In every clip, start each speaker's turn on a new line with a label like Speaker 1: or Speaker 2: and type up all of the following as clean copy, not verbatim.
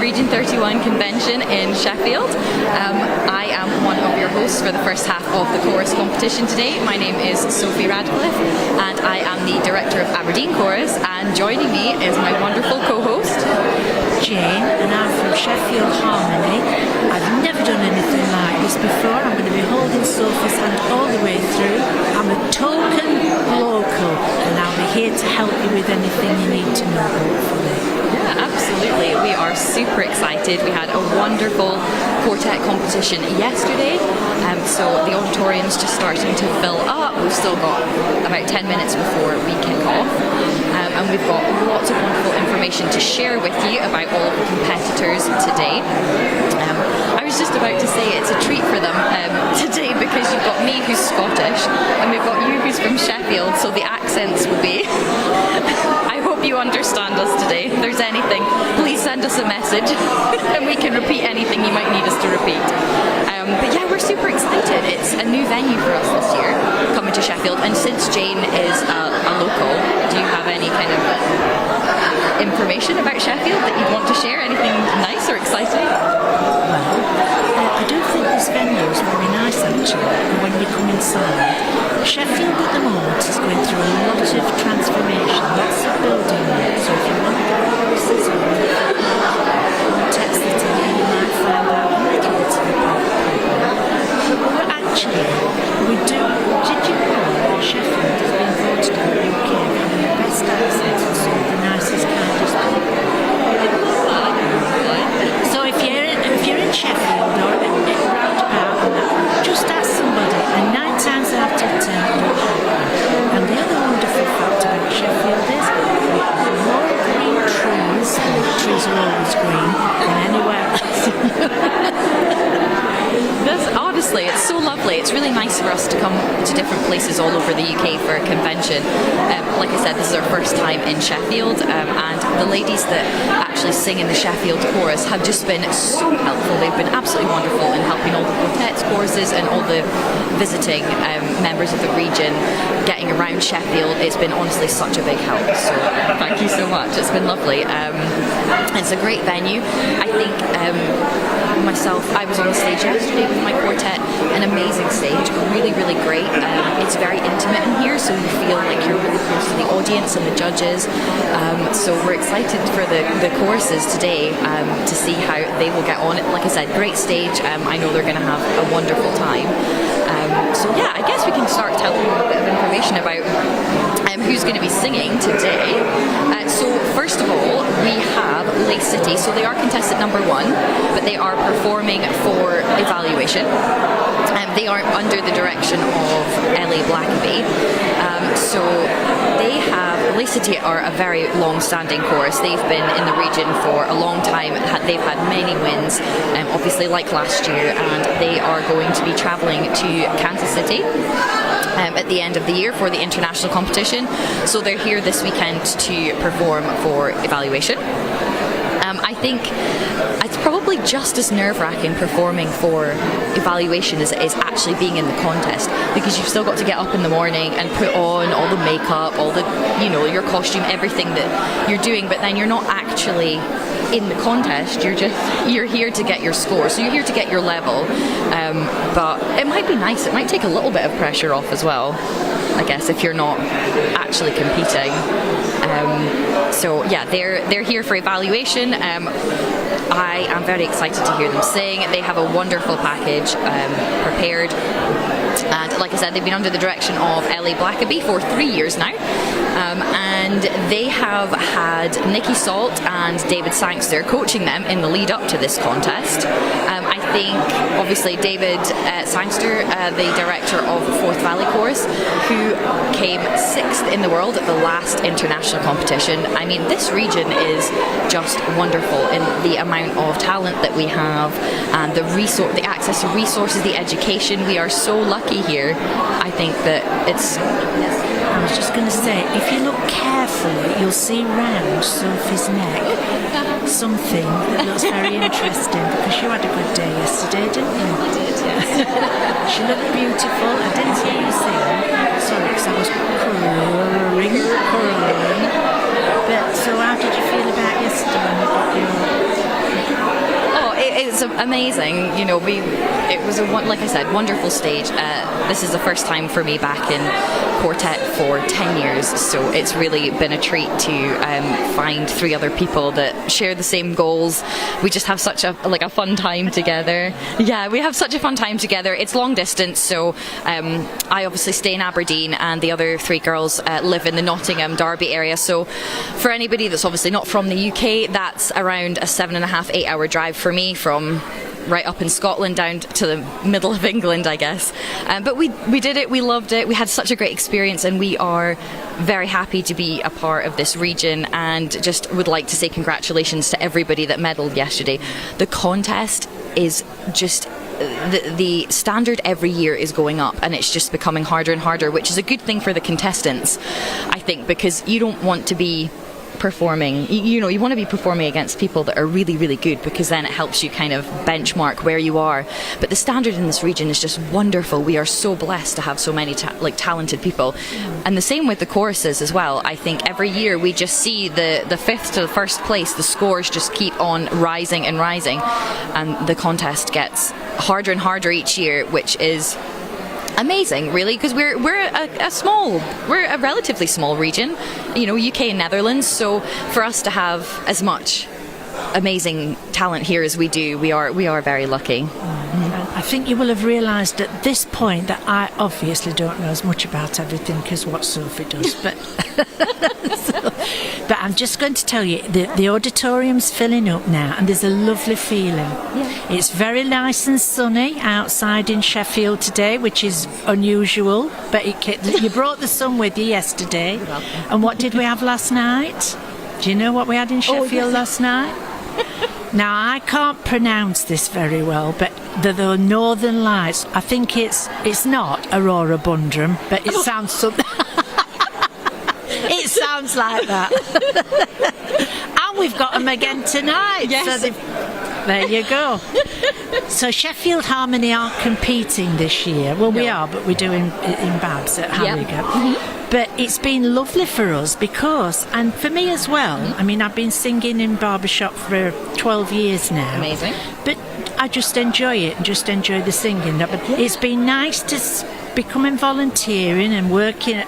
Speaker 1: Region 31 convention in Sheffield. I am one of your hosts for the first half of the chorus competition today. My name is Sophie Radcliffe and I am the director of Aberdeen Chorus, and joining me is my wonderful co-host
Speaker 2: Jane, and I'm from Sheffield Harmony. I've never done anything like this before. I'm going to be holding Sophie's hand all the way through. I'm a token local and I'll be here to help you with anything you need to know, hopefully.
Speaker 1: Yeah, absolutely. We are super excited. We had a wonderful quartet competition yesterday, so the auditorium's just starting to fill up. We've still got about 10 minutes before we kick off, and we've got lots of wonderful information to share with you about all of the competitors today. I was just about to say it's a treat for them today, because you've got me who's Scottish and we've got you who's from Sheffield, so the accents will be I hope you understand us today. If there's anything, please send us a message and we can repeat anything you might need us to repeat. But yeah, we're super excited. It's a new venue for us this year, coming to Sheffield, and since Jane is a local, do you have any kind of information about Sheffield that you want to share? Anything nice or exciting?
Speaker 2: Well, I do think this venue is very nice actually, and when we come inside. Sheffield at the moment is going through a lot of transformation, lots of building work, so if you want to go choruses or quartets that are here, you might find out a little bit of a problem. But actually, did you know that Sheffield has been voted in the UK for having the best accent and some of the nicest, kindest people? So if you're in Sheffield or round about, just ask somebody, and 9 times out of 10 will help you. And the other wonderful fact about Sheffield is we have more green trees, and trees are always green, than anywhere else.
Speaker 1: Honestly, it's so lovely. It's really nice for us to come to different places all over the UK for a convention. Like I said, this is our first time in Sheffield, and the ladies that actually sing in the Sheffield chorus have just been so helpful. They've been absolutely wonderful in helping all the quartets, choruses and all the visiting members of the region getting around Sheffield. It's been honestly such a big help, so thank you so much. It's been lovely. It's a great venue. I think I was on the stage yesterday with my quartet, an amazing stage, really, really great. It's very intimate in here, so you feel like you're really close to the audience and the judges. So we're excited for the choruses today to see how they will get on. Like I said, great stage. I know they're going to have a wonderful time. So yeah, I guess we can start telling you a bit of information about who's going to be singing today. So first of all, we have Lace City. So they are contestant number 1, but they are performing for evaluation. They are under the direction of Ellie Blackaby. So they have, Lace City are a very long-standing chorus. They've been in the region for a long time. They've had many wins, obviously like last year, and they are going to be travelling to Kansas City at the end of the year for the international competition. So they're here this weekend to perform for evaluation. I think it's probably just as nerve-wracking performing for evaluation as it is actually being in the contest, because you've still got to get up in the morning and put on all the makeup, all the, your costume, everything that you're doing, but then you're not actually in the contest. You're here to get your score, so you're here to get your level. But it might be nice. It might take a little bit of pressure off as well, I guess, if you're not actually competing. So yeah, they're here for evaluation. I am very excited to hear them sing. They have a wonderful package prepared, and like I said, they've been under the direction of Ellie Blackaby for 3 years now, and they have had Nikki Salt and David Sangster coaching them in the lead up to this contest. I think obviously David Sangster, the director of Forth Valley Chorus, who came 6th in the world at the last international competition. I mean, this region is just wonderful in the amount of talent that we have, and the access to resources, the education. We are so lucky here. I think that it's...
Speaker 2: I was just going to say, if you look carefully, you'll see round Sophie's neck something that looks very interesting, because you had a good day yesterday, didn't you?
Speaker 1: I did, yes.
Speaker 2: She looked beautiful. I didn't hear you sing. Sorry, because I was purring. But so how did you feel about yesterday when you got your
Speaker 1: amazing. You know, it was like I said, wonderful stage. This is the first time for me back in quartet for 10 years, so it's really been a treat to find 3 other people that share the same goals. We just have such a fun time together. Yeah, we have such a fun time together. It's long distance, so I obviously stay in Aberdeen, and the other 3 girls live in the Nottingham, Derby area. So for anybody that's obviously not from the UK, that's around a 7.5, 8 hour drive for me from right up in Scotland down to the middle of England, I guess. But we did it, we loved it, we had such a great experience, and we are very happy to be a part of this region, and just would like to say congratulations to everybody that medalled yesterday. The contest is just... The standard every year is going up, and it's just becoming harder and harder, which is a good thing for the contestants, I think, because you don't want to be performing, you want to be performing against people that are really, really good, because then it helps you kind of benchmark where you are. But the standard in this region is just wonderful. We are so blessed to have so many talented people, and the same with the choruses as well. I think every year we just see the 5th to the 1st place, the scores just keep on rising and rising, and the contest gets harder and harder each year, which is amazing, really, because we're a relatively small region, UK and Netherlands. So for us to have as much amazing talent here as we do, we are very lucky.
Speaker 2: I think you will have realised at this point that I obviously don't know as much about everything as what Sophie does, but but I'm just going to tell you, the auditorium's filling up now, and there's a lovely feeling. Yeah. It's very nice and sunny outside in Sheffield today, which is unusual, but you brought the sun with you yesterday. And what did we have last night? Do you know what we had in Sheffield last night? Now, I can't pronounce this very well, but the Northern Lights, I think it's not Aurora Bundrum, but it sounds something. It sounds like that. And we've got them again tonight.
Speaker 1: Yes.
Speaker 2: So there you go. So Sheffield Harmony are competing this year. Well, we are, but we're doing it in Babs at Harrogate. Yep. Mm-hmm. But it's been lovely for us because, and for me as well, I mean, I've been singing in barbershop for 12 years now.
Speaker 1: Amazing.
Speaker 2: But I just enjoy it and just enjoy the singing. But it's been nice to becoming volunteering and working,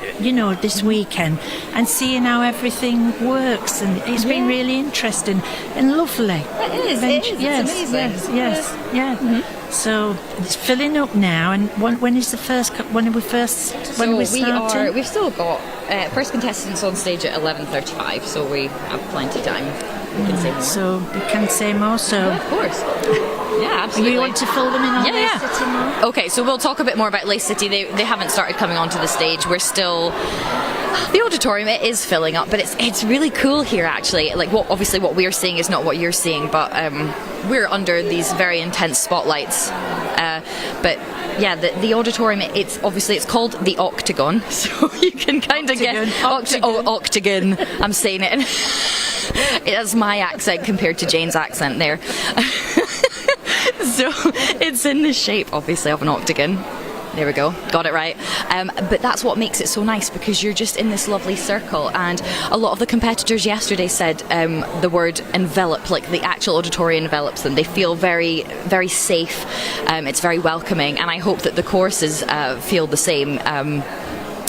Speaker 2: this weekend and seeing how everything works, and it's been really interesting and lovely.
Speaker 1: It is.
Speaker 2: Yes,
Speaker 1: it's amazing.
Speaker 2: Yes. Mm-hmm. So it's filling up now. And when is the first? When are we starting?
Speaker 1: We've still got first contestants on stage at 11:35, so we have plenty of time. We can say more.
Speaker 2: So we can say more. So
Speaker 1: yeah, of course. Yeah, absolutely.
Speaker 2: You want to fill them in on Lace City more?
Speaker 1: Okay, so we'll talk a bit more about Lace City. They haven't started coming onto the stage. We're still... The auditorium, it is filling up, but it's really cool here, actually. Obviously what we're seeing is not what you're seeing, but we're under these very intense spotlights. But yeah, the auditorium, it's called the Octagon, so you can kind of get... Octagon. I'm saying it. That's my accent compared to Jane's accent there. So it's in the shape, obviously, of an octagon. There we go, got it right. But that's what makes it so nice, because you're just in this lovely circle, and a lot of the competitors yesterday said the word envelop, like the actual auditorium envelops them. They feel very, very safe. It's very welcoming, and I hope that the choruses feel the same.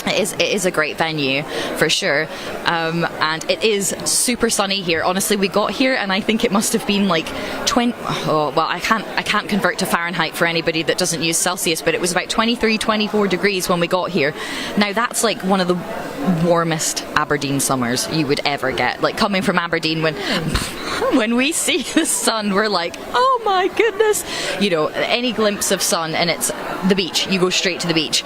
Speaker 1: It is a great venue for sure, and it is super sunny here. Honestly, we got here and I think it must have been like 20. Oh well, I can't convert to Fahrenheit for anybody that doesn't use Celsius, but it was about 23, 24 degrees when we got here. Now that's like one of the warmest Aberdeen summers you would ever get. Like coming from Aberdeen, when we see the sun, we're like, oh my goodness, any glimpse of sun and it's the beach. You go straight to the beach.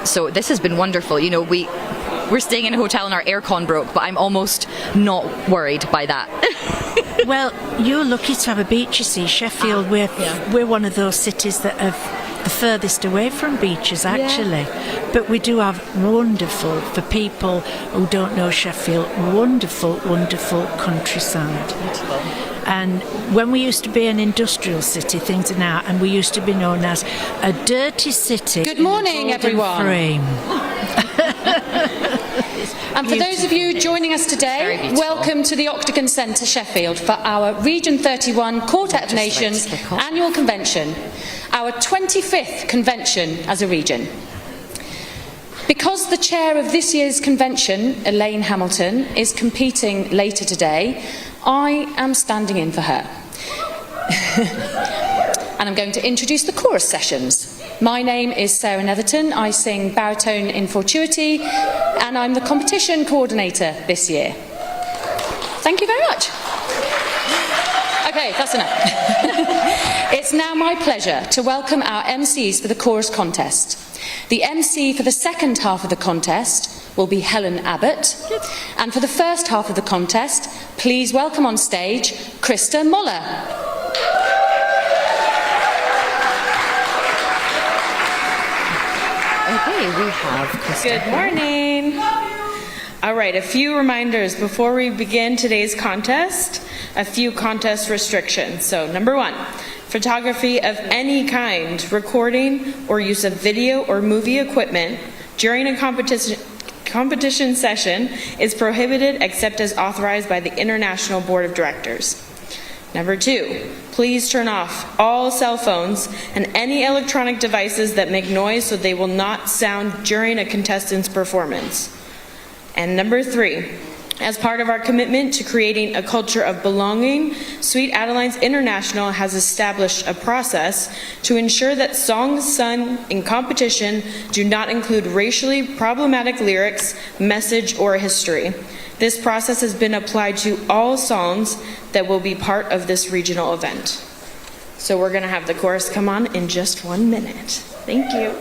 Speaker 1: So this has been wonderful. We're staying in a hotel and our aircon broke, but I'm almost not worried by that.
Speaker 2: Well, you're lucky to have a beach, you see. Sheffield, we're one of those cities that have the furthest away from beaches, actually. Yeah. But we do have wonderful, for people who don't know Sheffield, wonderful, wonderful countryside.
Speaker 1: Beautiful.
Speaker 2: And when we used to be an industrial city, things are now, and we used to be known as a dirty city.
Speaker 3: Good morning, everyone.
Speaker 2: Frame.
Speaker 3: And for those of you joining us today, welcome to the Octagon Centre, Sheffield, for our Region 31 Quartet of Nations annual convention, our 25th convention as a region. Because the chair of this year's convention, Elaine Hamilton, is competing later today, I am standing in for her. And I'm going to introduce the chorus sessions. My name is Sarah Netherton. I sing baritone in fortuity, and I'm the competition coordinator this year. Thank you very much. Okay, that's enough. It's now my pleasure to welcome our MCs for the chorus contest. The MC for the second half of the contest will be Helen Abbott, and for the first half of the contest, please welcome on stage Krista Moller.
Speaker 1: Okay, we have Krista.
Speaker 4: Good morning. All right, a few reminders before we begin today's contest, a few contest restrictions. So, number 1, photography of any kind, recording or use of video or movie equipment during a competition session is prohibited except as authorized by the International Board of Directors. Number 2, please turn off all cell phones and any electronic devices that make noise so they will not sound during a contestant's performance. And number 3, as part of our commitment to creating a culture of belonging, Sweet Adelines International has established a process to ensure that songs sung in competition do not include racially problematic lyrics, message, or history. This process has been applied to all songs that will be part of this regional event. So we're going to have the chorus come on in just 1 minute. Thank you.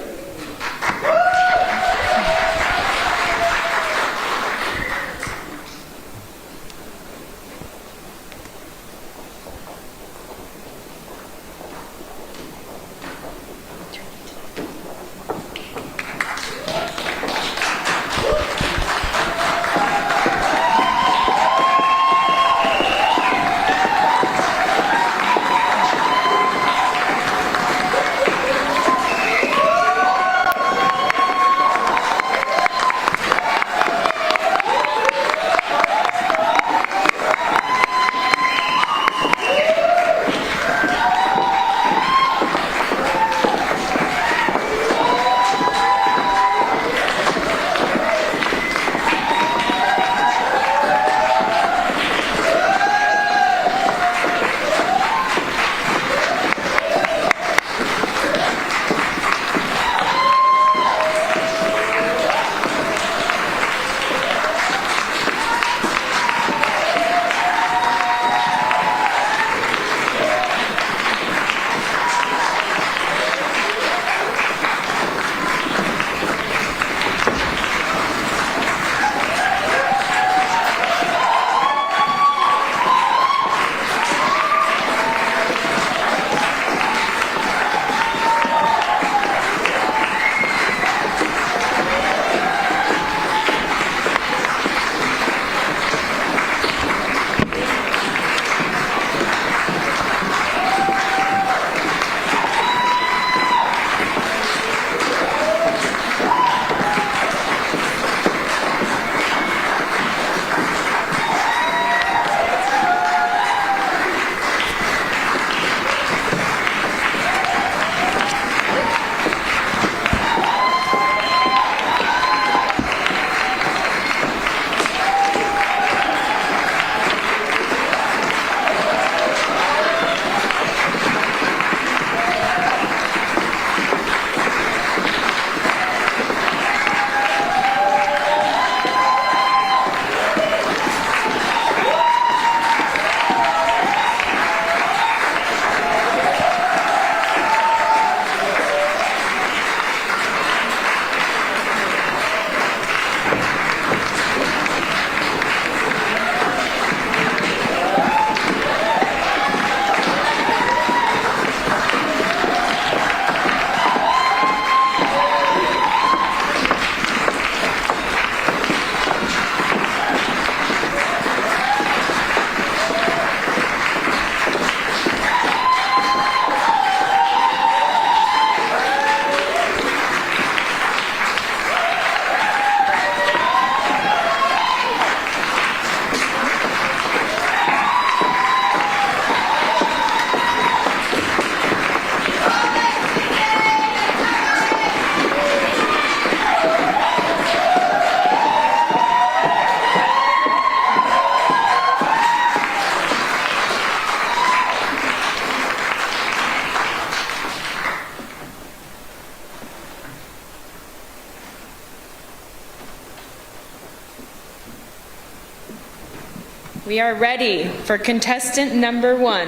Speaker 4: We are ready for contestant number 1.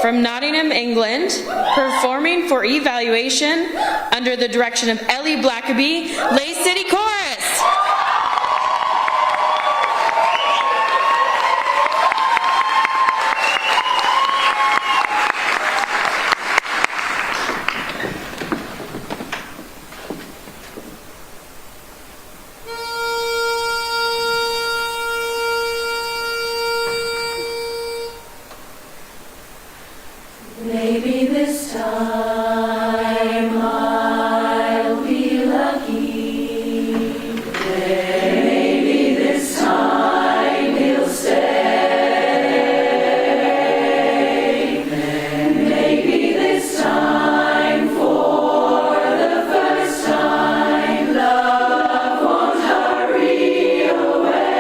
Speaker 4: From Nottingham, England, performing for evaluation under the direction of Ellie Blackaby, Lay City Chorus.
Speaker 5: Maybe this time I'll be lucky. Maybe this time he'll stay. Maybe this time, for the first time, love won't hurry away.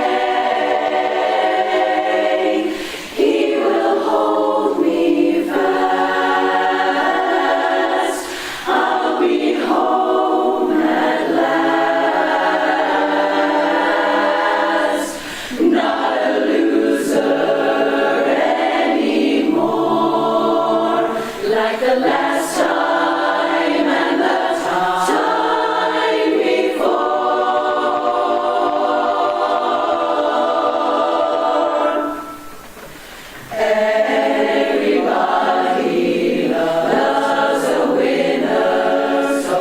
Speaker 5: He will hold me fast. I'll be home at last. Not a loser anymore. Like the last time and the time before. Everybody loves a winner, so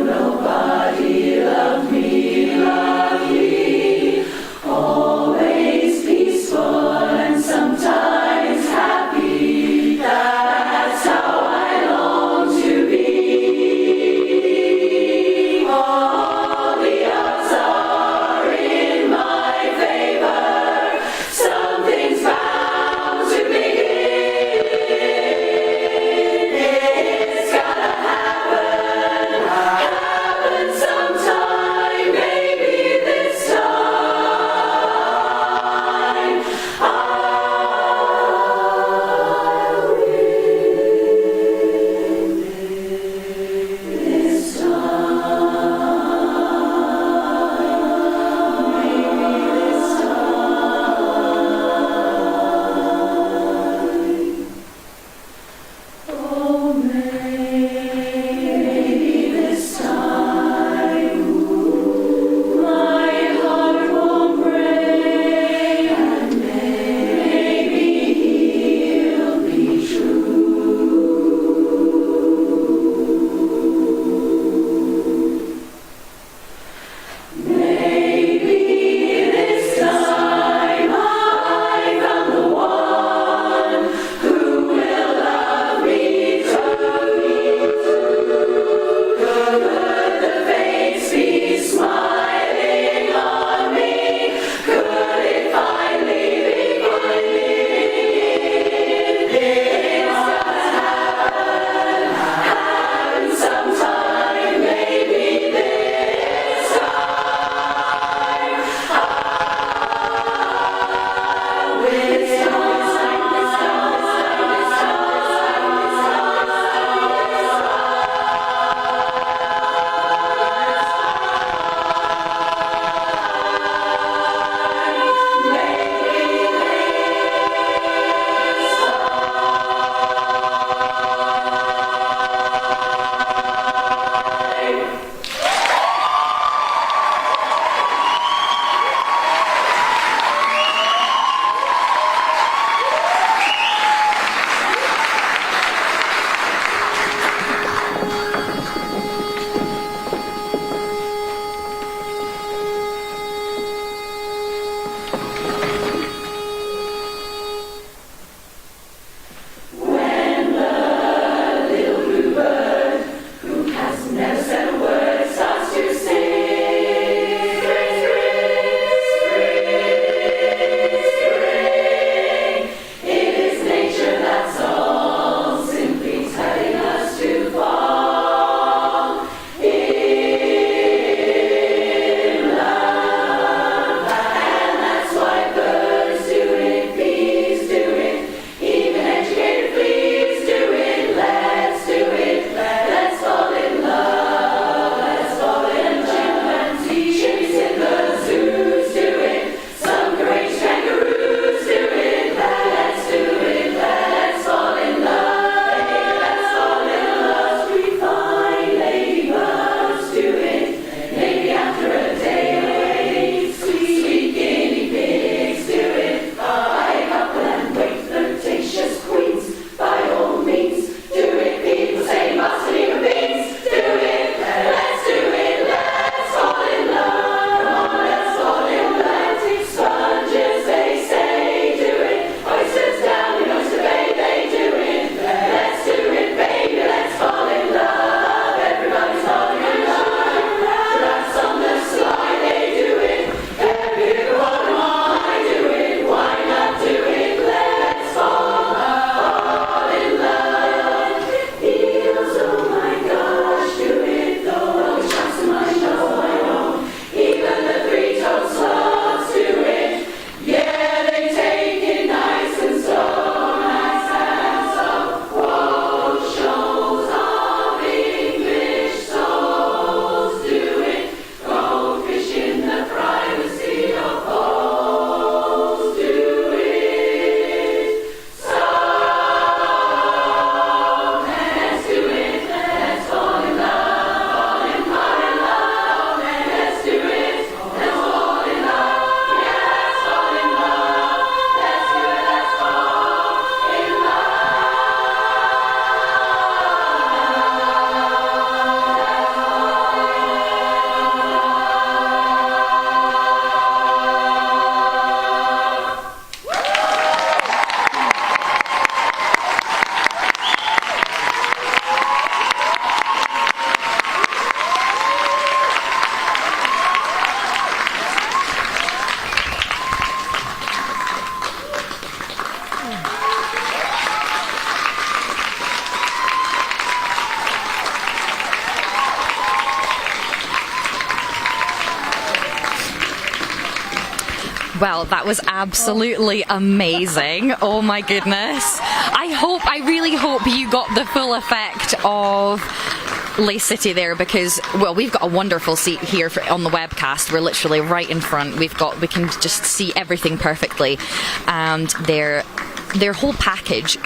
Speaker 5: nobody loved me lucky. Always peaceful and sometimes happy. That's how I
Speaker 1: Well, that was absolutely amazing. Oh my goodness. I really hope you got the full effect of Lace City there, because, well, we've got a wonderful seat here on the webcast. We're literally right in front. We can just see everything perfectly, and their whole package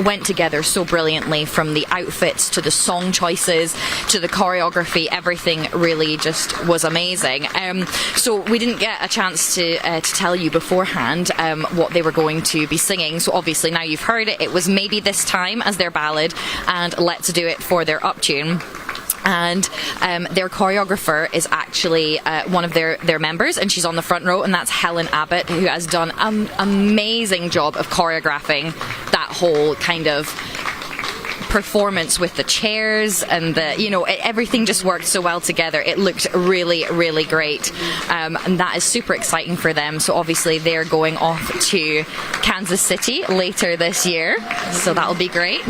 Speaker 1: went together so brilliantly, from the outfits to the song choices to the choreography. Everything really just was amazing. So we didn't get a chance to tell you beforehand what they were going to be singing. So obviously now you've heard it. It was Maybe This Time as their ballad, and Let's Do It for their uptune. And their choreographer is actually one of their members, and she's on the front row, and that's Helen Abbott, who has done an amazing job of choreographing that whole kind of performance with the chairs and everything just worked so well together. It looked really, really great, and that is super exciting for them. So obviously they're going off to Kansas City later this year, so that'll be great.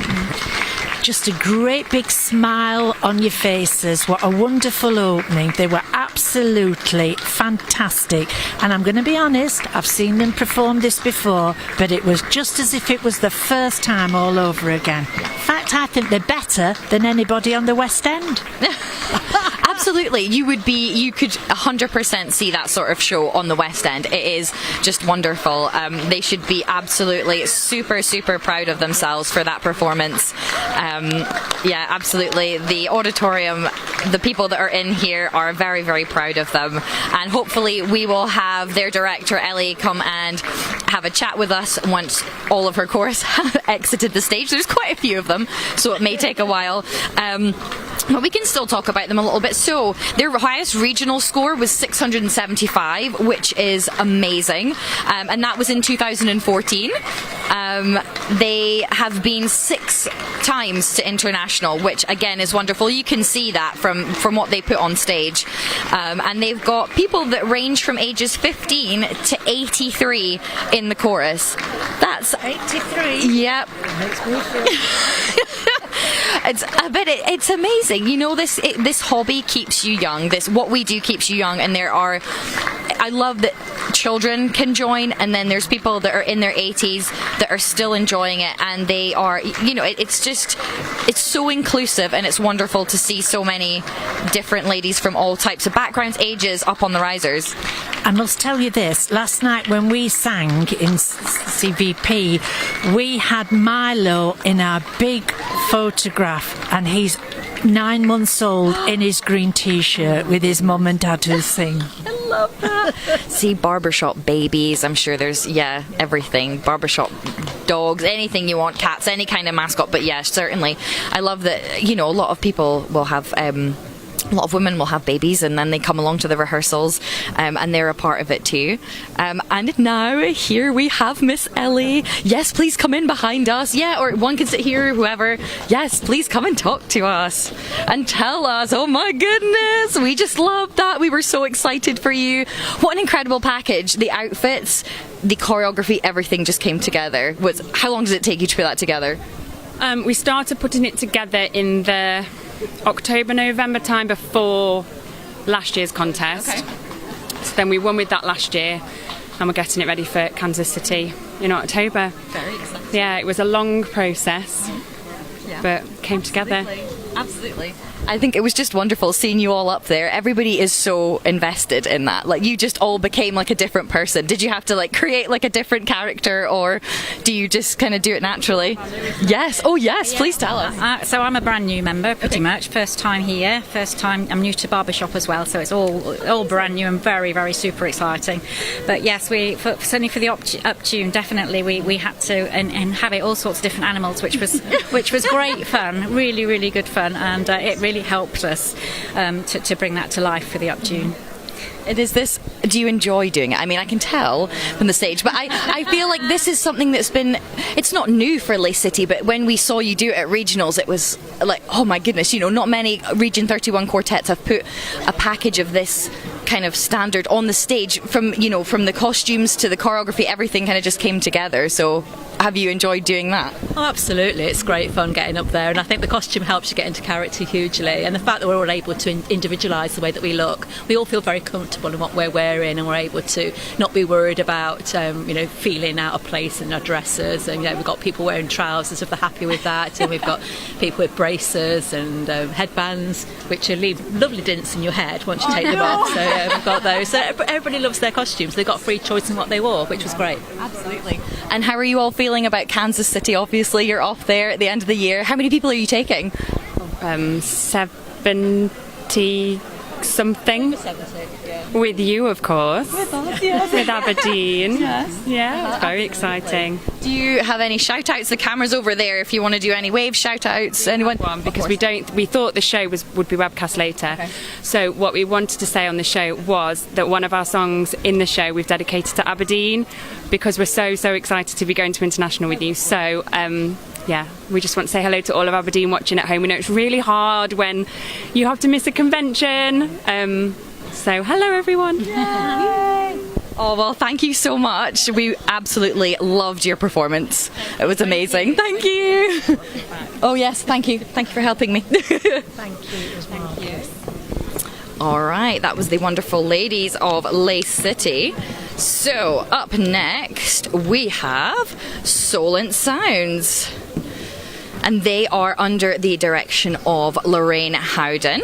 Speaker 2: Just a great big smile on your faces. What a wonderful opening. They were absolutely fantastic. And I'm going to be honest, I've seen them perform this before, but it was just as if it was the first time all over again. In fact, I think they're better than anybody on the West End.
Speaker 1: Absolutely. You could 100% see that sort of show on the West End. It is just wonderful. They should be absolutely super, super proud of themselves for that performance. Yeah, absolutely. The auditorium, the people that are in here are very, very proud of them. And hopefully we will have their director, Ellie, come and have a chat with us once all of her chorus have exited the stage. There's quite a few of them, so it may take a while. But we can still talk about them a little bit. So their highest regional score was 675, which is amazing, and that was in 2014. They have been 6 times to international, which again is wonderful. You can see that from what they put on stage, and they've got people that range from ages 15 to 83 in the chorus. That's
Speaker 2: 83.
Speaker 1: Yep.
Speaker 2: Makes me feel.
Speaker 1: It's amazing. This hobby keeps you young. What we do keeps you young, and I love that children can join, and then there's people that are in their 80s that are still enjoying it, and they are, it's so inclusive, and it's wonderful to see so many different ladies from all types of backgrounds, ages up on the risers.
Speaker 2: I must tell you this, last night when we sang in CVP, we had Milo in our big photograph, and he's 9 months old in his green t-shirt with his mum and dad who sing.
Speaker 1: I love that. See, barbershop babies, I'm sure there's, everything. Barbershop dogs, anything you want, cats, any kind of mascot. But yeah, certainly. I love that, a lot of people will have... a lot of women will have babies, and then they come along to the rehearsals, and they're a part of it too. And now here we have Miss Ellie. Yes, please come in behind us. Yeah, or one can sit here, whoever. Yes, please come and talk to us and tell us. Oh my goodness, we just loved that. We were so excited for you. What an incredible package. The outfits, the choreography, everything just came together. How long does it take you to put that together?
Speaker 6: We started putting it together in the October, November time before last year's contest.
Speaker 1: Okay.
Speaker 6: So then we won with that last year, and we're getting it ready for Kansas City in October.
Speaker 1: Very exciting.
Speaker 6: Yeah, it was a long process, but came together.
Speaker 1: Absolutely. I think it was just wonderful seeing you all up there. Everybody is so invested in that. Like, you just all became like a different person. Did you have to create a different character, or do you just kind of do it naturally? Yes. Oh yes, please tell us.
Speaker 7: So I'm a brand new member, pretty much. First time here, first time. I'm new to barbershop as well, so it's all brand new and very, very super exciting. But yes, certainly for the up-tune, definitely we had to and have it all sorts of different animals, which was great fun, really, really good fun, and it really helped us to bring that to life for the up-tune.
Speaker 1: Do you enjoy doing it? I mean, I can tell from the stage, but I feel like this is something that's it's not new for Lace City, but when we saw you do it at regionals, it was like, oh my goodness, not many Region 31 quartets have put a package of this kind of standard on the stage, from the costumes to the choreography, everything kind of just came together. So have you enjoyed doing that?
Speaker 8: Oh, absolutely. It's great fun getting up there, and I think the costume helps you get into character hugely, and the fact that we're all able to individualise the way that we look. We all feel very comfortable in what we're wearing, and we're able to not be worried about feeling out of place in our dresses. And we've got people wearing trousers if they're happy with that, and we've got people with braces and headbands, which leave lovely dents in your head once you take them off. So we've got those. So everybody loves their costumes. They got free choice in what they wore, which was great.
Speaker 1: Absolutely. And how are you all feeling about Kansas City? Obviously, you're off there at the end of the year. How many people are you taking?
Speaker 6: 70 something.
Speaker 8: 70, yeah.
Speaker 6: With you, of course.
Speaker 8: With us, yes.
Speaker 6: With Aberdeen.
Speaker 8: Yes.
Speaker 6: Yeah, it's very exciting.
Speaker 1: Do you have any shout outs? The camera's over there if you want to do any wave shout outs. Anyone?
Speaker 6: Because we thought the show would be webcast later.
Speaker 1: Okay.
Speaker 6: So what we wanted to say on the show was that one of our songs in the show we've dedicated to Aberdeen, because we're so excited to be going to international with you. So we just want to say hello to all of Aberdeen watching at home. We know it's really hard when you have to miss a convention. So hello everyone.
Speaker 1: Yay. Oh, well, thank you so much. We absolutely loved your performance. It was amazing. Thank you. Oh, yes, thank you. Thank you for helping me.
Speaker 2: Thank you as well.
Speaker 1: Thank you. All right, that was the wonderful ladies of Lace City. So, up next, we have Solent Sounds. And they are under the direction of Lorraine Howden.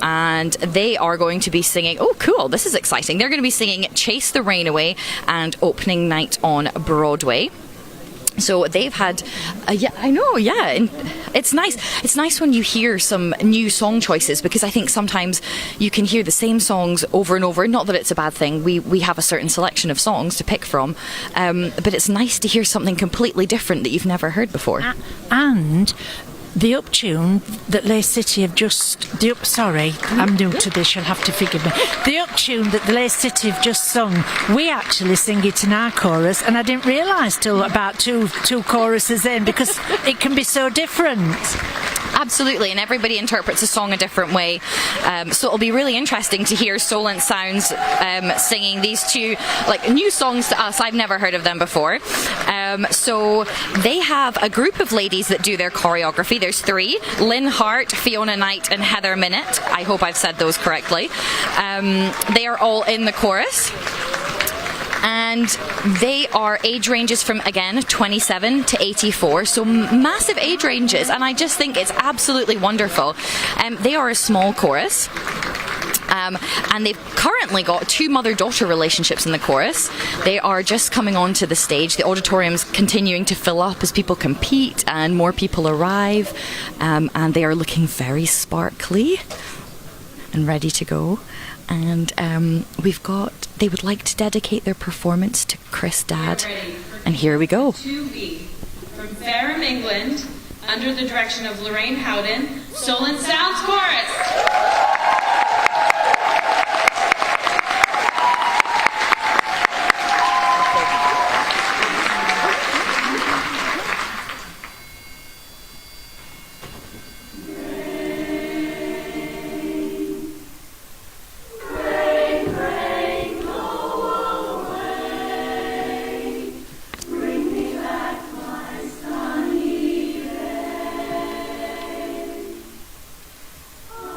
Speaker 1: And they are going to be singing, oh cool, this is exciting. They're going to be singing Chase the Rain Away and Opening Night on Broadway. So they've had, it's nice. It's nice when you hear some new song choices, because I think sometimes you can hear the same songs over and over. Not that it's a bad thing. We have a certain selection of songs to pick from, but it's nice to hear something completely different that you've never heard before.
Speaker 2: And the up tune that Lace City have I'm new to this, you'll have to forgive me. The up tune that the Lace City have just sung, we actually sing it in our chorus, and I didn't realise till about two choruses in, because it can be so different.
Speaker 1: Absolutely, and everybody interprets a song a different way. So it'll be really interesting to hear Solent Sounds singing these two new songs to us. I've never heard of them before. So they have a group of ladies that do their choreography. There's 3, Lynn Hart, Fiona Knight and Heather Minute. I hope I've said those correctly. They are all in the chorus. And they are age ranges from, again, 27 to 84, so massive age ranges, and I just think it's absolutely wonderful. They are a small chorus. And they've currently got 2 mother-daughter relationships in the chorus. They are just coming onto the stage. The auditorium's continuing to fill up as people compete and more people arrive. And they are looking very sparkly and ready to go. And they would like to dedicate their performance to Chris Dad. And here we go.
Speaker 4: 2B from Fareham, England, under the direction of Lorraine Howden, Solent Sounds Chorus.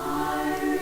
Speaker 5: I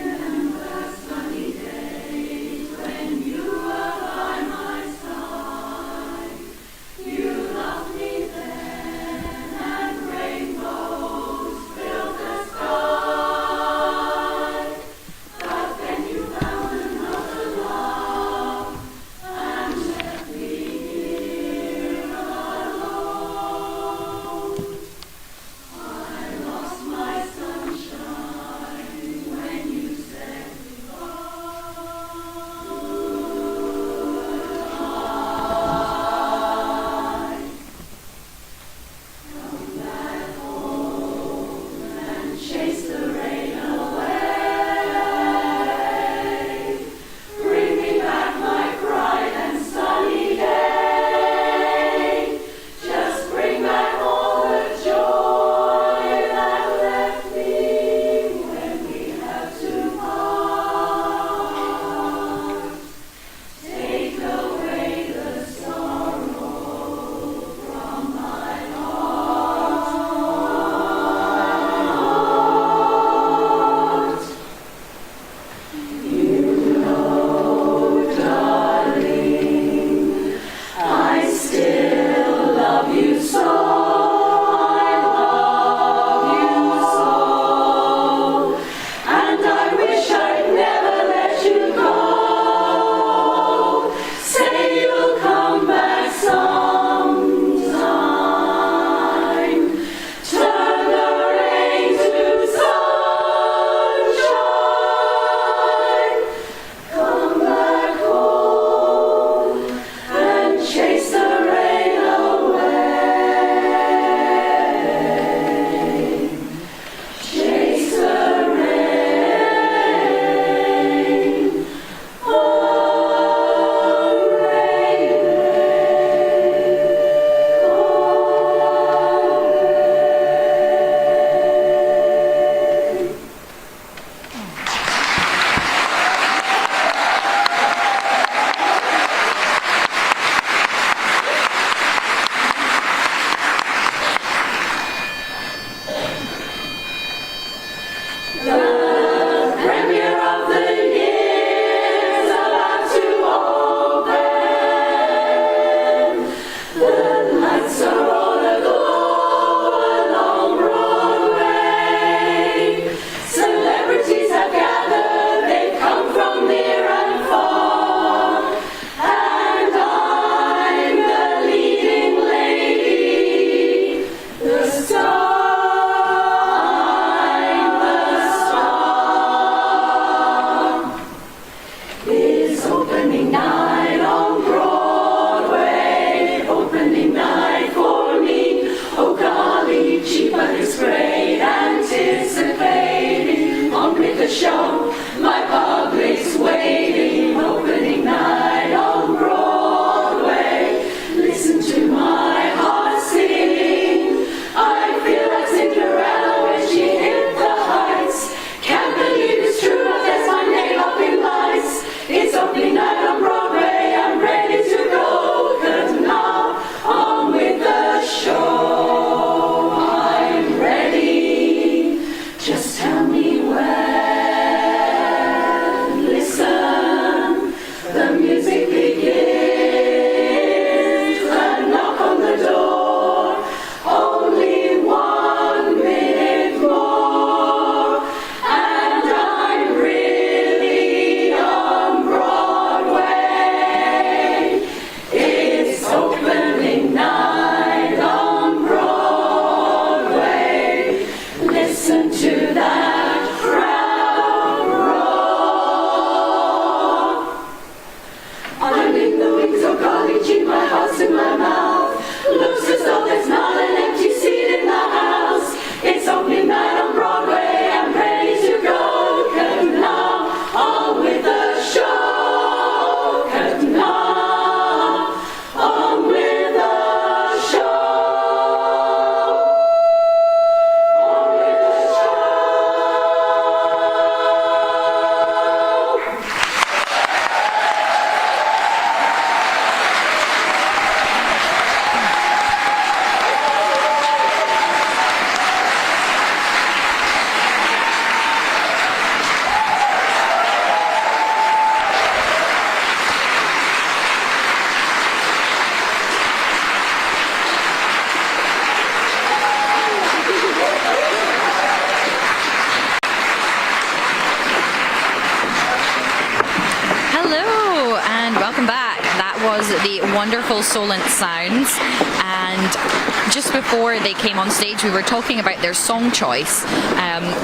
Speaker 1: wonderful Solent Sounds, and just before they came on stage we were talking about their song choice.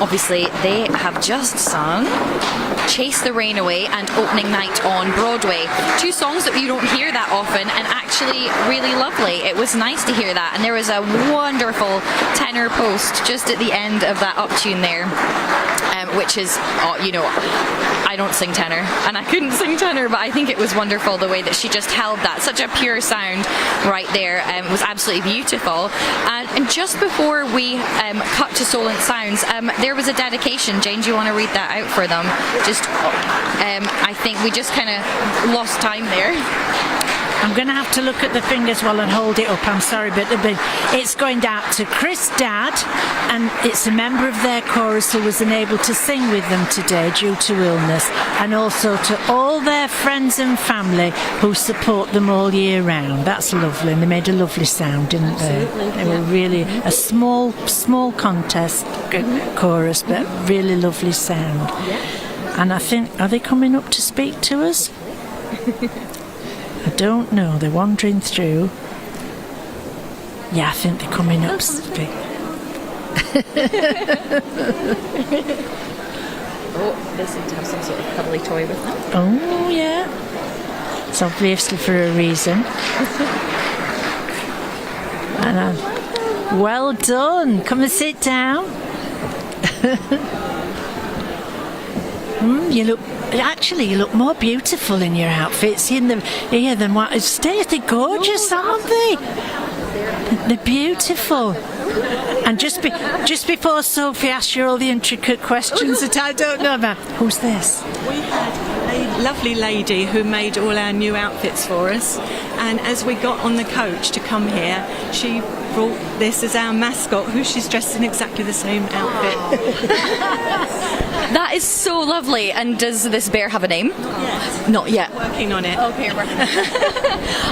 Speaker 1: Obviously they have just sung Chase the Rain Away and Opening Night on Broadway, two songs that you don't hear that often, and actually really lovely. It was nice to hear that, and there was a wonderful tenor post just at the end of that up tune there, which is, I don't sing tenor and I couldn't sing tenor, but I think it was wonderful the way that she just held that, such a pure sound right there. It was absolutely beautiful. And just before we cut to Solent Sounds, there was a dedication. Jane, do you want to read that out for them? I think we just kind of lost time there.
Speaker 2: I'm going to have to look at the fingers while I hold it up, I'm sorry, but it's going out to Chris Dad, and it's a member of their chorus who was unable to sing with them today due to illness, and also to all their friends and family who support them all year round. That's lovely, and they made a lovely sound, didn't they? They were really a small contest chorus, but really lovely sound. And I think, are they coming up to speak to us? I don't know, they're wandering through. Yeah, I think they're coming up to speak.
Speaker 1: They seem to have some sort of cuddly toy with them.
Speaker 2: Oh, yeah. It's obviously for a reason. And well done. Come and sit down. You look more beautiful in your outfits than what. They're gorgeous, aren't they? They're beautiful. And just before Sophie asks you all the intricate questions that I don't know about, who's this?
Speaker 9: We had a lovely lady who made all our new outfits for us, and as we got on the coach to come here, she brought this as our mascot, who she's dressed in exactly the same outfit.
Speaker 1: That is so lovely. And does this bear have a name?
Speaker 9: Yes.
Speaker 1: Not yet.
Speaker 9: Working on it.
Speaker 1: Okay,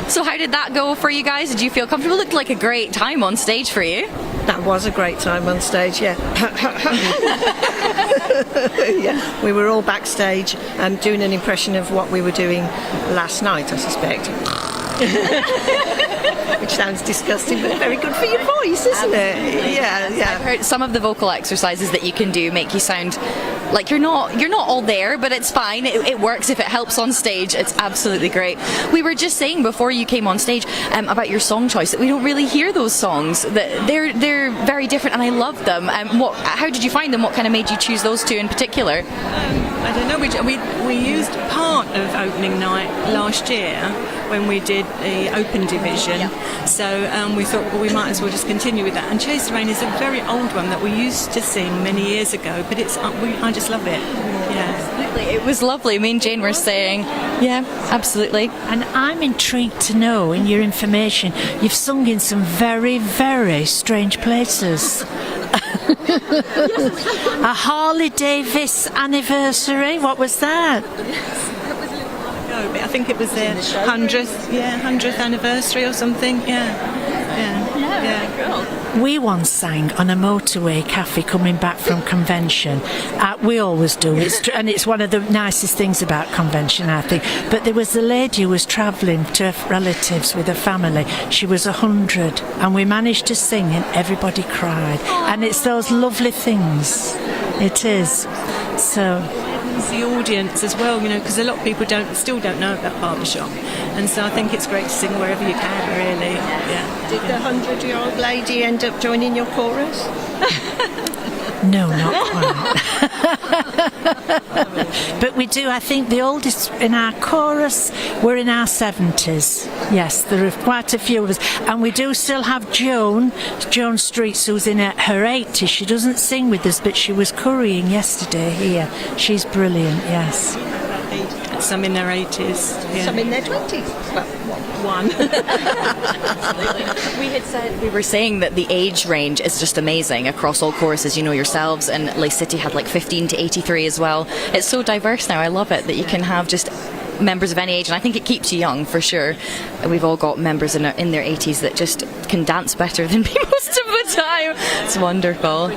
Speaker 1: So how did that go for you guys? Did you feel comfortable? It looked like a great time on stage for you.
Speaker 10: That was a great time on stage, yeah. Yeah. We were all backstage doing an impression of what we were doing last night, I suspect. Which sounds disgusting, but very good for your voice, isn't it? Yeah.
Speaker 1: I've heard some of the vocal exercises that you can do make you sound like you're not all there, but it's fine. It works if it helps on stage. It's absolutely great. We were just saying before you came on stage about your song choice that we don't really hear those songs. That they're very different, and I love them. How did you find them? What kind of made you choose those two in particular?
Speaker 9: I don't know. We used part of opening night last year when we did the open division, so we thought, well, we might as well just continue with that. And Chase the Rain is a very old one that we used to sing many years ago, but I just love it. Yeah,
Speaker 1: absolutely. It was lovely. Me and Jane were saying, yeah, absolutely.
Speaker 2: And I'm intrigued to know, in your information, you've sung in some very, very strange places. A Harley Davis anniversary. What was that?
Speaker 9: I think it was their 100th anniversary or something. Yeah.
Speaker 2: We once sang on a motorway cafe coming back from convention. We always do, and it's one of the nicest things about convention, I think. But there was a lady who was travelling to her relatives with her family. She was 100, and we managed to sing, and everybody cried. And it's those lovely things. It is. So.
Speaker 9: The audience as well, because a lot of people still don't know about barbershop, and so I think it's great to sing wherever you can, really. Yeah.
Speaker 10: Did the 100-year-old lady end up joining your chorus?
Speaker 2: No, not quite. But we do, I think the oldest in our chorus, we're in our 70s. Yes, there are quite a few of us. And we do still have Joan Streets, who's in her 80s. She doesn't sing with us, but she was currying yesterday here. She's brilliant, yes.
Speaker 9: Some in their 80s. Yeah.
Speaker 10: Some in their 20s. Well,
Speaker 9: one.
Speaker 1: We were saying that the age range is just amazing across all choruses. Yourselves, and Lay City had like 15 to 83 as well. It's so diverse now. I love it that you can have just members of any age, and I think it keeps you young for sure. We've all got members in their 80s that just can dance better than me most of the time. It's wonderful.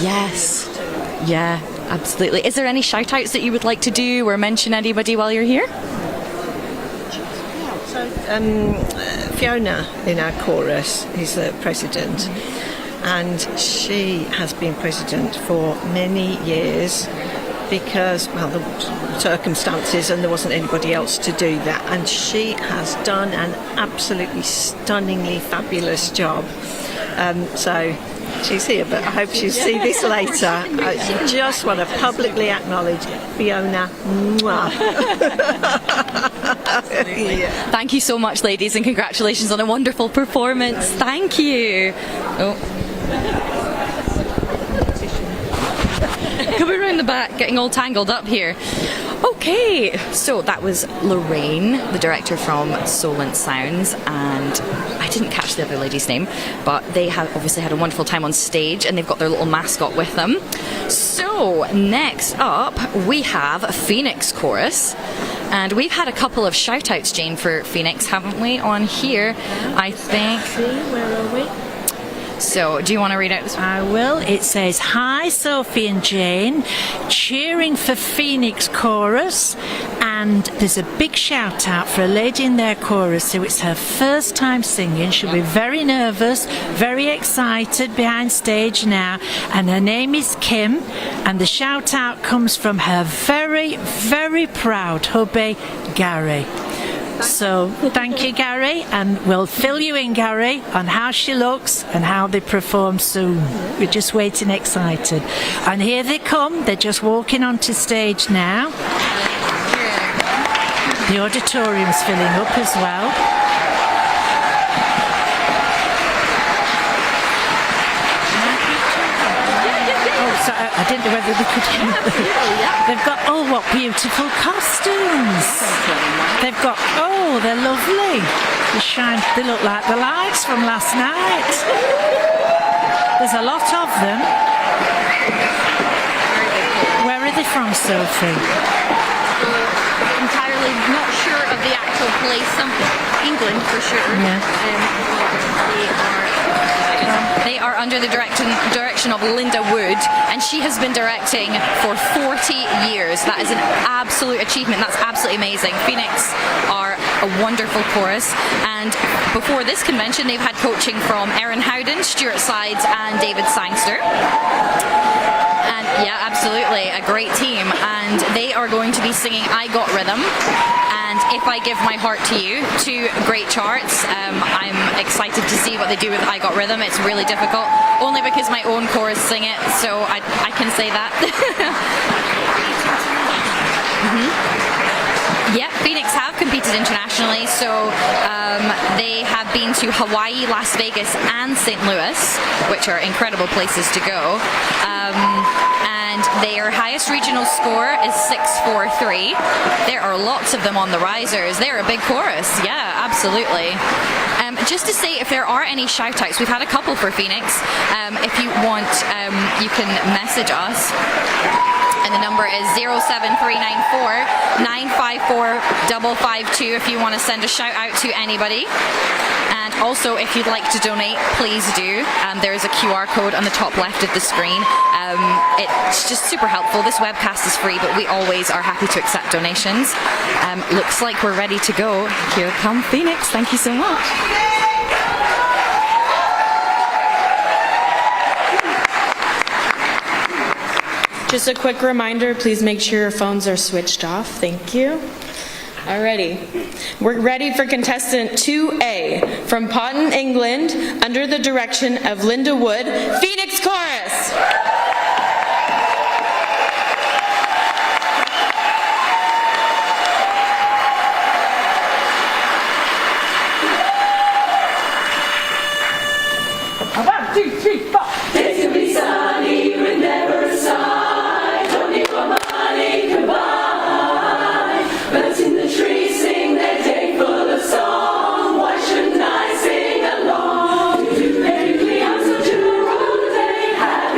Speaker 1: Yes. Yeah, absolutely. Is there any shout outs that you would like to do or mention anybody while you're here?
Speaker 10: so Fiona in our chorus, who's the president, and she has been president for many years because, well, the circumstances, and there wasn't anybody else to do that, and she has done an absolutely stunningly fabulous job. So she's here, but I hope she'll see this later. I just want to publicly acknowledge Fiona. Mwah. Yeah.
Speaker 1: Thank you so much, ladies, and congratulations on a wonderful performance. Thank you. Oh. Coming around the back, getting all tangled up here. Okay, so that was Lorraine, the director from Solent Sounds, and I didn't catch the other lady's name, but they have obviously had a wonderful time on stage, and they've got their little mascot with them. So next up, we have Phoenix Chorus. And we've had a couple of shout-outs, Jane, for Phoenix, haven't we, on here? I think.
Speaker 2: Where are we?
Speaker 1: So, do you want to read out this one?
Speaker 2: I will. It says, "Hi, Sophie and Jane, cheering for Phoenix Chorus." And there's a big shout out for a lady in their chorus who it's her first time singing. She'll be very nervous, very excited behind stage now. And her name is Kim. And the shout out comes from her very, very proud hubby, Gary. So thank you, Gary, and we'll fill you in, Gary, on how she looks and how they perform soon. We're just waiting excited. And here they come. They're just walking onto stage now. The auditorium's filling up as well. So I didn't know whether they could hear me. They've got, oh, what beautiful costumes. They've got, oh, they're lovely. They look like the lights from last night. There's a lot of them. Where are they from, Sophie?
Speaker 1: Entirely not sure of the actual place. England, for sure.
Speaker 2: Yeah.
Speaker 1: They are under the direction of Linda Wood, and she has been directing for 40 years. That is an absolute achievement. That's absolutely amazing. Phoenix are a wonderful chorus, and before this convention they've had coaching from Erin Howden, Stuart Sides and David Sangster. And yeah, absolutely a great team, and they are going to be singing I Got Rhythm and If I Give My Heart to You, two great charts. I'm excited to see what they do with I Got Rhythm. It's really difficult, only because my own chorus sing it, so I can say that. Yeah, Phoenix have competed internationally, so they have been to Hawaii, Las Vegas and St. Louis, which are incredible places to go. And their highest regional score is 643. There are lots of them on the risers. They're a big chorus, yeah, absolutely. Just to say, if there are any shout-outs, we've had a couple for Phoenix. If you want, you can message us. And the number is 07394 954 552 if you want to send a shout out to anybody. And also, if you'd like to donate, please do. There is a QR code on the top left of the screen. It's just super helpful. This webcast is free, but we always are happy to accept donations. Looks like we're ready to go. Here come Phoenix. Thank you so much.
Speaker 4: Just a quick reminder, please make sure your phones are switched off. Thank you. Alrighty. We're ready for contestant 2A from Potton, England, under the direction of Linda Wood, Phoenix Chorus.
Speaker 5: One, two, three, four. It's gonna be sunny, remember a sigh. Don't need more money combined. Birds in the trees sing their day full of song. Why shouldn't I sing along? Lately I'm so too old, they have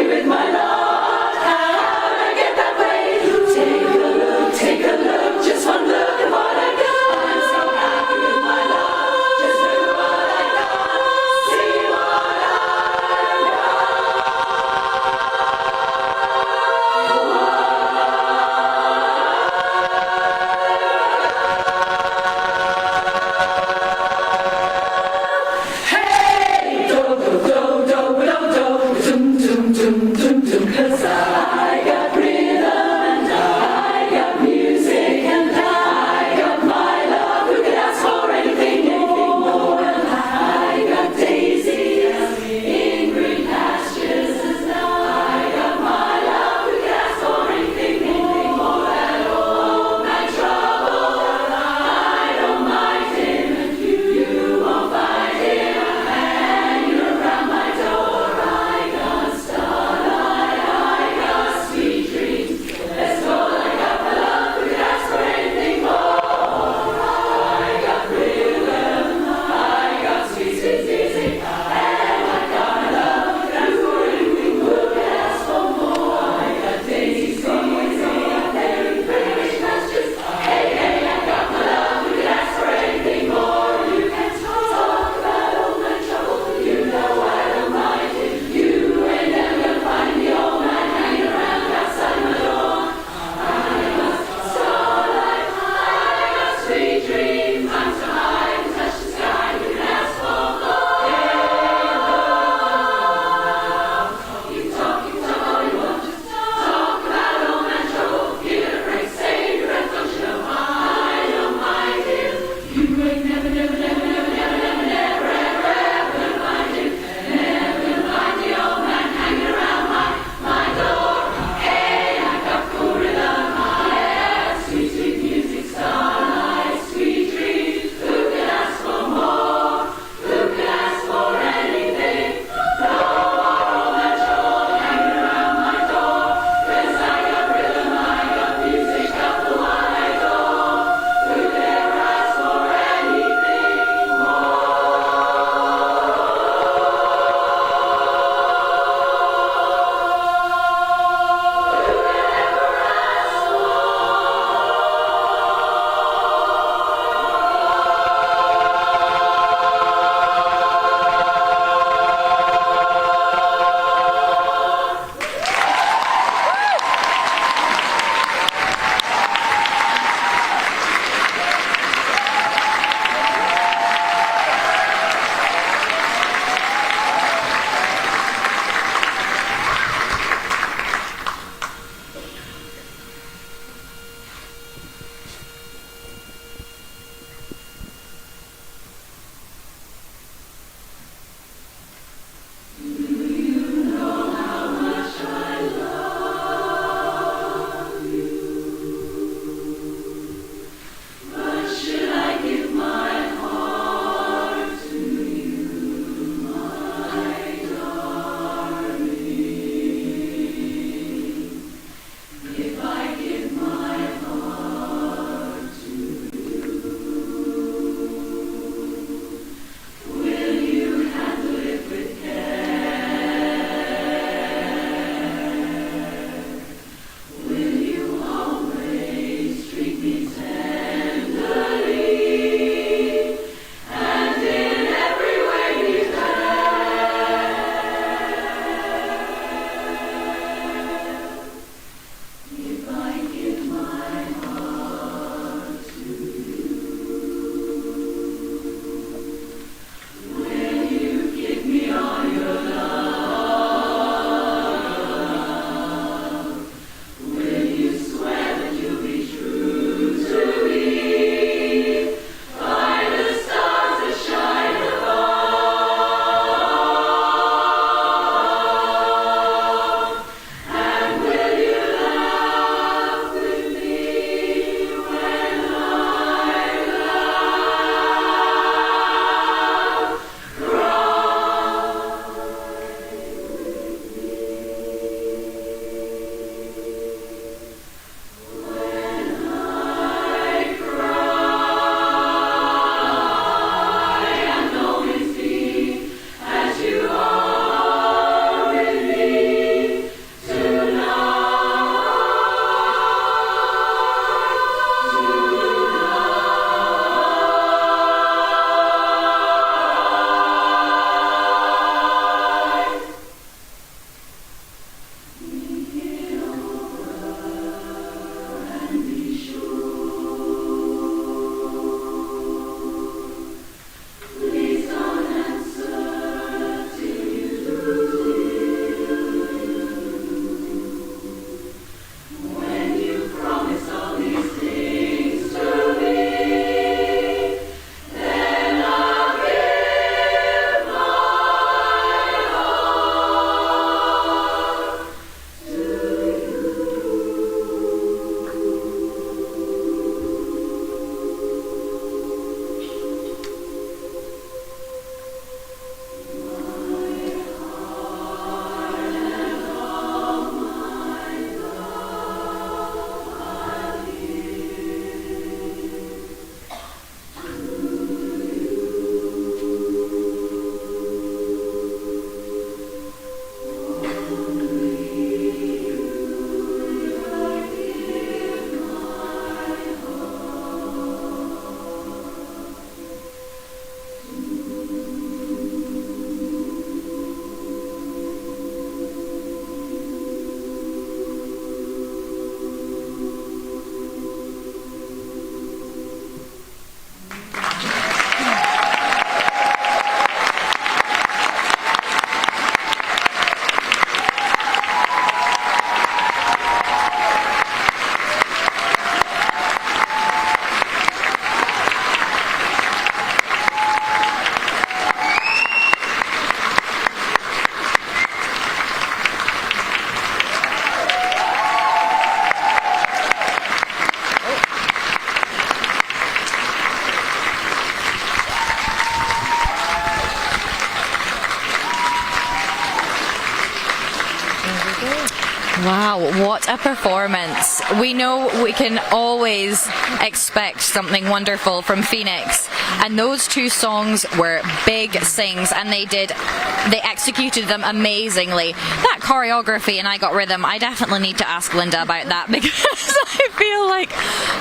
Speaker 1: Wow, what a performance. We know we can always expect something wonderful from Phoenix, and those two songs were big sings, and they executed them amazingly. That choreography in I Got Rhythm, I definitely need to ask Linda about that, because I feel like,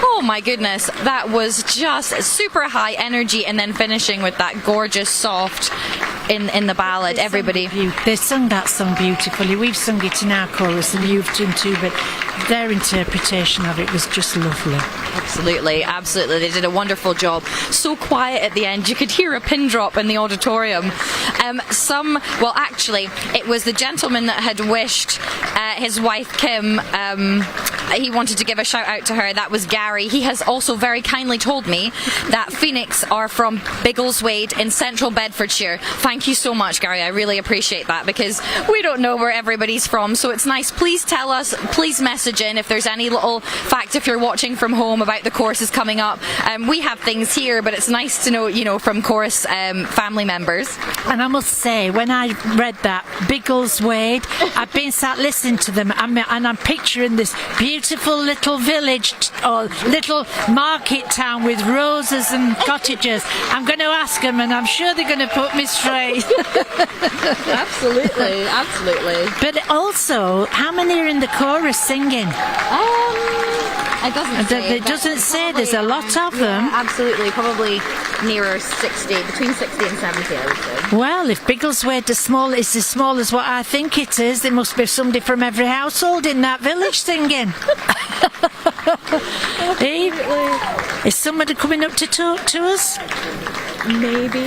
Speaker 1: oh my goodness, that was just super high energy, and then finishing with that gorgeous soft in the ballad. Everybody,
Speaker 2: they sung that song beautifully. We've sung it in our chorus and you've done too, but their interpretation of it was just lovely.
Speaker 1: Absolutely, absolutely. They did a wonderful job. So quiet at the end, you could hear a pin drop in the auditorium. Actually, it was the gentleman that had wished his wife Kim, he wanted to give a shout out to her. That was Gary. He has also very kindly told me that Phoenix are from Biggleswade in central Bedfordshire. Thank you so much, Gary. I really appreciate that, because we don't know where everybody's from, so it's nice. Please tell us, please message in if there's any little fact, if you're watching from home, about the choruses coming up. We have things here, but it's nice to know, from chorus family members.
Speaker 2: And I must say, when I read that, Biggleswade, I've been sat listening to them, and I'm picturing this beautiful little village or little market town with roses and cottages. I'm going to ask them, and I'm sure they're going to put me straight.
Speaker 1: Absolutely, absolutely.
Speaker 2: But also, how many are in the chorus singing?
Speaker 1: It doesn't say.
Speaker 2: It doesn't say. There's a lot of them.
Speaker 1: Absolutely, probably nearer 60, between 60 and 70, I would say.
Speaker 2: Well, if Biggleswade is as small as what I think it is, there must be somebody from every household in that village singing. Is somebody coming up to talk to us? Maybe.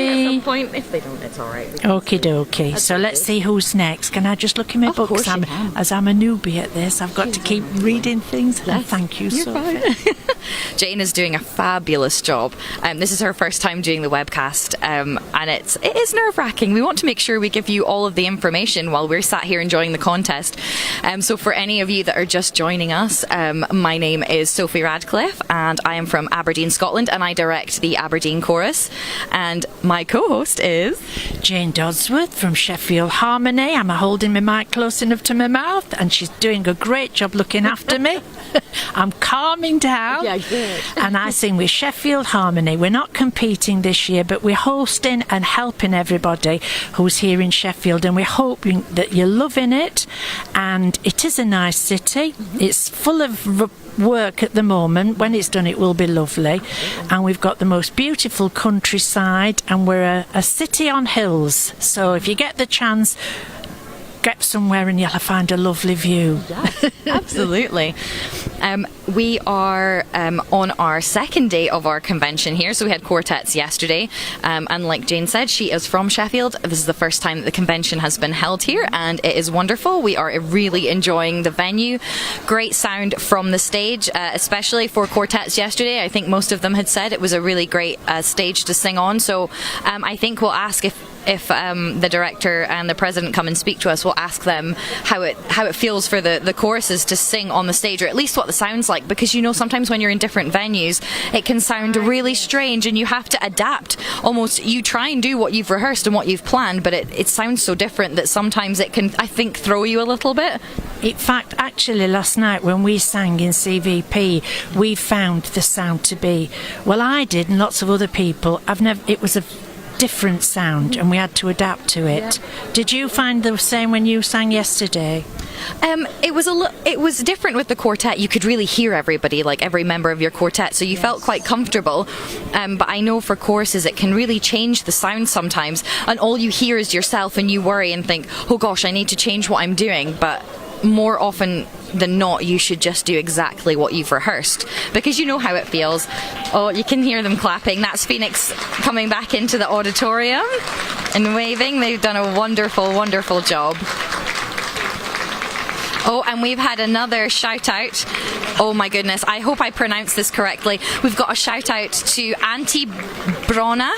Speaker 1: At some point, if they don't, it's all right.
Speaker 2: Okie dokie. So let's see who's next. Can I just look in my book? As I'm a newbie at this, I've got to keep reading things. And thank you, Sophie.
Speaker 1: Jane is doing a fabulous job. This is her first time doing the webcast, and it is nerve-wracking. We want to make sure we give you all of the information while we're sat here enjoying the contest. So for any of you that are just joining us, my name is Sophie Radcliffe, and I am from Aberdeen, Scotland, and I direct the Aberdeen Chorus. And my co-host is
Speaker 2: Jane Dodsworth from Sheffield Harmony. I'm holding my mic close enough to my mouth, and she's doing a great job looking after me. I'm calming down.
Speaker 1: Yeah, good.
Speaker 2: And I sing with Sheffield Harmony. We're not competing this year, but we're hosting and helping everybody who's here in Sheffield, and we're hoping that you're loving it. And it is a nice city. It's full of work at the moment. When it's done, it will be lovely. And we've got the most beautiful countryside, and we're a city on hills. So if you get the chance, get somewhere and you'll find a lovely view.
Speaker 1: Yes, absolutely. We are on our second day of our convention here. So we had quartets yesterday, and like Jane said, she is from Sheffield. This is the first time that the convention has been held here, and it is wonderful. We are really enjoying the venue. Great sound from the stage, especially for quartets yesterday. I think most of them had said it was a really great stage to sing on. So I think we'll ask if the director and the president come and speak to us, we'll ask them how it feels for the choruses to sing on the stage, or at least what the sound's like, because sometimes when you're in different venues it can sound really strange, and you have to adapt. Almost, you try and do what you've rehearsed and what you've planned, but it sounds so different that sometimes it can, I think, throw you a little bit.
Speaker 2: In fact, actually last night when we sang in CVP, we found the sound to be, well, I did and lots of other people, it was a different sound, and we had to adapt to it. Yeah. Did you find the same when you sang yesterday?
Speaker 1: It was different with the quartet. You could really hear everybody, like every member of your quartet, so you felt quite comfortable. But I know for choruses it can really change the sound sometimes, and all you hear is yourself, and you worry and think, oh gosh, I need to change what I'm doing. But more often than not, you should just do exactly what you've rehearsed, because you know how it feels. Oh, you can hear them clapping. That's Phoenix coming back into the auditorium and waving. They've done a wonderful, wonderful job. Oh, and we've had another shout out. Oh my goodness, I hope I pronounced this correctly. We've got a shout out to Auntie Brona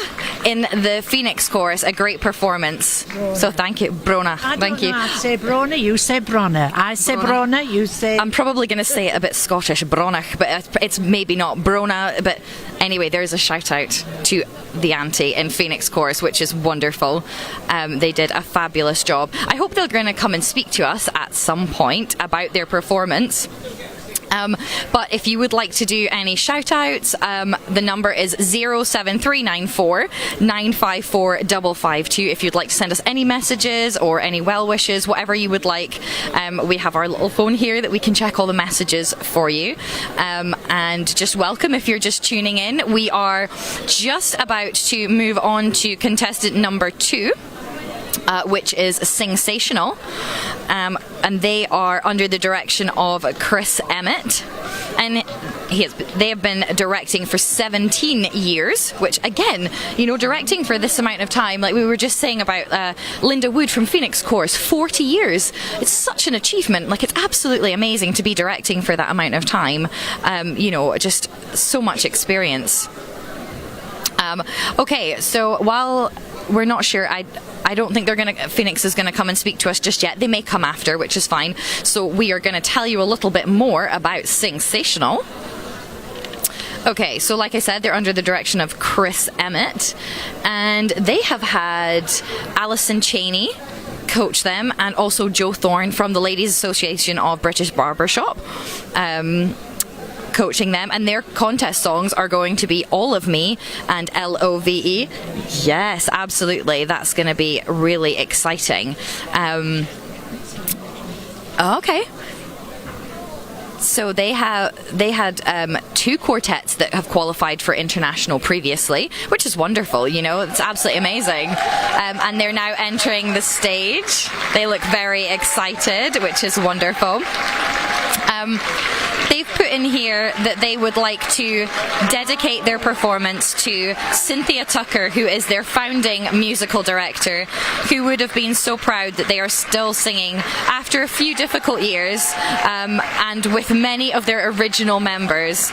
Speaker 1: in the Phoenix chorus, a great performance.
Speaker 2: Brona.
Speaker 1: So thank you, Brona. Thank you.
Speaker 2: I say Brona, you say Brona. I say Brona, you say...
Speaker 1: I'm probably going to say it a bit Scottish, Bronach, but it's maybe not Brona. But anyway, there's a shout out to the auntie in Phoenix chorus, which is wonderful. They did a fabulous job. I hope they're going to come and speak to us at some point about their performance. But if you would like to do any shout outs, the number is 07394 954 552. If you'd like to send us any messages or any well wishes, whatever you would like, we have our little phone here that we can check all the messages for you. And just welcome if you're just tuning in. We are just about to move on to contestant number 2. Which is Sensational, and they are under the direction of Chris Emmett, and they have been directing for 17 years, which again, you know, directing for this amount of time, like we were just saying about Linda Wood from Phoenix Chorus, 40 years. It's such an achievement. Like, it's absolutely amazing to be directing for that amount of time. You know, just so much experience. Okay, so while we're not sure, I don't think Phoenix is going to come and speak to us just yet. They may come after, which is fine. So we are going to tell you a little bit more about Sensational. Okay, so like I said, they're under the direction of Chris Emmett, and they have had Alison Cheney coach them, and also Joe Thorne from the Ladies Association of British Barbershop. Coaching them, and their contest songs are going to be All of Me and Love. Yes, absolutely, that's going to be really exciting. Okay, so they had 2 quartets that have qualified for international previously, which is wonderful. You know, it's absolutely amazing. And they're now entering the stage. They look very excited, which is wonderful. They've put in here that they would like to dedicate their performance to Cynthia Tucker, who is their founding musical director, who would have been so proud that they are still singing after a few difficult years, and with many of their original members.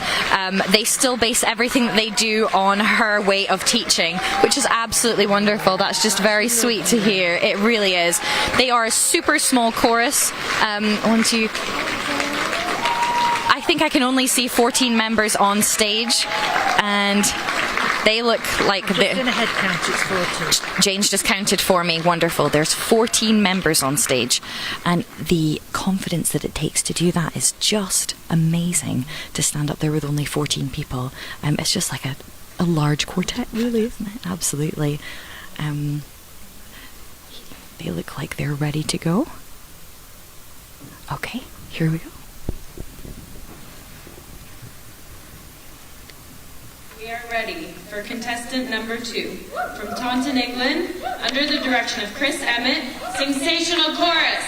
Speaker 1: They still base everything that they do on her way of teaching, which is absolutely wonderful. That's just very sweet to hear. It really is. They are a super small chorus. I think I can only see 14 members on stage, and they look like they're
Speaker 2: in a head count, it's 14.
Speaker 1: Jane's just counted for me. Wonderful. There's 14 members on stage, and the confidence that it takes to do that is just amazing. To stand up there with only 14 people, it's just like a large quartet, really, isn't it? Absolutely. They look like they're ready to go. Okay, here we go.
Speaker 4: We are ready for contestant number 2 from Taunton, England, under the direction of Chris Emmett, Sensational Chorus.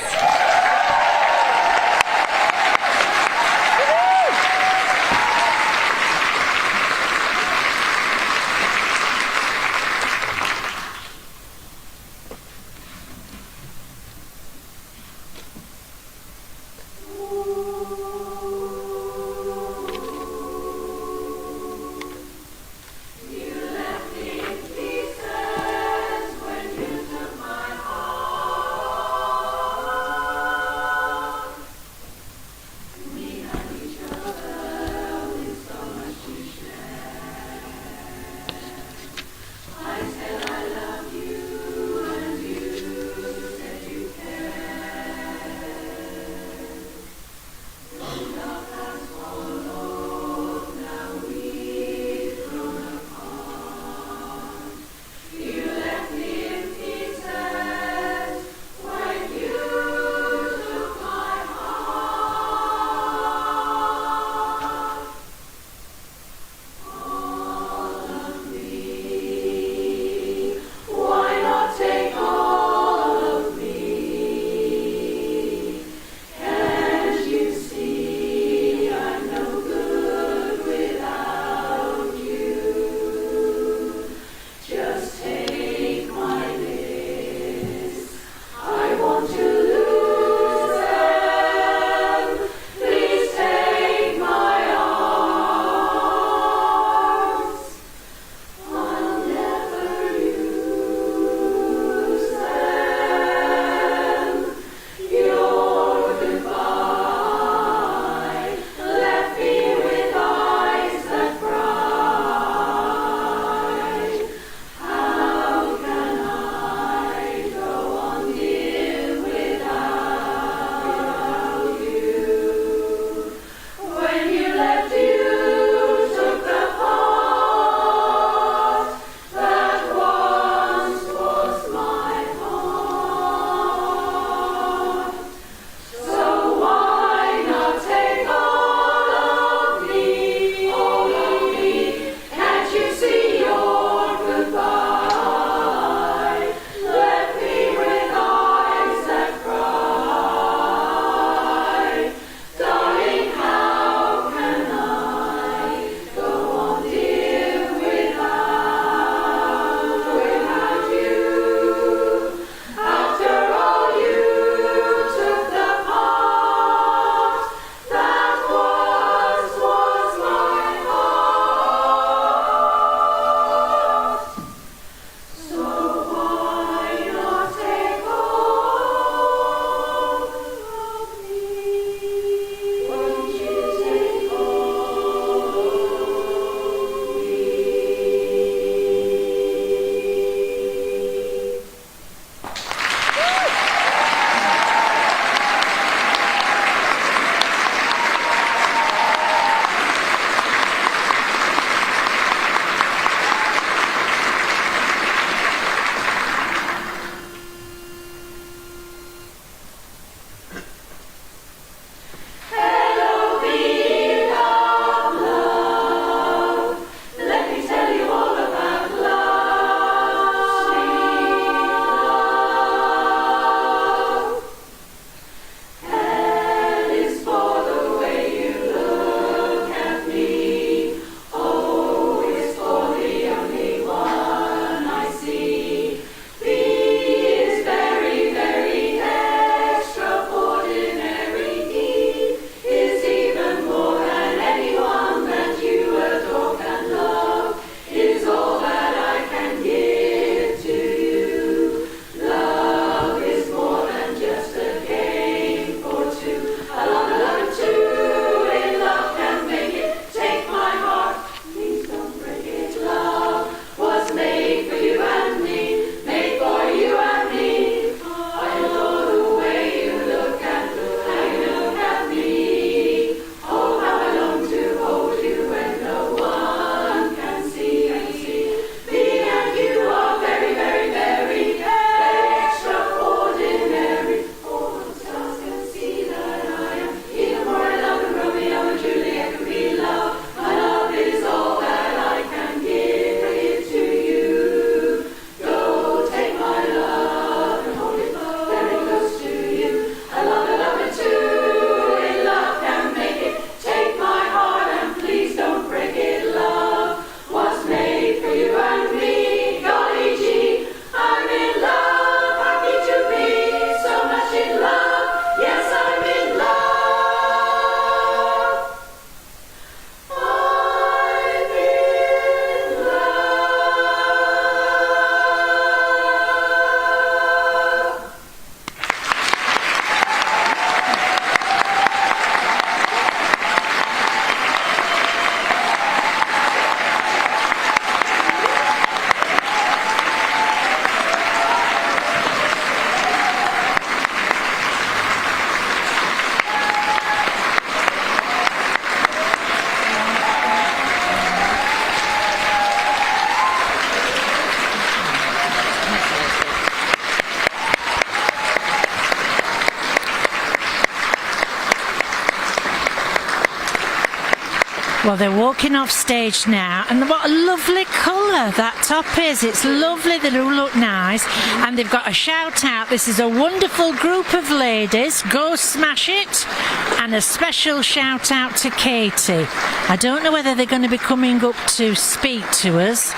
Speaker 2: Well, they're walking off stage now, and what a lovely colour that top is. It's lovely, they do look nice, and they've got a shout out. This is a wonderful group of ladies, go smash it, and a special shout out to Katie. I don't know whether they're going to be coming up to speak to us.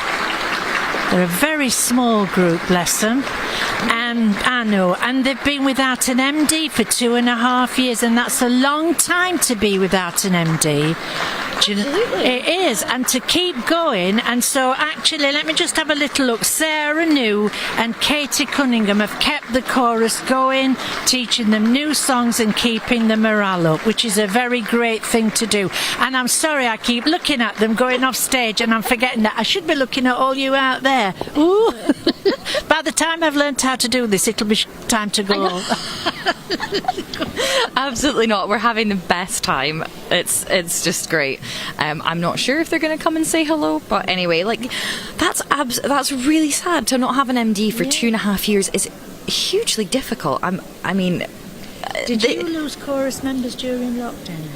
Speaker 2: They're a very small group, bless them. I know, and they've been without an MD for 2.5 years, and that's a long time to be without an MD. It is, and to keep going. And so actually, let me just have a little look. Sarah New and Katie Cunningham have kept the chorus going, teaching them new songs and keeping the morale up, which is a very great thing to do. And I'm sorry I keep looking at them going off stage, and I'm forgetting that I should be looking at all you out there. Ooh. By the time I've learned how to do this, it'll be time to go.
Speaker 1: Absolutely not. We're having the best time. It's just great. I'm not sure if they're going to come and say hello, but anyway, like that's really sad to not have an MD for 2.5 years. Is hugely difficult. I mean,
Speaker 2: did you lose chorus members during lockdown?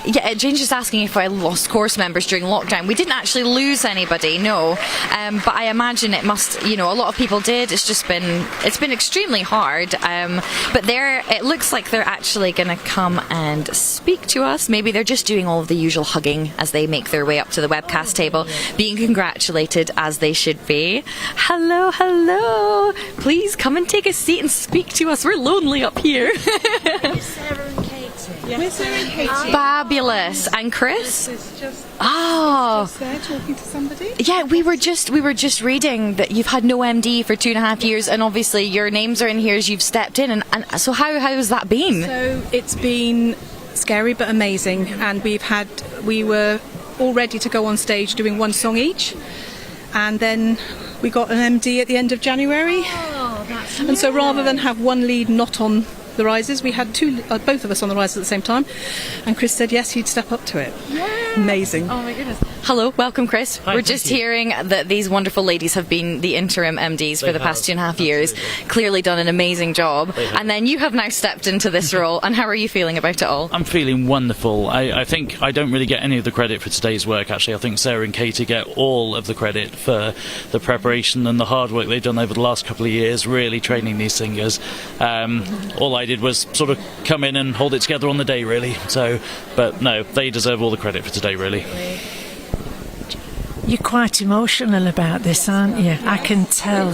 Speaker 1: Yeah, Jane's just asking if I lost chorus members during lockdown. We didn't actually lose anybody, no. But I imagine it must, a lot of people did. It's been extremely hard. But it looks like they're actually going to come and speak to us. Maybe they're just doing all of the usual hugging as they make their way up to the webcast table, being congratulated as they should be. Hello, hello. Please come and take a seat and speak to us. We're lonely up here.
Speaker 2: Sarah and Katie.
Speaker 11: We're Sarah and Katie.
Speaker 1: Fabulous. And Chris?
Speaker 11: Chris is just
Speaker 1: there
Speaker 11: talking to somebody.
Speaker 1: Yeah, we were just reading that you've had no MD for 2.5 years, and obviously your names are in here as you've stepped in. And so how has that been?
Speaker 11: So it's been scary but amazing, and we were all ready to go on stage doing one song each, and then we got an MD at the end of January. And so rather than have one lead not on the rises, we had both of us on the rises at the same time, and Chris said yes, he'd step up to it. Amazing.
Speaker 1: Oh my goodness. Hello, welcome Chris. We're just hearing that these wonderful ladies have been the interim MDs for the past 2.5 years, clearly done an amazing job, and then you have now stepped into this role, and how are you feeling about it all?
Speaker 12: I'm feeling wonderful. I think I don't really get any of the credit for today's work, actually. I think Sarah and Katie get all of the credit for the preparation and the hard work they've done over the last couple of years, really training these singers. All I did was sort of come in and hold it together on the day, really. But no, they deserve all the credit for today, really.
Speaker 2: You're quite emotional about this, aren't you? I can tell.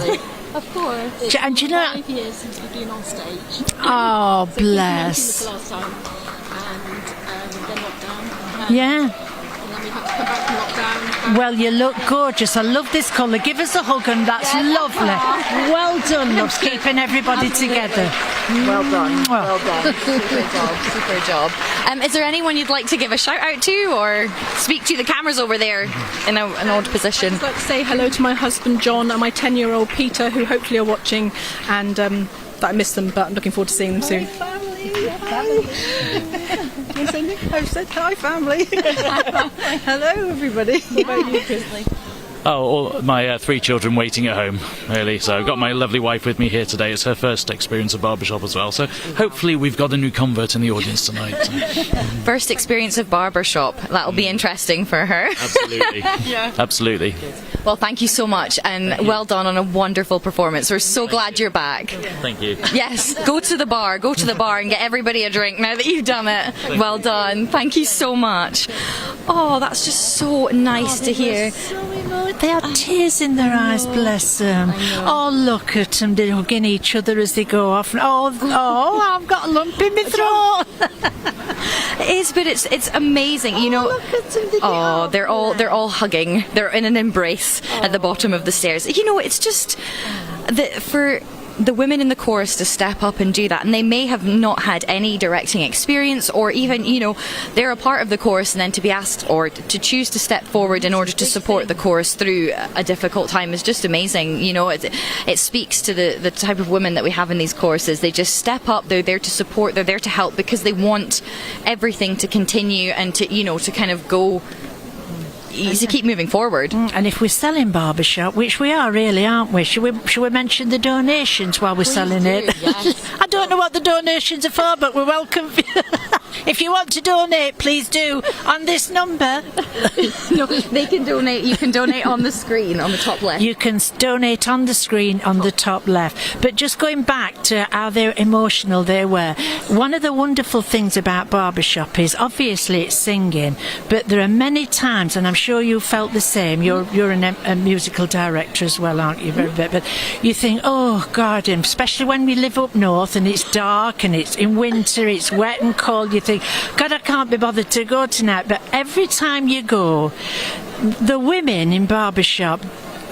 Speaker 13: Of course.
Speaker 2: And you know,
Speaker 13: 5 years since we've been on stage.
Speaker 2: Oh,
Speaker 13: so
Speaker 2: bless.
Speaker 13: We last time, and then lockdown.
Speaker 2: Yeah.
Speaker 13: And then we had to come back from lockdown.
Speaker 2: Well, you look gorgeous. I love this colour. Give us a hug, and that's lovely. Well done, loves, keeping everybody together.
Speaker 1: Well done. Well done. Super job. Is there anyone you'd like to give a shout out to or speak to? The camera's over there in an odd position.
Speaker 11: I'd like to say hello to my husband John and my 10-year-old Peter, who hopefully are watching, and that I miss them, but I'm looking forward to seeing them soon.
Speaker 10: I've said hi, family. Hello, everybody. What about you, Chris?
Speaker 12: Oh, my 3 children waiting at home, really. So I've got my lovely wife with me here today. It's her first experience of barbershop as well. So hopefully we've got a new convert in the audience tonight.
Speaker 1: First experience of barbershop. That'll be interesting for her.
Speaker 12: Absolutely.
Speaker 11: Yeah.
Speaker 12: Absolutely.
Speaker 1: Well, thank you so much, and well done on a wonderful performance. We're so glad you're back.
Speaker 12: Thank you.
Speaker 1: Yes, go to the bar and get everybody a drink now that you've done it. Well done. Thank you so much. Oh, that's just so nice to hear.
Speaker 2: They had tears in their eyes, bless them. Oh, look at them, they're hugging each other as they go off. Oh, I've got a lump in my throat.
Speaker 1: It is, but it's amazing,
Speaker 2: Look at them.
Speaker 1: they're all hugging. They're in an embrace at the bottom of the stairs. It's just for the women in the chorus to step up and do that, and they may have not had any directing experience, or even they're a part of the chorus, and then to be asked or to choose to step forward in order to support the chorus through a difficult time is just amazing. It speaks to the type of women that we have in these choruses. They just step up, they're there to support, they're there to help, because they want everything to continue and to kind of go to keep moving forward.
Speaker 2: And if we're selling barbershop, which we are really, aren't we? Should we mention the donations while we're selling it?
Speaker 1: Yes.
Speaker 2: I don't know what the donations are for, but we're welcome. If you want to donate, please do on this number.
Speaker 1: No, they can donate. You can donate on the screen on the top left.
Speaker 2: You can donate on the screen on the top left. But just going back to how emotional they were, one of the wonderful things about Barbershop is obviously it's singing, but there are many times, and I'm sure you felt the same. You're a musical director as well, aren't you? But you think, oh God, and especially when we live up north and it's dark and it's in winter, it's wet and cold. You think, God, I can't be bothered to go tonight. But every time you go, the women in Barbershop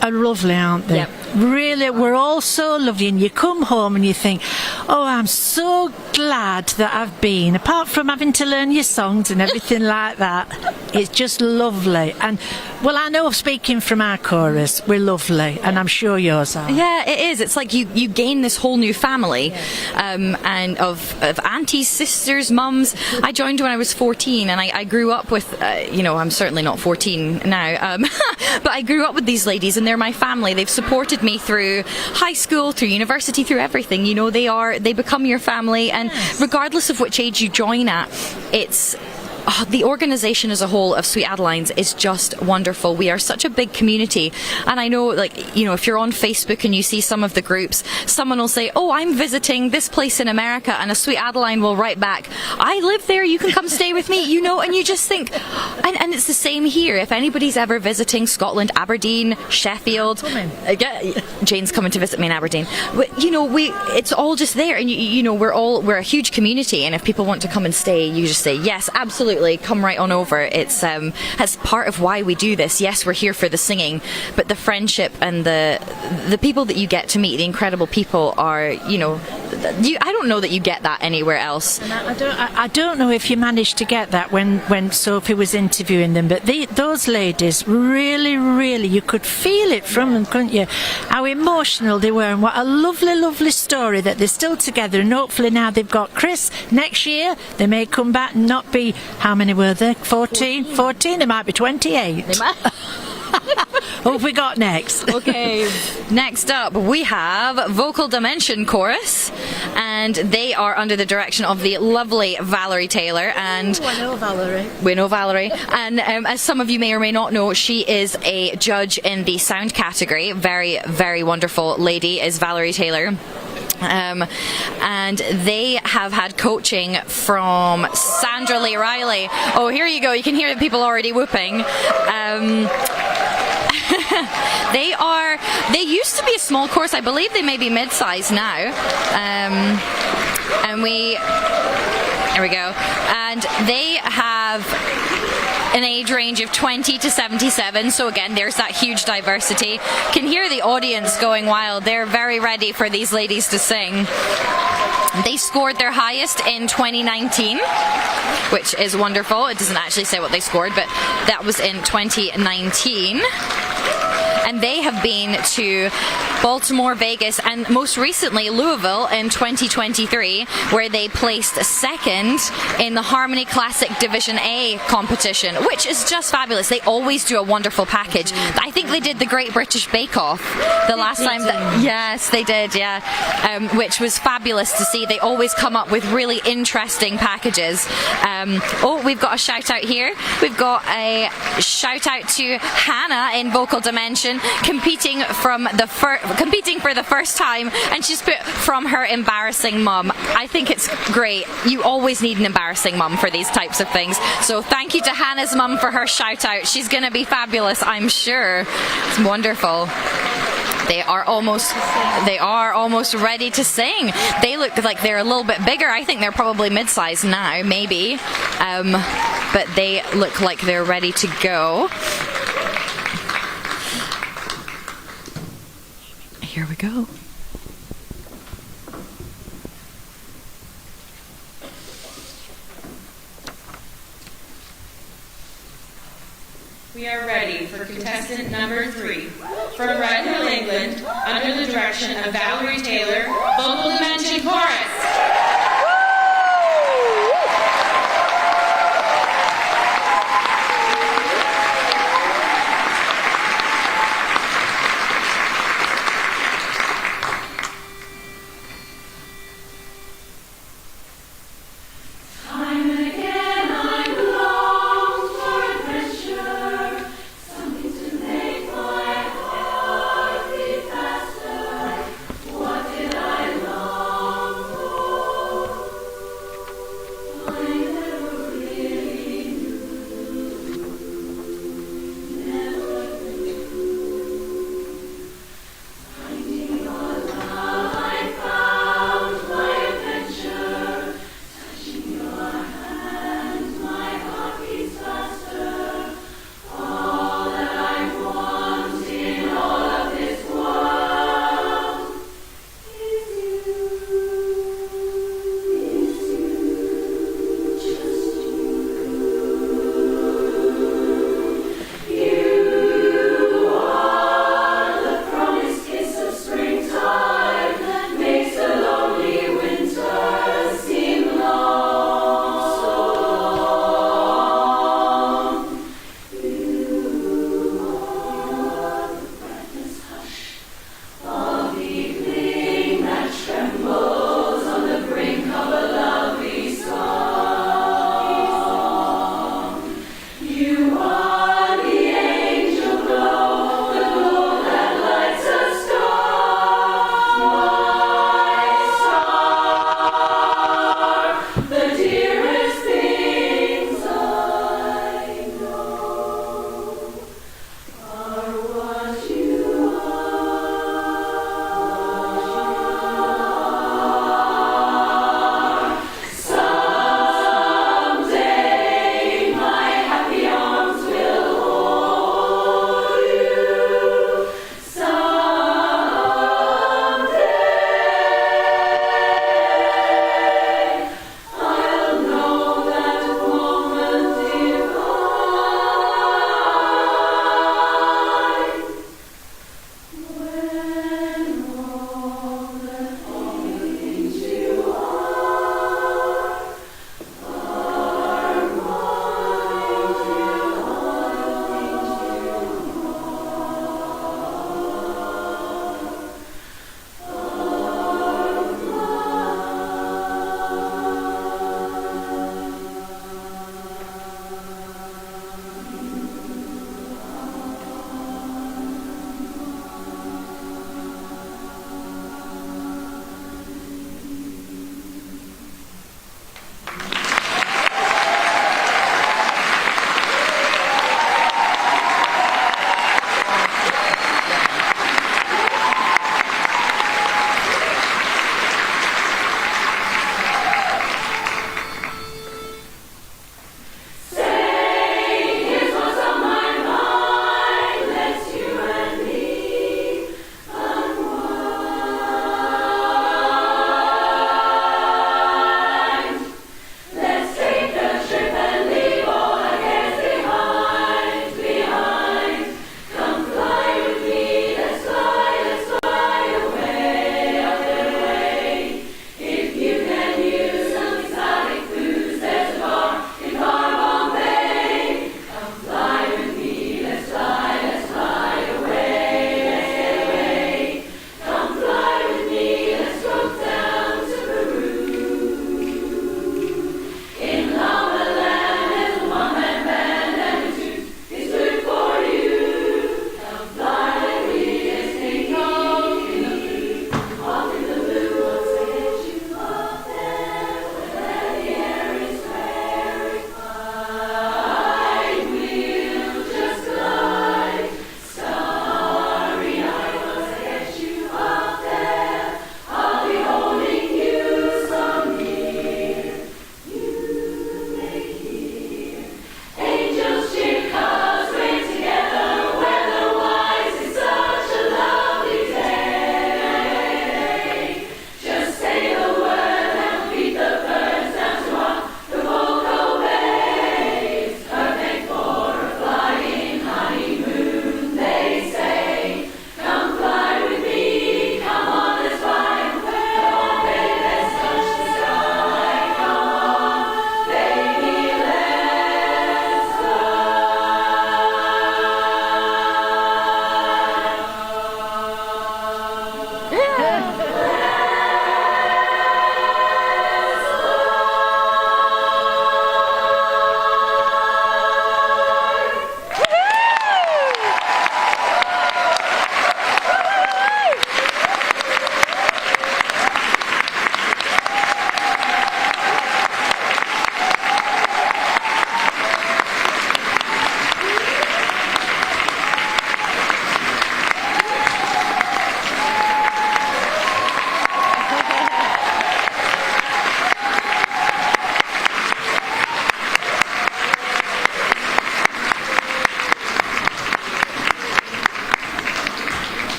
Speaker 2: are lovely, aren't they?
Speaker 1: Yep.
Speaker 2: Really, we're all so lovely, and you come home and you think, oh, I'm so glad that I've been, apart from having to learn your songs and everything like that. It's just lovely. And well, I know, speaking from our chorus, we're lovely, and I'm sure yours are.
Speaker 1: Yeah, it is. It's like you gain this whole new family, and of aunties, sisters, mums. I joined when I was 14, and I grew up with, I'm certainly not 14 now, but I grew up with these ladies, and they're my family. They've supported me through high school, through university, through everything. They become your family, and regardless of which age you join at, it's the organisation as a whole of Sweet Adelines is just wonderful. We are such a big community, and I know, if you're on Facebook and you see some of the groups, someone will say, oh, I'm visiting this place in America, and a Sweet Adeline will write back, I live there, you can come stay with me, and you just think, and it's the same here. If anybody's ever visiting Scotland, Aberdeen, Sheffield, Jane's coming to visit me in Aberdeen, it's all just there, and we're a huge community, and if people want to come and stay, you just say, yes, absolutely, come right on over. It's as part of why we do this. Yes, we're here for the singing, but the friendship and the people that you get to meet, the incredible people, are I don't know that you get that anywhere else.
Speaker 2: And I don't know if you managed to get that when Sophie was interviewing them, but those ladies really, really, you could feel it from them, couldn't you? How emotional they were, and what a lovely, lovely story that they're still together, and hopefully now they've got Chris next year. They may come back and not be, how many were there? 14? They might be 28.
Speaker 1: They might.
Speaker 2: What have we got next?
Speaker 1: Okay, next up we have Vocal Dimension Chorus, and they are under the direction of the lovely Valerie Taylor. And
Speaker 2: I know Valerie.
Speaker 1: We know Valerie, and as some of you may or may not know, she is a judge in the sound category. Very, very wonderful lady is Valerie Taylor. And they have had coaching from Sandra Lee Riley. Oh, here you go. You can hear the people already whooping. They used to be a small chorus. I believe they may be mid-sized now. Here we go. And they have an age range of 20 to 77, so again, there's that huge diversity. Can hear the audience going wild. They're very ready for these ladies to sing. They scored their highest in 2019, which is wonderful. It doesn't actually say what they scored, but that was in 2019. And they have been to Baltimore, Vegas, and most recently Louisville in 2023, where they placed second in the Harmony Classic Division A competition, which is just fabulous. They always do a wonderful package. I think they did the Great British Bake Off the last time. Yes, they did, yeah, which was fabulous to see. They always come up with really interesting packages. We've got a shout out here. We've got a shout out to Hannah in Vocal Dimension, competing for the first time, and she's put from her embarrassing mum. I think it's great. You always need an embarrassing mum for these types of things. So thank you to Hannah's mum for her shout out. She's going to be fabulous, I'm sure. It's wonderful. They are almost ready to sing. They look like they're a little bit bigger. I think they're probably mid-sized now, maybe. But they look like they're ready to go. Here we go.
Speaker 4: We are ready for contestant number 3 from Red Hill, England, under the direction of Valerie Taylor, Vocal Dimension Chorus.
Speaker 5: I'm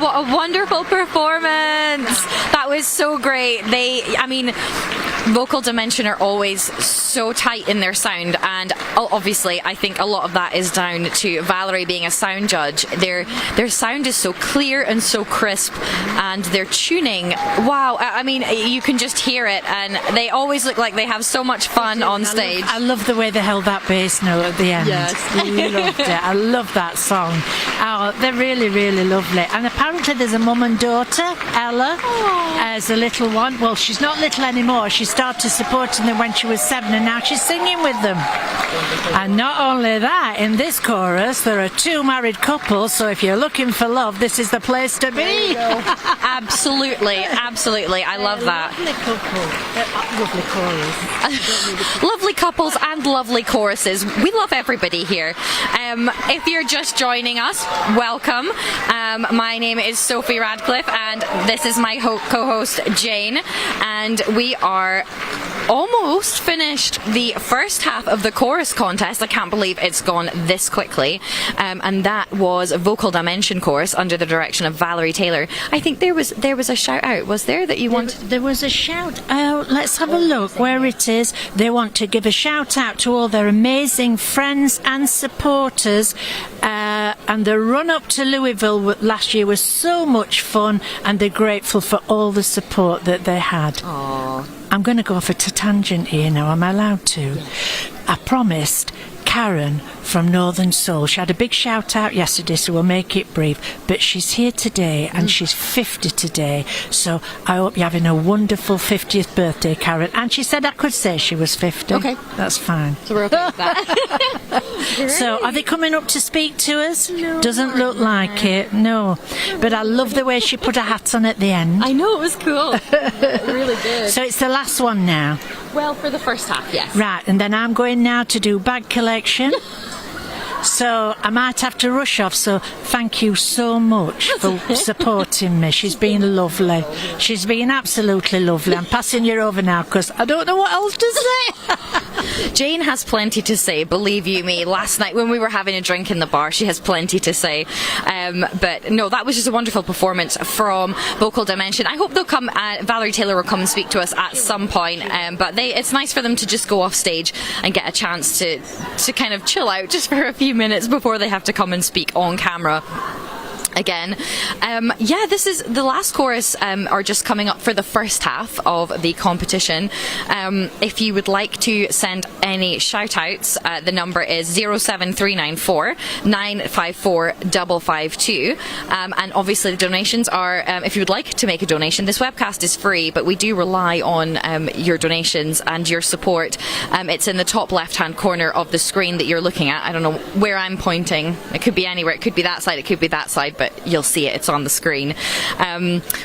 Speaker 1: what a wonderful performance. That was so great. Vocal Dimension are always so tight in their sound, and obviously I think a lot of that is down to Valerie being a sound judge. Their sound is so clear and so crisp, and their tuning, wow, you can just hear it, and they always look like they have so much fun on stage.
Speaker 2: I love the way they held that bass note at the end.
Speaker 1: Yes.
Speaker 2: Loved it. I love that song. Oh, they're really, really lovely. And apparently there's a mum and daughter, Ella, as a little one. Well, she's not little anymore. She started supporting them when she was 7, and now she's singing with them. And not only that, in this chorus there are 2 married couples, so if you're looking for love, this is the place to be.
Speaker 1: Absolutely. I love that.
Speaker 2: Lovely chorus.
Speaker 1: Lovely couples and lovely choruses. We love everybody here. If you're just joining us, welcome. My name is Sophie Radcliffe, and this is my co-host Jane, and we are almost finished the first half of the chorus contest. I can't believe it's gone this quickly, and that was a Vocal Dimension chorus under the direction of Valerie Taylor. I think there was a shout out, was there, that you wanted?
Speaker 2: There was a shout out. Let's have a look where it is. They want to give a shout out to all their amazing friends and supporters, and the run up to Louisville last year was so much fun, and they're grateful for all the support that they had.
Speaker 1: Aww.
Speaker 2: I'm going to go off a tangent here now. Am I allowed to? I promised Karen from Northern Soul. She had a big shout out yesterday, so we'll make it brief. But she's here today, and she's 50 today. So I hope you're having a wonderful 50th birthday, Karen. And she said I could say she was 50.
Speaker 1: Okay.
Speaker 2: That's fine.
Speaker 1: So we're okay with that.
Speaker 2: So are they coming up to speak to us? No. Doesn't look like it. No. But I love the way she put her hat on at the end.
Speaker 1: I know, it was cool. It really did.
Speaker 2: So it's the last one now.
Speaker 1: Well, for the first half, yes.
Speaker 2: Right, and then I'm going now to do bag collection. So I might have to rush off, so thank you so much for supporting me. She's been lovely. She's been absolutely lovely. I'm passing you over now because I don't know what else to say.
Speaker 1: Jane has plenty to say, believe you me. Last night when we were having a drink in the bar, she has plenty to say. But no, that was just a wonderful performance from Vocal Dimension. I hope they'll come, Valerie Taylor will come and speak to us at some point, but it's nice for them to just go off stage and get a chance to kind of chill out just for a few minutes before they have to come and speak on camera again. This is the last chorus are just coming up for the first half of the competition. If you would like to send any shout outs, the number is 07394 954 552, and obviously the donations are, if you would like to make a donation, this webcast is free, but we do rely on your donations and your support. It's in the top left hand corner of the screen that you're looking at. I don't know where I'm pointing. It could be anywhere. It could be that side, it could be that side, but you'll see it. It's on the screen.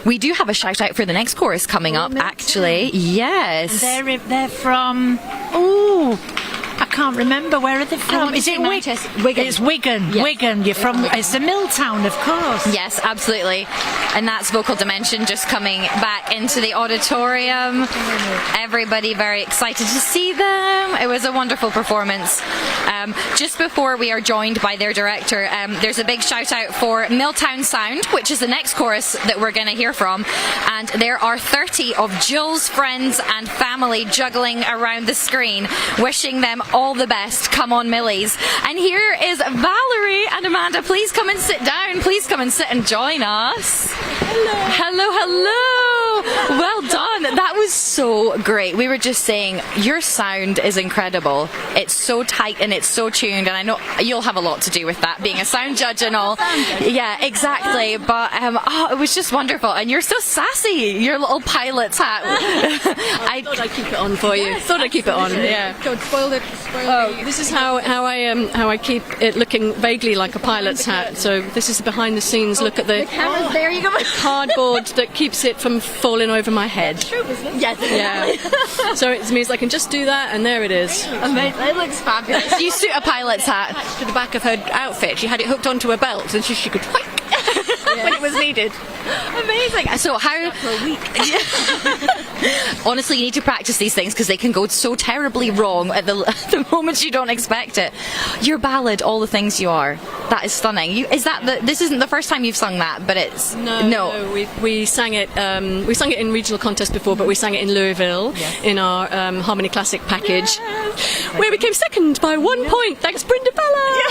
Speaker 1: We do have a shout out for the next chorus coming up, actually. Yes.
Speaker 2: They're from... Ooh, I can't remember. Where are they from? Is it Wigan? It's Wigan. Yes. Wigan. You're from... It's the Miltown, of course.
Speaker 1: Yes, absolutely. And that's Vocal Dimension just coming back into the auditorium. Everybody very excited to see them. It was a wonderful performance. Just before we are joined by their director, there's a big shout out for Miltown Sound, which is the next chorus that we're going to hear from. And there are 30 of Jill's friends and family juggling around the screen, wishing them all the best. Come on, Millies. And here is Valerie and Amanda. Please come and sit down. Please come and sit and join us. Hello. Well done. That was so great. We were just saying, your sound is incredible. It's so tight and it's so tuned, and I know you'll have a lot to do with that, being a sound judge and all. Yeah, exactly. But it was just wonderful, and you're so sassy. Your little pilot's hat.
Speaker 13: I thought I'd keep it on for you.
Speaker 1: Yes.
Speaker 13: Thought I'd keep it on. Yeah.
Speaker 11: Don't spoil it.
Speaker 13: This is how I keep it looking vaguely like a pilot's hat. So this is the behind the scenes look at the
Speaker 1: there you go.
Speaker 13: cardboard that keeps it from falling over my head.
Speaker 1: Yes.
Speaker 13: Yeah. So it means I can just do that, and there it is.
Speaker 1: Amazing. It looks fabulous. You suit a pilot's hat.
Speaker 13: To the back of her outfit, she had it hooked onto her belt, and she could. when it was needed.
Speaker 1: Amazing. So how?
Speaker 13: For a week.
Speaker 1: Honestly, you need to practice these things because they can go so terribly wrong at the moment you don't expect it. Your ballad, All the Things You Are. That is stunning. This isn't the first time you've sung that, but it's
Speaker 13: no. We sang it. We sang it in regional contest before, but we sang it in Louisville in our Harmony Classic package, where we came second by 1 point. Thanks, Brenda Bella.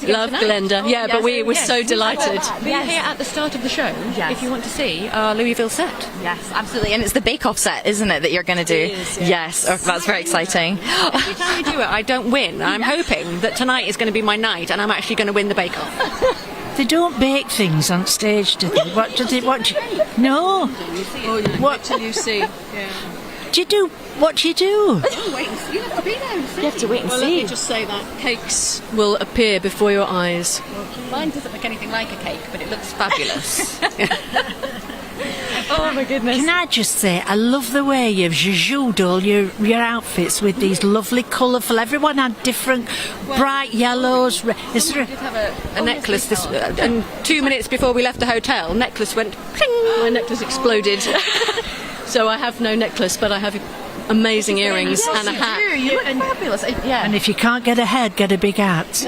Speaker 13: Love Glenda. Yeah, but we were so delighted.
Speaker 14: Be here at the start of the show if you want to see our Louisville set.
Speaker 1: Yes, absolutely. And it's the bake-off set, isn't it, that you're going to do? Yes. Oh, that's very exciting.
Speaker 14: Every time we do it, I don't win. I'm hoping that tonight is going to be my night and I'm actually going to win the bake-off.
Speaker 2: They don't bake things on stage, do they? What do they? No.
Speaker 13: What till you see? Yeah.
Speaker 2: Do you do? What do you do?
Speaker 14: Oh, wait and see. You have to be there and see.
Speaker 1: You have to wait and
Speaker 13: Well,
Speaker 1: see.
Speaker 13: let me just say that cakes will appear before your eyes.
Speaker 14: Mine doesn't look anything like a cake, but it looks fabulous.
Speaker 13: Oh my goodness.
Speaker 2: Can I just say, I love the way you've zhuzhed all your outfits with these lovely colourful. Everyone had different bright yellows. Is there
Speaker 14: We did have a necklace and 2 minutes before we left the hotel, necklace went pling.
Speaker 13: My necklace exploded. So I have no necklace, but I have amazing earrings and a hat.
Speaker 1: You look fabulous. Yeah.
Speaker 2: And if you can't get a head, get a big hat.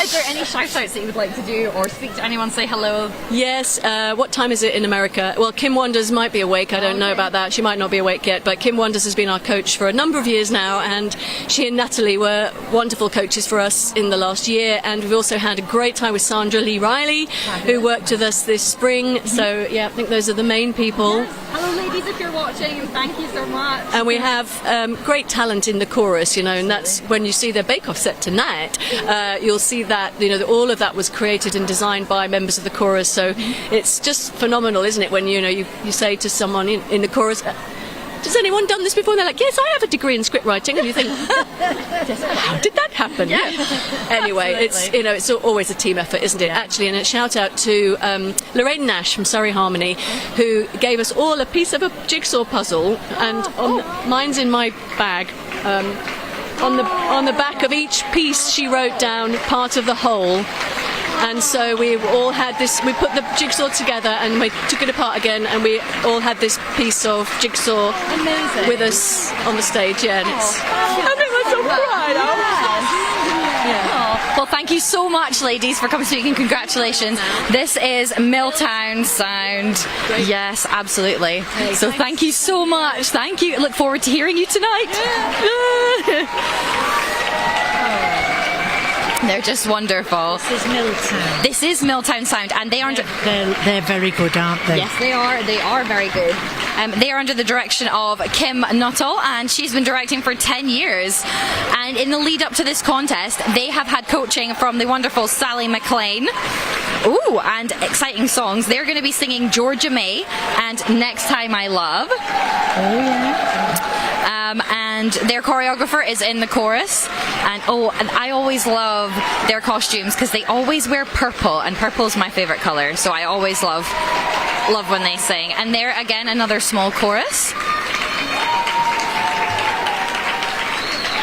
Speaker 1: Is there any shout-outs that you would like to do or speak to anyone, say hello?
Speaker 13: Yes, what time is it in America? Well, Kim Wonders might be awake, I don't know about that, she might not be awake yet, but Kim Wonders has been our coach for a number of years now, and she and Natalie were wonderful coaches for us in the last year, and we've also had a great time with Sandra Lee Riley, who worked with us this spring, so yeah, I think those are the main people.
Speaker 1: Hello ladies, if you're watching, thank you so much.
Speaker 13: And we have great talent in the chorus, and that's when you see their bake-off set tonight, you'll see that, all of that was created and designed by members of the chorus, so it's just phenomenal, isn't it, when, you say to someone in the chorus, has anyone done this before? And they're like, yes, I have a degree in script writing, and you think, how did that happen? Yeah. Anyway, it's always a team effort, isn't it, actually, and a shout out to Lorraine Nash from Surrey Harmony, who gave us all a piece of a jigsaw puzzle, and mine's in my bag. On the back of each piece she wrote down part of the whole, and so we all had this, we put the jigsaw together and we took it apart again, and we all had this piece of jigsaw with us on the stage. Yeah, and I think that's so pride.
Speaker 1: Well, thank you so much, ladies, for coming to speak, and congratulations. This is Miltown Sound. Yes, absolutely. So thank you so much. Thank you. Look forward to hearing you tonight. They're just wonderful.
Speaker 2: This is Miltown.
Speaker 1: This is Miltown Sound, and they are
Speaker 2: they're very good, aren't they?
Speaker 1: Yes, they are. They are very good. They are under the direction of Kim Nuttall, and she's been directing for 10 years. And in the lead up to this contest, they have had coaching from the wonderful Sally McLean. Ooh, and exciting songs. They're going to be singing Georgia May and Next Time I Love.
Speaker 2: Oh, yeah.
Speaker 1: And their choreographer is in the chorus, and I always love their costumes because they always wear purple, and purple is my favourite colour, so I always love when they sing. And they're again another small chorus,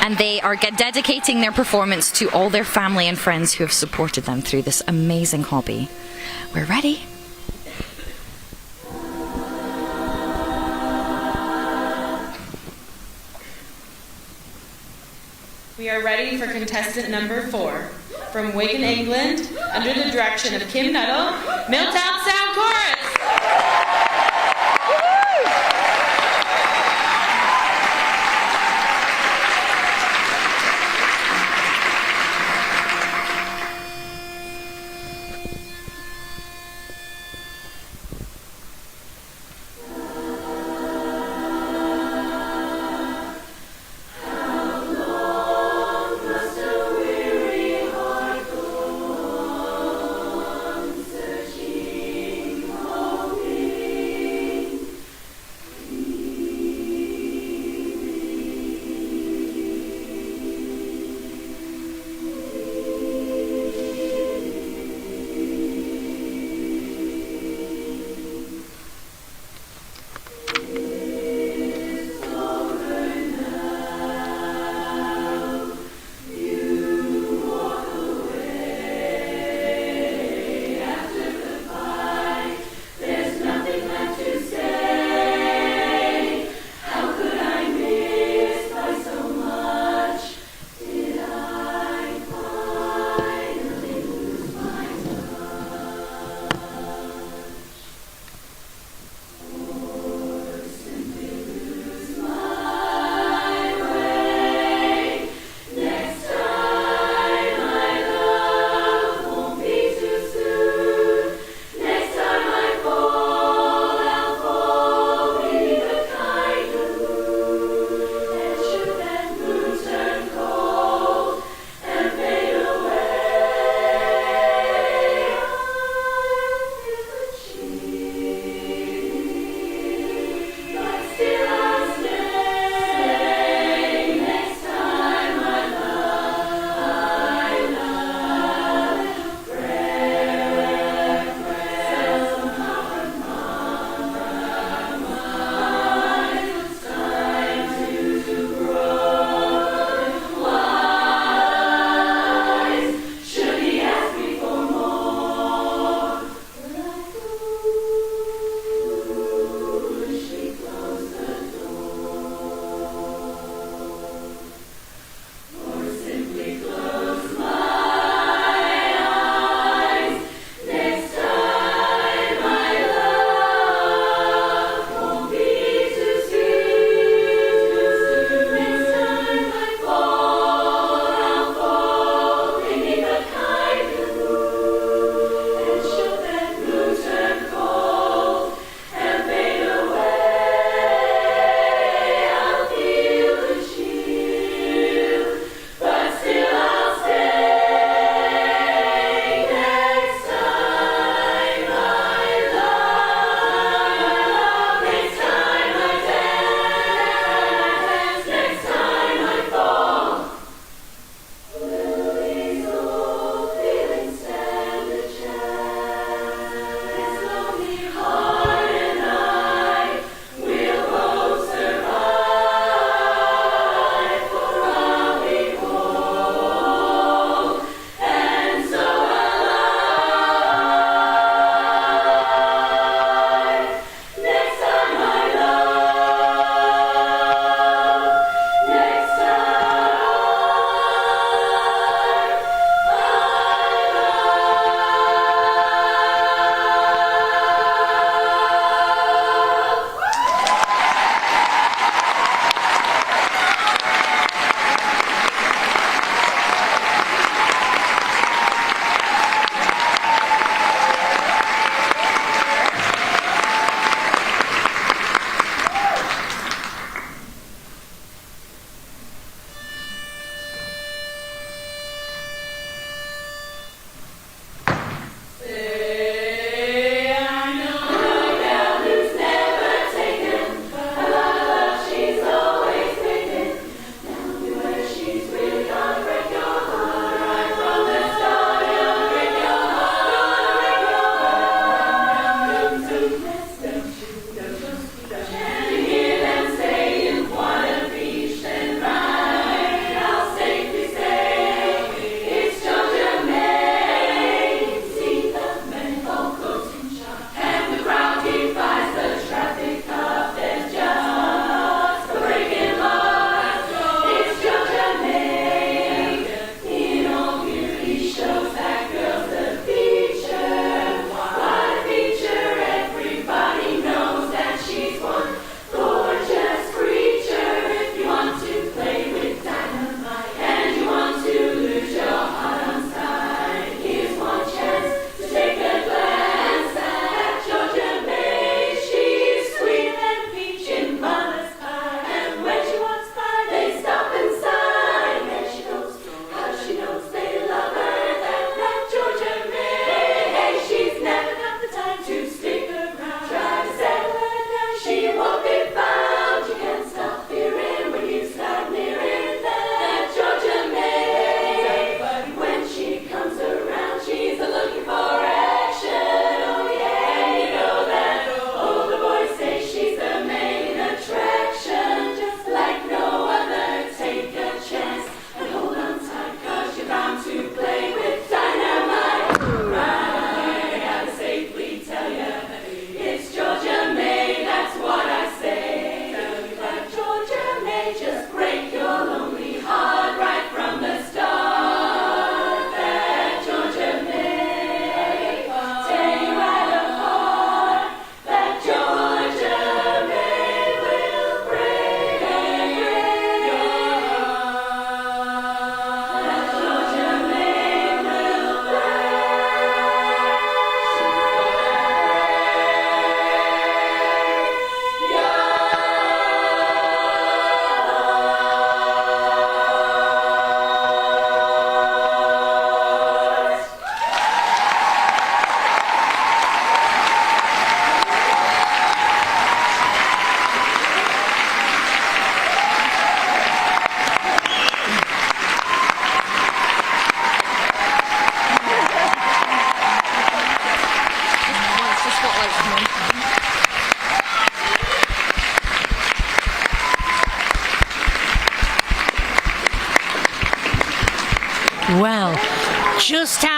Speaker 1: and they are dedicating their performance to all their family and friends who have supported them through this amazing hobby. We're ready.
Speaker 4: We are ready for contestant number 4. From Wigan, England, under the direction of Kim Nuttall, Miltown Sound Chorus!
Speaker 5: Searching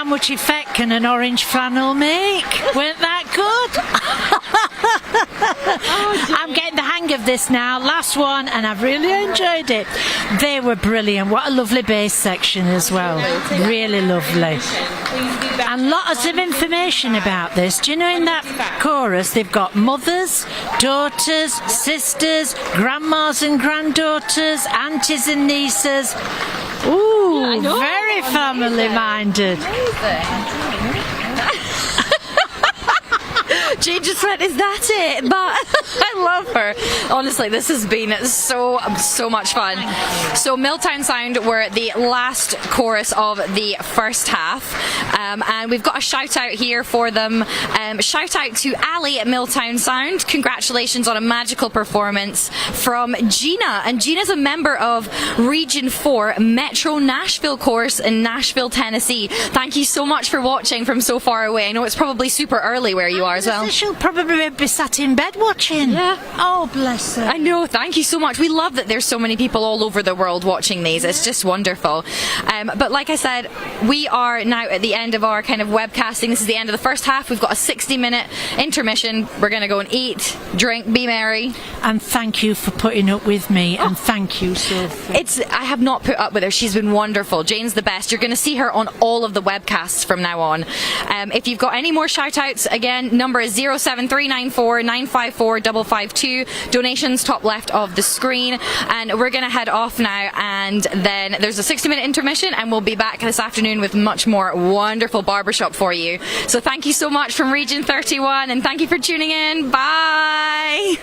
Speaker 2: much effect can an orange flannel make? Weren't that good? I'm getting the hang of this now. Last one, and I've really enjoyed it. They were brilliant. What a lovely bass section as well. Really lovely. And lots of information about this. Do you know, in that chorus they've got mothers, daughters, sisters, grandmas and granddaughters, aunties and nieces. Ooh, very family minded.
Speaker 1: Jane just went, is that it? But I love her. Honestly, this has been so much fun. So Miltown Sound were the last chorus of the first half. And we've got a shout out here for them. Shout out to Ali at Miltown Sound. Congratulations on a magical performance from Gina. And Gina's a member of Region 4 Metro Nashville Chorus in Nashville, Tennessee. Thank you so much for watching from so far away. I know it's probably super early where you are as well.
Speaker 2: She'll probably be sat in bed watching.
Speaker 1: Yeah.
Speaker 2: Oh, bless her.
Speaker 1: I know. Thank you so much. We love that there's so many people all over the world watching these. It's just wonderful. But like I said, we are now at the end of our kind of webcasting. This is the end of the first half. We've got a 60-minute intermission. We're going to go and eat, drink, be merry.
Speaker 2: And thank you for putting up with me. And thank you, Sophie.
Speaker 1: I have not put up with her. She's been wonderful. Jane's the best. You're going to see her on all of the webcasts from now on. If you've got any more shout outs, again, number is 07394 954 552. Donations top left of the screen. And we're going to head off now, and then there's a 60-minute intermission, and we'll be back this afternoon with much more wonderful barbershop for you. So thank you so much from Region 31, and thank you for tuning in. Bye.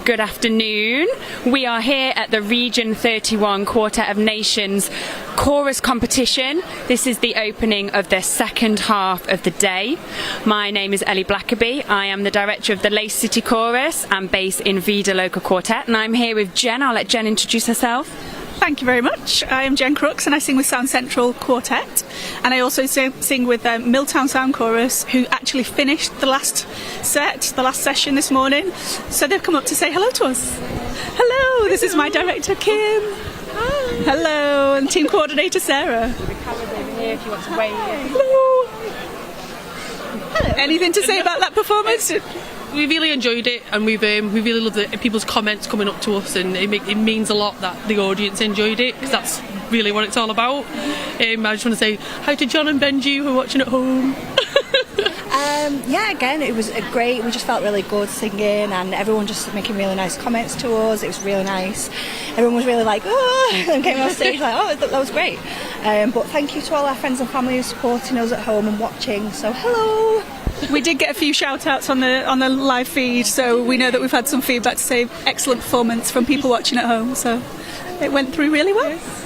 Speaker 6: good afternoon. We are here at the Region 31 Quartet of Nations chorus competition. This is the opening of the second half of the day. My name is Ellie Blackerby. I am the director of the Lace City Chorus and based in Vida Local Quartet, and I'm here with Jen. I'll let Jen introduce herself.
Speaker 11: Thank you very much. I am Jen Crooks and I sing with Sound Central Quartet, and I also sing with Miltown Sound Chorus, who actually finished the last session this morning, so they've come up to say hello to us. Hello, this is my director Kim. Hi. Hello, and team coordinator Sarah.
Speaker 6: The camera's over here if you want to wave.
Speaker 11: Hello. Hello. Anything to say about that performance?
Speaker 15: We really enjoyed it, and we really love the people's comments coming up to us, and it means a lot that the audience enjoyed it, because that's really what it's all about. I just want to say hi to John and Benji who are watching at home.
Speaker 16: Yeah, again, it was great. We just felt really good singing, and everyone just making really nice comments to us. It was really nice. Everyone was really like, oh, and came on stage like, oh, that was great. But thank you to all our friends and family who are supporting us at home and watching. So hello.
Speaker 11: We did get a few shout-outs on the live feed, so we know that we've had some feedback to say excellent performance from people watching at home. So it went through really well.
Speaker 6: Yes.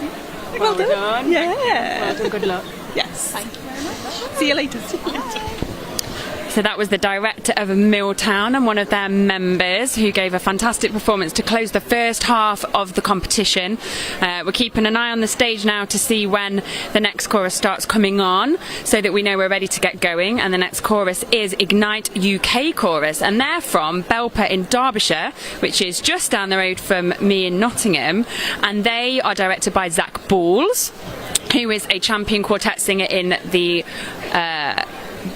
Speaker 11: Well done. Yeah.
Speaker 6: Well done. Good luck.
Speaker 11: Yes. Thank you very much. See you later.
Speaker 6: So that was the director of Miltown and one of their members who gave a fantastic performance to close the first half of the competition. We're keeping an eye on the stage now to see when the next chorus starts coming on, so that we know we're ready to get going. And the next chorus is Ignite UK Chorus, and they're from Belper in Derbyshire, which is just down the road from me in Nottingham, and they are directed by Zach Balls, who is a champion quartet singer in the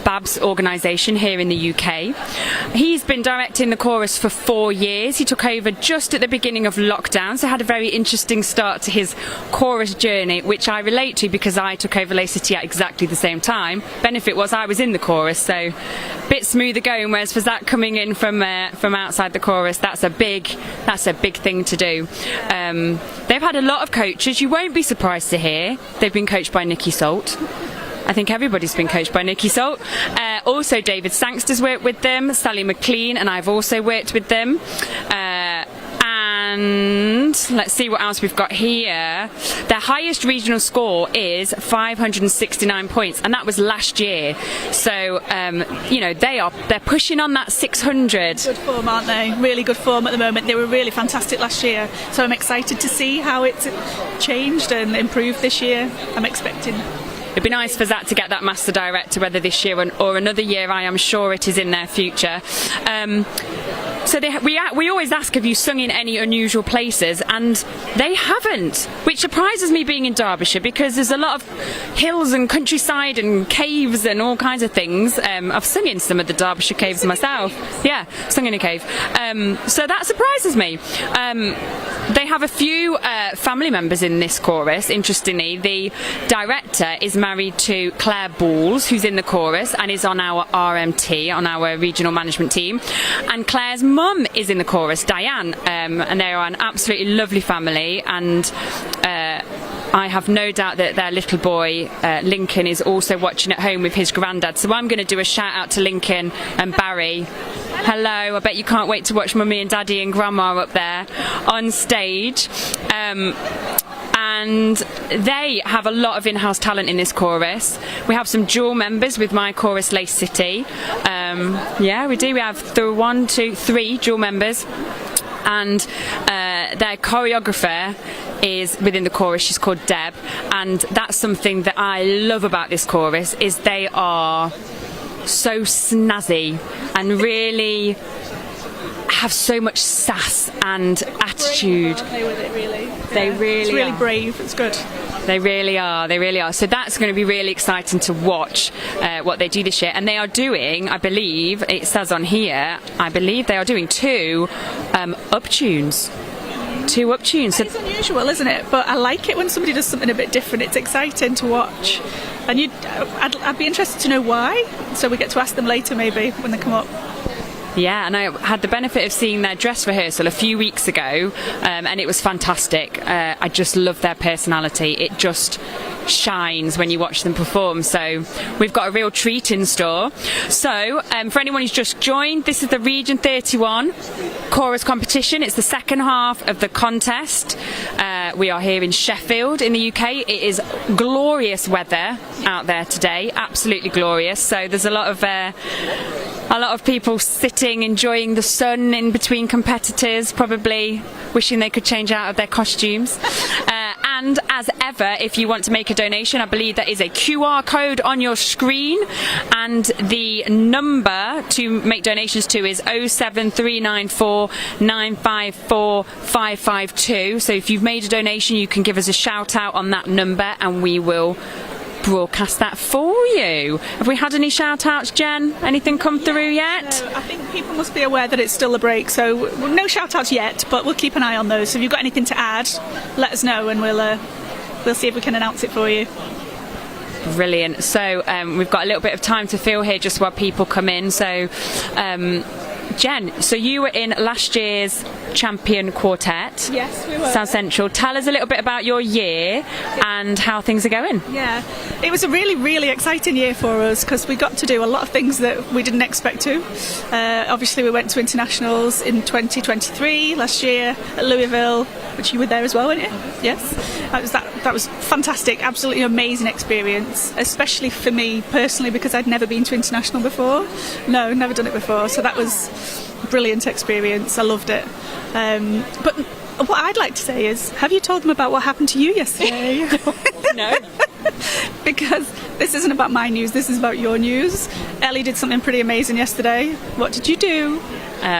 Speaker 6: Babs organisation here in the UK. He's been directing the chorus for 4 years. He took over just at the beginning of lockdown, so had a very interesting start to his chorus journey, which I relate to because I took over Lace City at exactly the same time. Benefit was I was in the chorus, so a bit smoother going, whereas for Zach coming in from outside the chorus, that's a big thing to do. They've had a lot of coaches. You won't be surprised to hear they've been coached by Nikki Salt. I think everybody's been coached by Nikki Salt. Also David Sangster's worked with them, Sally McLean and I've also worked with them. And let's see what else we've got here. Their highest regional score is 569 points, and that was last year. So you know, they're pushing on that 600.
Speaker 11: Good form, aren't they? Really good form at the moment. They were really fantastic last year, so I'm excited to see how it's changed and improved this year. I'm expecting.
Speaker 6: It'd be nice for Zach to get that master director, whether this year or another year. I am sure it is in their future. So we always ask, have you sung in any unusual places? And they haven't, which surprises me being in Derbyshire, because there's a lot of hills and countryside and caves and all kinds of things. I've sung in some of the Derbyshire caves myself. Yeah, sung in a cave. So that surprises me. They have a few family members in this chorus. Interestingly, the director is married to Claire Balls, who's in the chorus and is on our RMT, on our regional management team. And Claire's mum is in the chorus, Diane, and they are an absolutely lovely family, and I have no doubt that their little boy Lincoln is also watching at home with his granddad, so I'm going to do a shout out to Lincoln and Barry. Hello, I bet you can't wait to watch Mummy and Daddy and Grandma up there on stage. And they have a lot of in-house talent in this chorus. We have some dual members with my chorus Lace City. Yeah, we do. We have 3 dual members, and their choreographer is within the chorus. She's called Deb, and that's something that I love about this chorus, is they are so snazzy and really have so much sass and attitude. They really
Speaker 11: it's really
Speaker 6: are.
Speaker 11: brave. It's good.
Speaker 6: They really are. They really are. So that's going to be really exciting to watch what they do this year. And they are doing, I believe, it says on here, I believe they are doing 2 up-tunes. 2 up-tunes.
Speaker 11: It's unusual, isn't it? But I like it when somebody does something a bit different. It's exciting to watch. And I'd be interested to know why. So we get to ask them later, maybe, when they come up.
Speaker 6: Yeah, and I had the benefit of seeing their dress rehearsal a few weeks ago, and it was fantastic. I just love their personality. It just shines when you watch them perform. So we've got a real treat in store. So for anyone who's just joined, this is the Region 31 chorus competition. It's the second half of the contest. We are here in Sheffield in the UK. It is glorious weather out there today, absolutely glorious. So there's a lot of people sitting enjoying the sun in between competitors, probably wishing they could change out of their costumes. And as ever, if you want to make a donation, I believe there is a QR code on your screen, and the number to make donations to is 07394 954 552. So if you've made a donation, you can give us a shout out on that number and we will broadcast that for you. Have we had any shout outs, Jen? Anything come through yet?
Speaker 17: No, I think people must be aware that it's still a break, so no shout outs yet, but we'll keep an eye on those. So if you've got anything to add, let us know and we'll see if we can announce it for you.
Speaker 6: Brilliant. So we've got a little bit of time to fill here just while people come in. So Jen, so you were in last year's champion quartet.
Speaker 17: Yes, we were.
Speaker 6: Sound Central. Tell us a little bit about your year and how things are going.
Speaker 17: Yeah, it was a really, really exciting year for us because we got to do a lot of things that we didn't expect to. Obviously, we went to internationals in 2023 last year at Louisville, which you were there as well, weren't you? Yes. That was fantastic, absolutely amazing experience, especially for me personally because I'd never been to international before. No, never done it before. So that was a brilliant experience. I loved it. But what I'd like to say is, have you told them about what happened to you yesterday?
Speaker 6: No.
Speaker 17: Because this isn't about my news, this is about your news. Ellie did something pretty amazing yesterday. What did you do?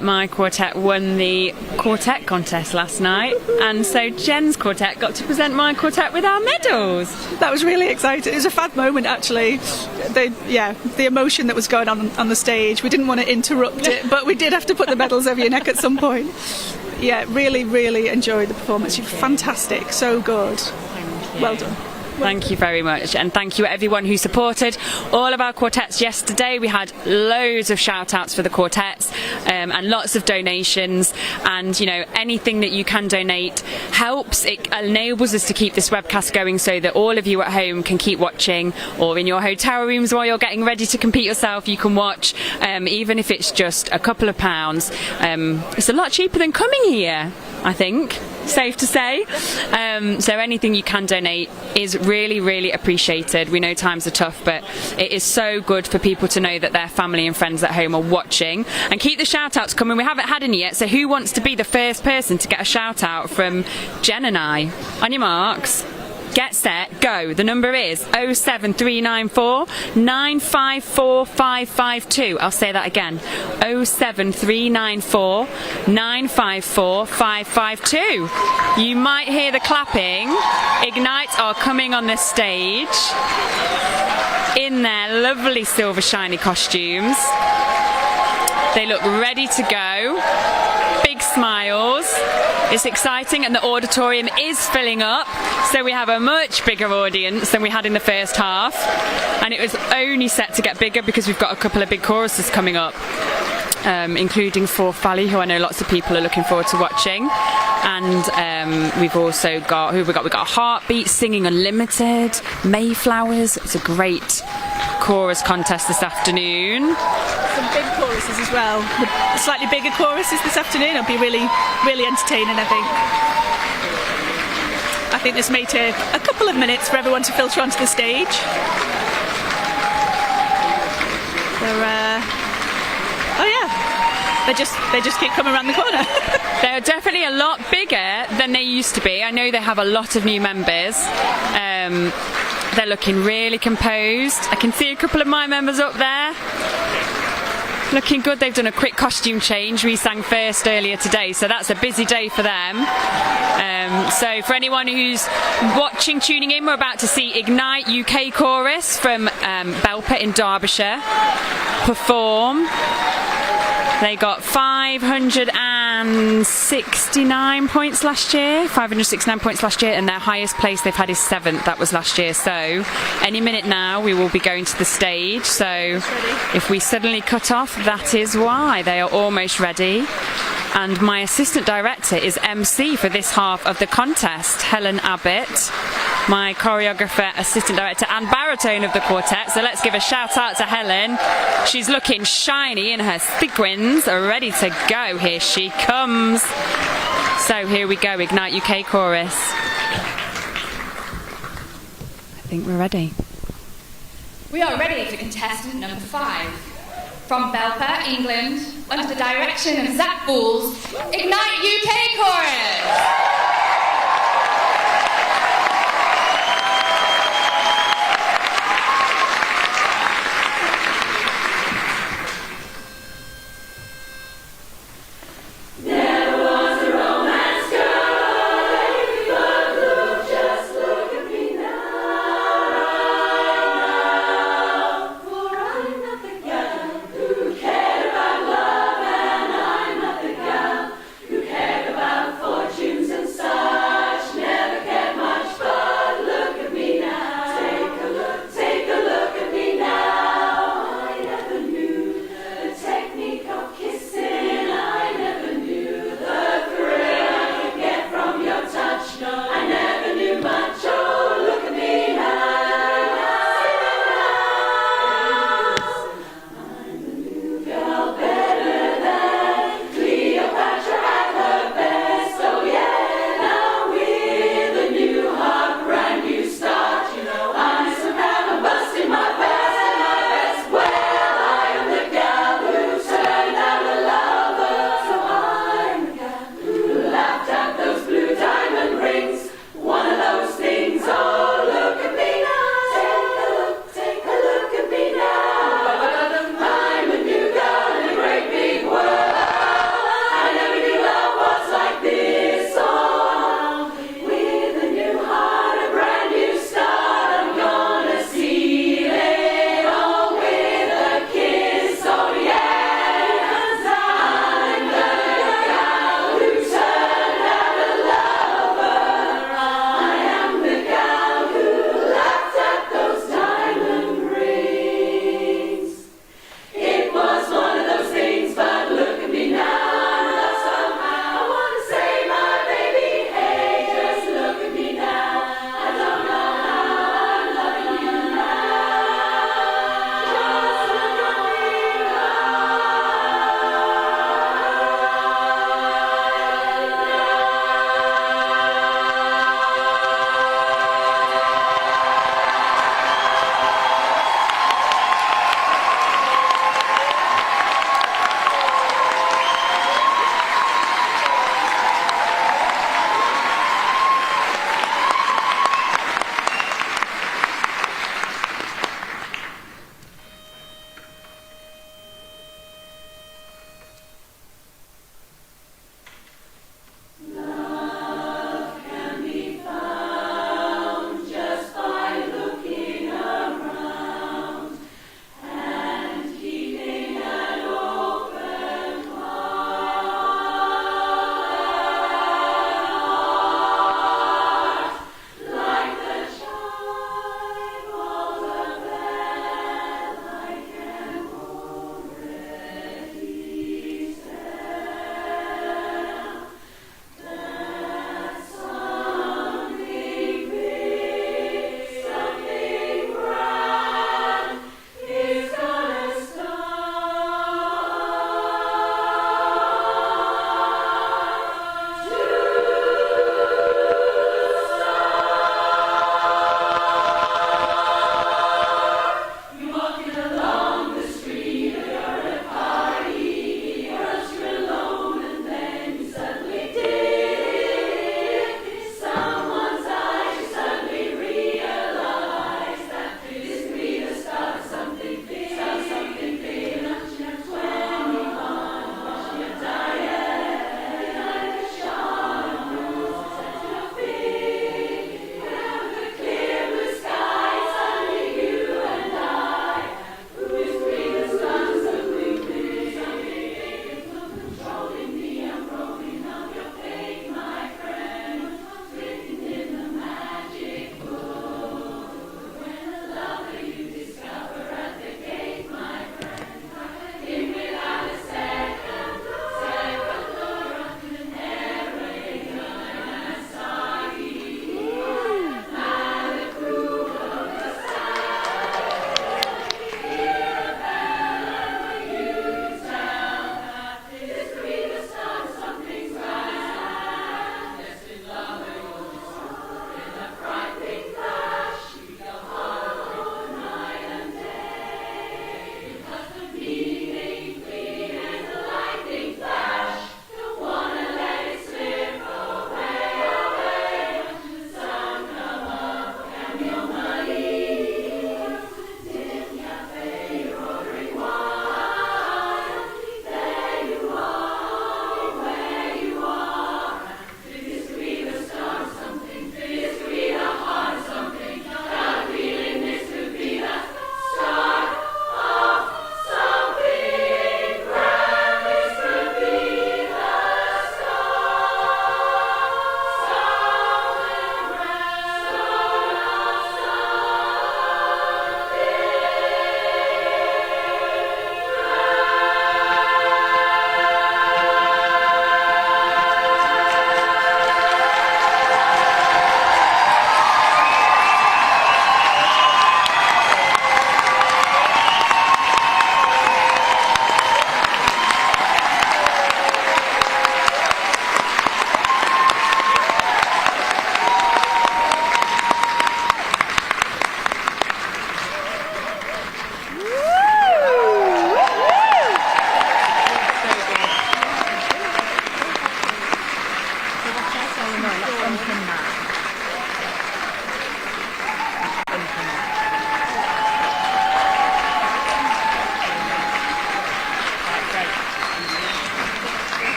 Speaker 6: My quartet won the quartet contest last night, and so Jen's quartet got to present my quartet with our medals.
Speaker 17: That was really exciting. It was a fab moment, actually. The emotion that was going on the stage. We didn't want to interrupt it, but we did have to put the medals over your neck at some point. Yeah, really, really enjoyed the performance. You're fantastic, so good. Well done.
Speaker 6: Thank you very much, and thank you everyone who supported all of our quartets yesterday. We had loads of shout outs for the quartets and lots of donations, and anything that you can donate helps. It enables us to keep this webcast going so that all of you at home can keep watching, or in your hotel rooms while you're getting ready to compete yourself, you can watch, even if it's just a couple of pounds. It's a lot cheaper than coming here, I think, safe to say. So anything you can donate is really, really appreciated. We know times are tough, but it is so good for people to know that their family and friends at home are watching. And keep the shout outs coming. We haven't had any yet, so who wants to be the first person to get a shout out from Jen and I? On your marks, get set, go. The number is 07394 954 552. I'll say that again. 07394 954 552. You might hear the clapping. Ignite are coming on the stage in their lovely silver shiny costumes. They look ready to go. Big smiles. It's exciting, and the auditorium is filling up, so we have a much bigger audience than we had in the first half, and it was only set to get bigger because we've got a couple of big choruses coming up, including Forth Valley, who I know lots of people are looking forward to watching. And we've also got we've got Heartbeat singing Unlimited, Mayflowers. It's a great chorus contest this afternoon.
Speaker 17: Some big choruses as well. The slightly bigger choruses this afternoon. It'll be really, really entertaining, I think. I think this may take a couple of minutes for everyone to filter onto the stage. They just keep coming around the corner.
Speaker 6: They're definitely a lot bigger than they used to be. I know they have a lot of new members. They're looking really composed. I can see a couple of my members up there. Looking good. They've done a quick costume change. We sang first earlier today, so that's a busy day for them. So for anyone who's watching, tuning in, we're about to see Ignite UK Chorus from Belper in Derbyshire perform. They got 569 points last year, and their highest place they've had is 7th. That was last year. So any minute now we will be going to the stage. So if we suddenly cut off, that is why. They are almost ready. And my assistant director is MC for this half of the contest, Helen Abbott. my choreographer, assistant director and baritone of the quartet. So let's give a shout out to Helen. She's looking shiny in her sequins, ready to go. Here she comes. So here we go, Ignite UK Chorus. I think we're ready.
Speaker 18: We are ready for contestant number 5. From Belper, England, under the direction of Zach Bools, Ignite UK Chorus!
Speaker 5: Fortunes and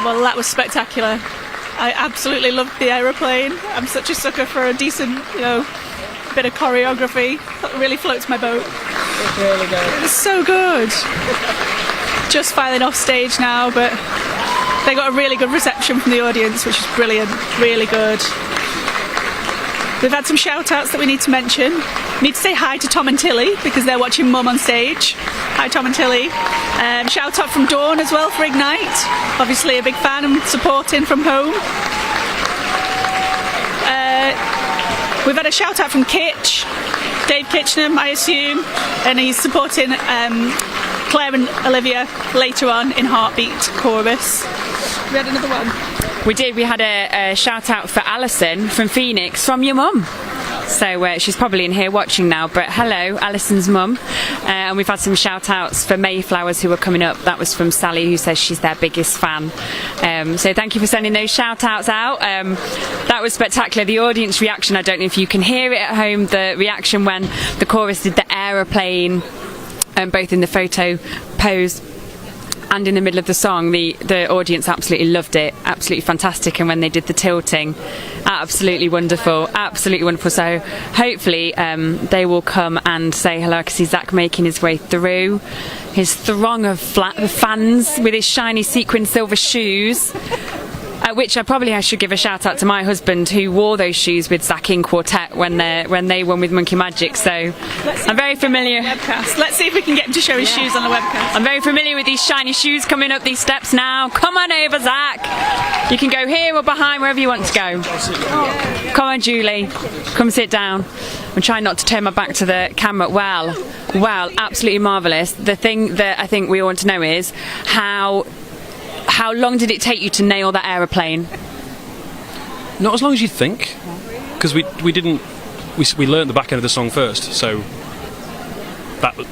Speaker 17: Well, that was spectacular. I absolutely loved the aeroplane. I'm such a sucker for a decent, bit of choreography. That really floats my boat.
Speaker 19: It's really good.
Speaker 17: It was so good. Just filing off stage now, but they got a really good reception from the audience, which is brilliant. Really good. We've had some shout-outs that we need to mention. We need to say hi to Tom and Tilly, because they're watching Mum on stage. Hi, Tom and Tilly. Shout-out from Dawn as well for Ignite. Obviously a big fan and supporting from home. We've had a shout-out from Kitch, Dave Kitchenham, I assume, and he's supporting Claire and Olivia later on in Heartbeat Chorus. We had another one.
Speaker 6: We did. We had a shout out for Alison from Phoenix from your mum. So she's probably in here watching now, but hello, Alison's mum. And we've had some shout outs for Mayflowers who are coming up. That was from Sally, who says she's their biggest fan. So thank you for sending those shout outs out. That was spectacular. The audience reaction, I don't know if you can hear it at home, the reaction when the chorus did the aeroplane, both in the photo pose and in the middle of the song, the audience absolutely loved it. Absolutely fantastic. And when they did the tilting, absolutely wonderful. Absolutely wonderful. So hopefully they will come and say hello. I can see Zach making his way through his throng of fans with his shiny sequin silver shoes. Which I should give a shout out to my husband, who wore those shoes with Zach in Quartet when they won with Monkey Magic. So I'm very familiar.
Speaker 17: Let's see if we can get him to show his shoes on the webcast.
Speaker 6: I'm very familiar with these shiny shoes coming up these steps now. Come on over, Zach. You can go here or behind, wherever you want to go. Come on, Julie. Come sit down. I'm trying not to turn my back to the camera. Well, absolutely marvellous. The thing that I think we all want to know is how long did it take you to nail that aeroplane?
Speaker 20: Not as long as you'd think, because we learnt the back end of the song first, so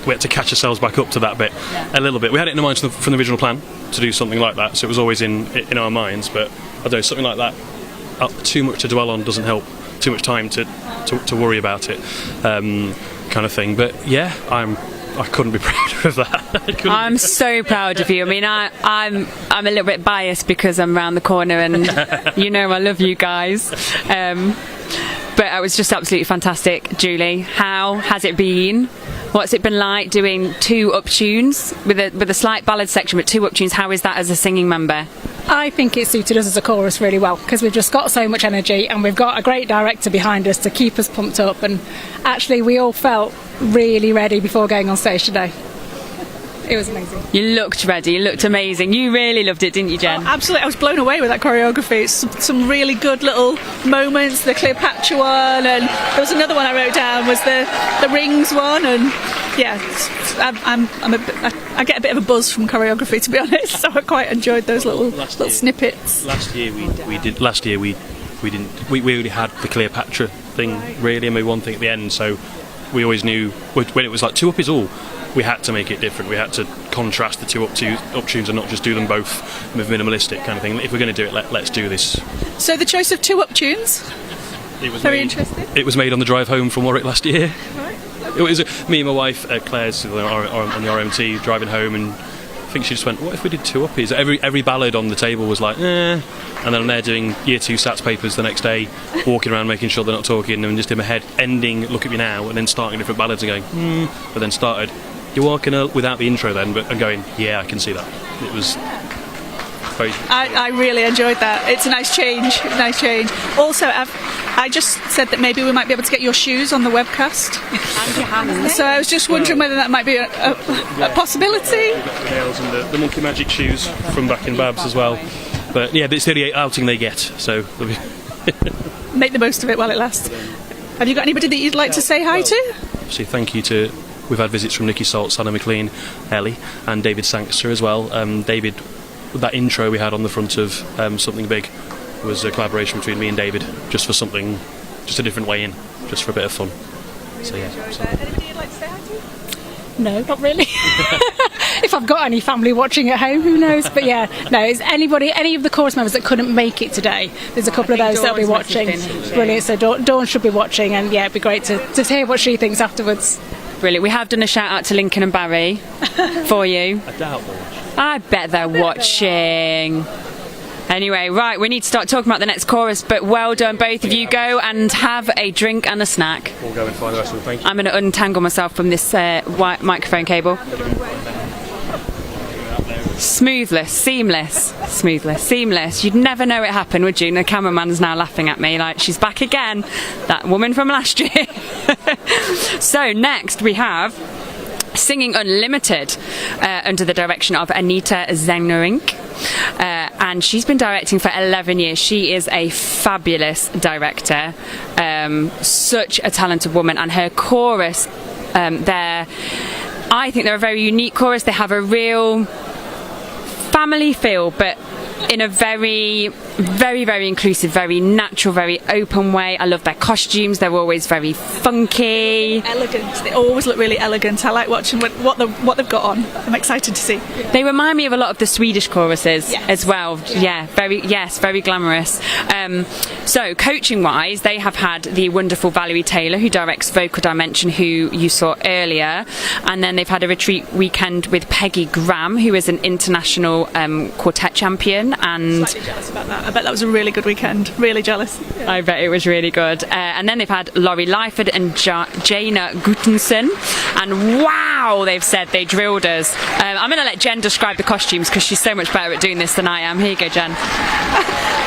Speaker 20: we had to catch ourselves back up to that bit a little bit. We had it in mind from the original plan to do something like that, so it was always in our minds. But I don't know, something like that, too much to dwell on doesn't help. Too much time to worry about it, kind of thing. But yeah, I couldn't be prouder of that.
Speaker 6: I'm so proud of you. I mean, I'm a little bit biased because I'm around the corner and I love you guys. But it was just absolutely fantastic. Julie, how has it been? What's it been like doing two up tunes with a slight ballad section, but two up tunes? How is that as a singing member?
Speaker 11: I think it suited us as a chorus really well, because we've just got so much energy and we've got a great director behind us to keep us pumped up, and actually we all felt really ready before going on stage today. It was amazing.
Speaker 6: You looked ready, you looked amazing. You really loved it, didn't you, Jen?
Speaker 17: Oh, absolutely. I was blown away with that choreography. It's some really good little moments, the Cleopatra one, and there was another one I wrote down, was the rings one, and yeah, I get a bit of a buzz from choreography, to be honest, so I quite enjoyed those little snippets.
Speaker 20: Last year we already had the Cleopatra thing, really, and maybe one thing at the end, so we always knew when it was like two up is all, we had to make it different. We had to contrast the two up tunes and not just do them both with minimalistic kind of thing. If we're going to do it, let's do this.
Speaker 17: So the choice of two up tunes, very interesting.
Speaker 20: It was made on the drive home from Warwick last year. Right. It was me and my wife, Claire's on the RMT, driving home, and I think she just went, what if we did two uppies? Every ballad on the table was like, eh. And then I'm there doing year 2 stats papers the next day, walking around making sure they're not talking, and just in my head ending Look At Me Now, and then starting different ballads and going, but then started, You're Walking without the intro then, but I'm going, yeah, I can see that. It was very...
Speaker 17: I really enjoyed that. It's a nice change. Also, I just said that maybe we might be able to get your shoes on the webcast.
Speaker 6: And your hands.
Speaker 17: So I was just wondering whether that might be a possibility.
Speaker 20: The nails and the Monkey Magic shoes from back in Babs as well. But yeah, it's the only outing they get, so
Speaker 17: make the most of it while it lasts. Have you got anybody that you'd like to say hi to?
Speaker 20: Say thank you to... We've had visits from Nikki Salt, Sanna McLean, Ellie, and David Sangster as well. David, that intro we had on the front of Something Big was a collaboration between me and David, just for something, just a different way in, just for a bit of fun. So yeah.
Speaker 17: Anybody you'd like to say hi to?
Speaker 11: No, not really. If I've got any family watching at home, who knows? But yeah, no, is any of the chorus members that couldn't make it today? There's a couple of those that'll be watching. Brilliant. So Dawn should be watching, and yeah, it'd be great to hear what she thinks afterwards.
Speaker 6: Brilliant. We have done a shout out to Lincoln and Barry for you.
Speaker 20: I doubt they're watching.
Speaker 6: I bet they're watching. Anyway, right, we need to start talking about the next chorus, but well done, both of you. Go and have a drink and a snack.
Speaker 20: We'll go and find the rest of them. Thank you.
Speaker 6: I'm going to untangle myself from this white microphone cable. Smoothless, seamless. You'd never know it happened, would you? And the cameraman's now laughing at me like she's back again. That woman from last year. So next we have Singing Unlimited under the direction of Anita Zengerink. And she's been directing for 11 years. She is a fabulous director, such a talented woman, and her chorus, I think they're a very unique chorus. They have a real family feel, but in a very, very, very inclusive, very natural, very open way. I love their costumes. They're always very funky.
Speaker 17: Elegant. They always look really elegant. I like watching what they've got on. I'm excited to see.
Speaker 6: They remind me of a lot of the Swedish choruses as well. Yeah, very glamorous. So coaching-wise, they have had the wonderful Valerie Taylor, who directs Vocal Dimension, who you saw earlier, and then they've had a retreat weekend with Peggy Graham, who is an international quartet champion. And
Speaker 17: slightly jealous about that. I bet that was a really good weekend. Really jealous. Yeah.
Speaker 6: I bet it was really good. And then they've had Laurie Lyford and Jana Guttenson, and wow, they've said they drilled us. I'm going to let Jen describe the costumes because she's so much better at doing this than I am. Here you go, Jen.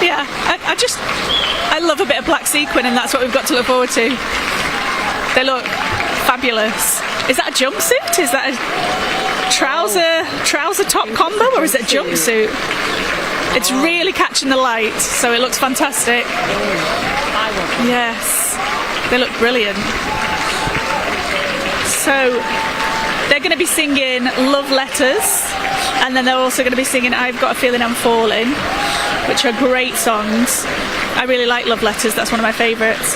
Speaker 17: Yeah, I love a bit of black sequin, and that's what we've got to look forward to. They look fabulous. Is that a jumpsuit? Is that a trouser top combo, or is it a jumpsuit? It's really catching the light, so it looks fantastic. Yes, they look brilliant. So they're going to be singing Love Letters, and then they're also going to be singing I've Got a Feeling I'm Falling, which are great songs. I really like Love Letters. That's one of my favourites.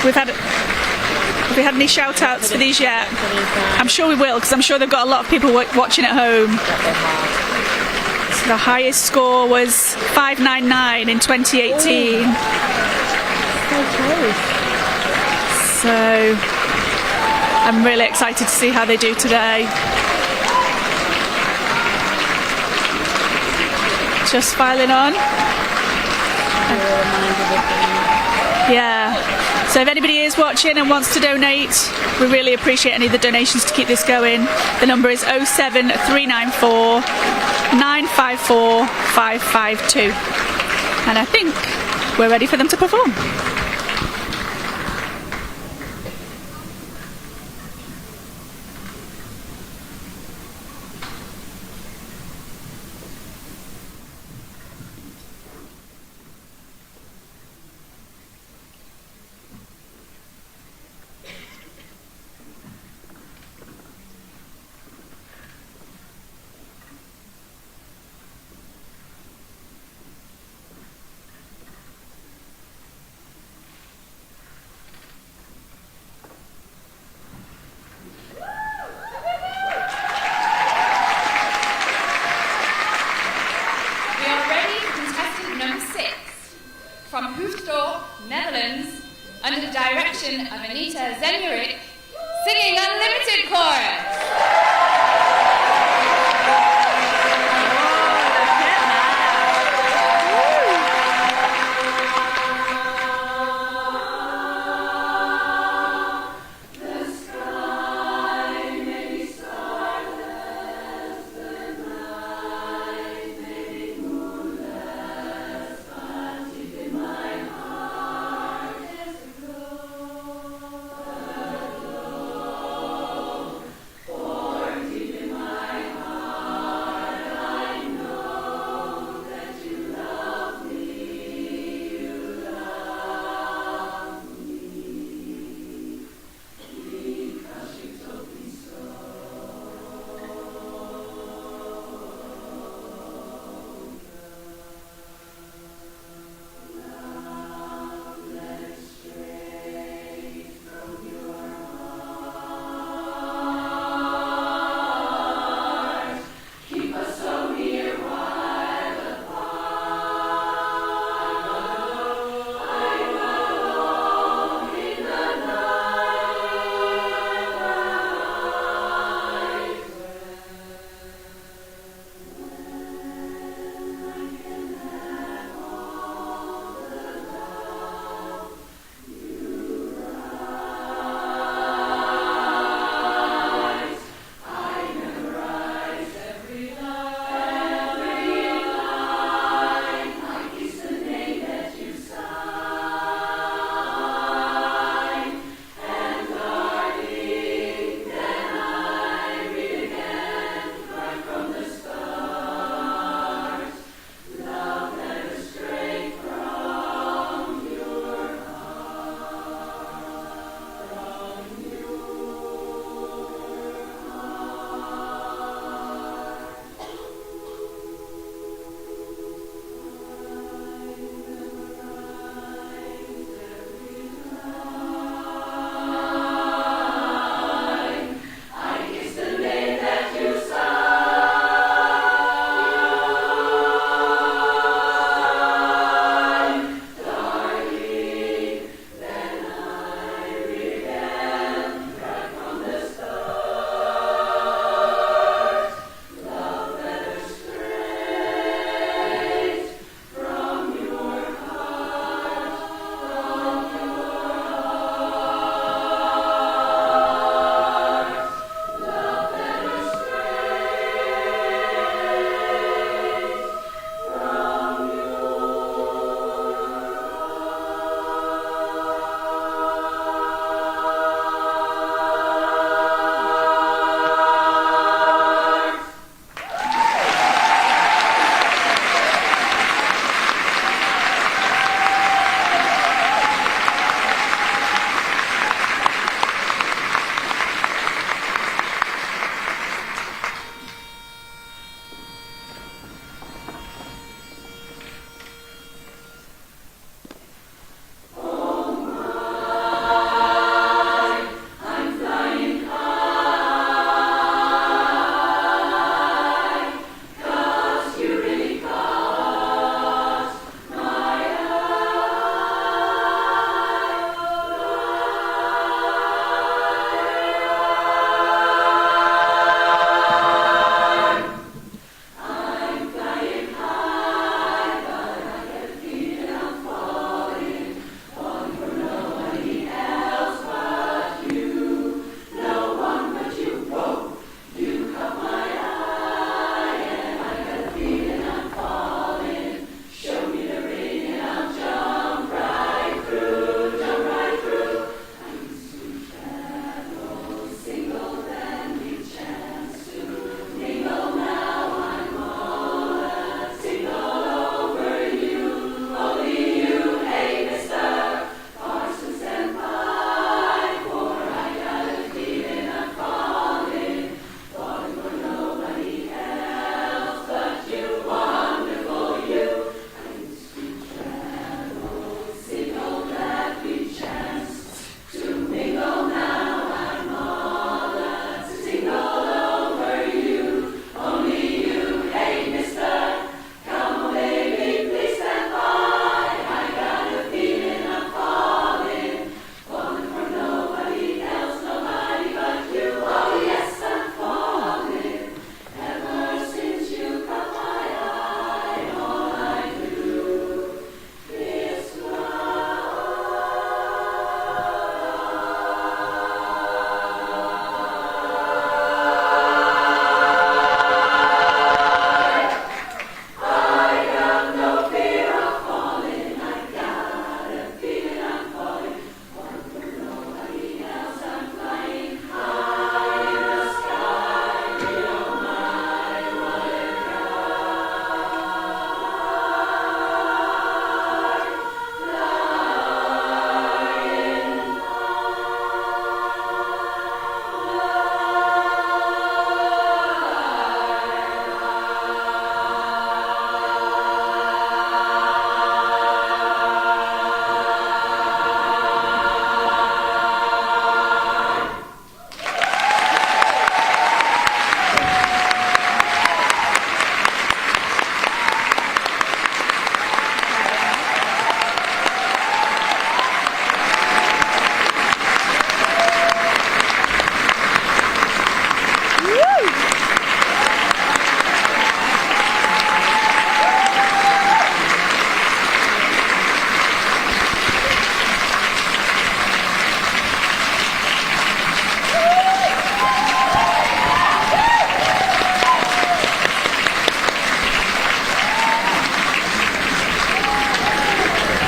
Speaker 17: Have we had any shout outs for these yet? I'm sure we will, because I'm sure they've got a lot of people watching at home. So the highest score was 599 in 2018. So I'm really excited to see how they do today. Just filing on. Yeah. So if anybody is watching and wants to donate, we really appreciate any of the donations to keep this going. The number is 07394 954 552. And I think we're ready for them to perform.
Speaker 18: From Hoofddorp, Netherlands, under the direction of Anita Zengerink, singing Unlimited Chorus.
Speaker 5: For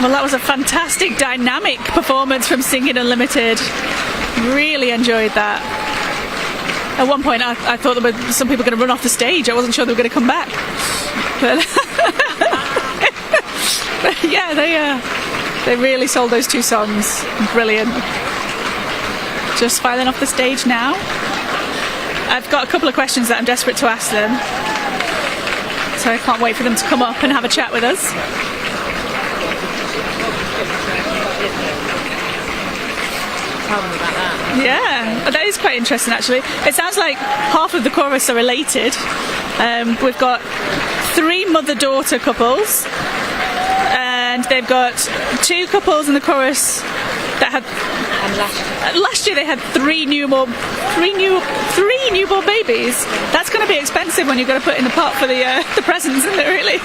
Speaker 17: Well, that was a fantastic dynamic performance from Singing Unlimited. Really enjoyed that. At one point I thought there were some people going to run off the stage. I wasn't sure they were going to come back. But, but yeah, they really sold those 2 songs. Brilliant. Just filing off the stage now. I've got a couple of questions that I'm desperate to ask them. So I can't wait for them to come up and have a chat with us.
Speaker 14: Tell them about that.
Speaker 17: Yeah, that is quite interesting actually. It sounds like half of the chorus are related. We've got 3 mother-daughter couples, and they've got 2 couples in the chorus that had. And last year they had 3 newborn babies. That's going to be expensive when you've got to put in the pot for the presents, isn't it? Really.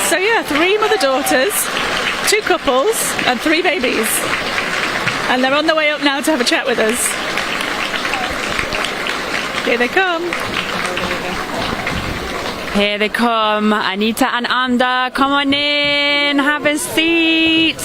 Speaker 17: So yeah, 3 mother-daughters, 2 couples, and 3 babies. And they're on their way up now to have a chat with us. Here they come.
Speaker 6: Here they come. Anita and Anda, come on in, have a seat.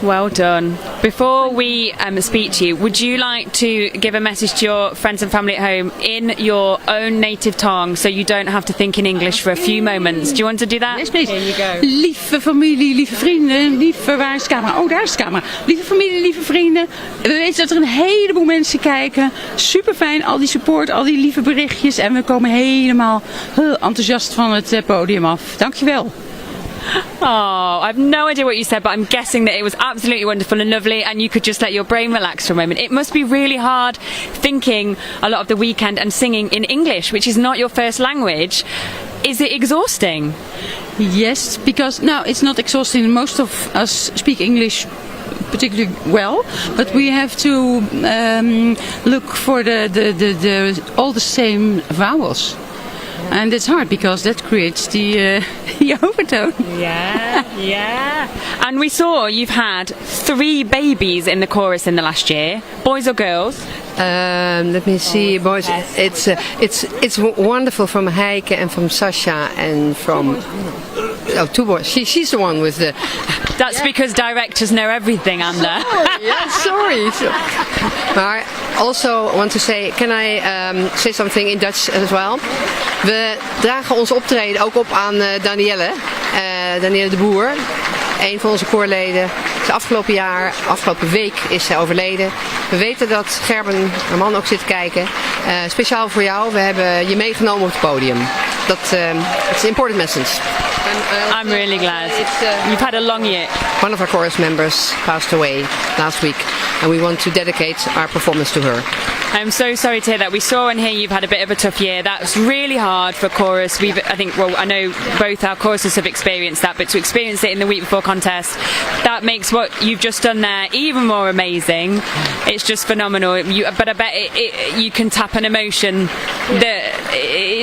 Speaker 6: Well done. Before we speak to you, would you like to give a message to your friends and family at home in your own native tongue so you don't have to think in English for a few moments? Do you want to do that?
Speaker 19: Yes, please.
Speaker 6: Here you go.
Speaker 19: Lieve familie, lieve vrienden, lieve... Waar is de camera? Oh, daar is de camera. Lieve familie, lieve vrienden. We weten dat er een heleboel mensen kijken. Super fijn, al die support, al die lieve berichtjes. En we komen helemaal heel enthousiast van het podium af. Dankjewel.
Speaker 6: Oh, I have no idea what you said, but I'm guessing that it was absolutely wonderful and lovely, and you could just let your brain relax for a moment. It must be really hard thinking a lot of the weekend and singing in English, which is not your first language. Is it exhausting?
Speaker 19: Yes, because now it's not exhausting. Most of us speak English particularly well, but we have to look for all the same vowels. And it's hard because that creates the overtone.
Speaker 6: Yeah. And we saw you've had 3 babies in the chorus in the last year. Boys or girls?
Speaker 21: Let me see, boys. It's wonderful from Heike and from Sasha and from 2 boys. She's the one with the.
Speaker 6: That's because directors know everything, Anda.
Speaker 21: Sorry. Maar also want to say, can I say something in Dutch as well? We dragen ons optreden ook op aan Danielle de Boer. Een van onze koorleden. Afgelopen week is zij overleden. We weten dat Gerben, haar man, ook zit te kijken. Speciaal voor jou, we hebben je meegenomen op het podium. It's an important message.
Speaker 6: I'm really glad. You've had a long year.
Speaker 21: One of our chorus members passed away last week, and we want to dedicate our performance to her.
Speaker 6: I'm so sorry to hear that. We saw and hear you've had a bit of a tough year. That's really hard for chorus. I know both our choruses have experienced that, but to experience it in the week before contest, that makes what you've just done there even more amazing. It's just phenomenal. But I bet you can tap an emotion that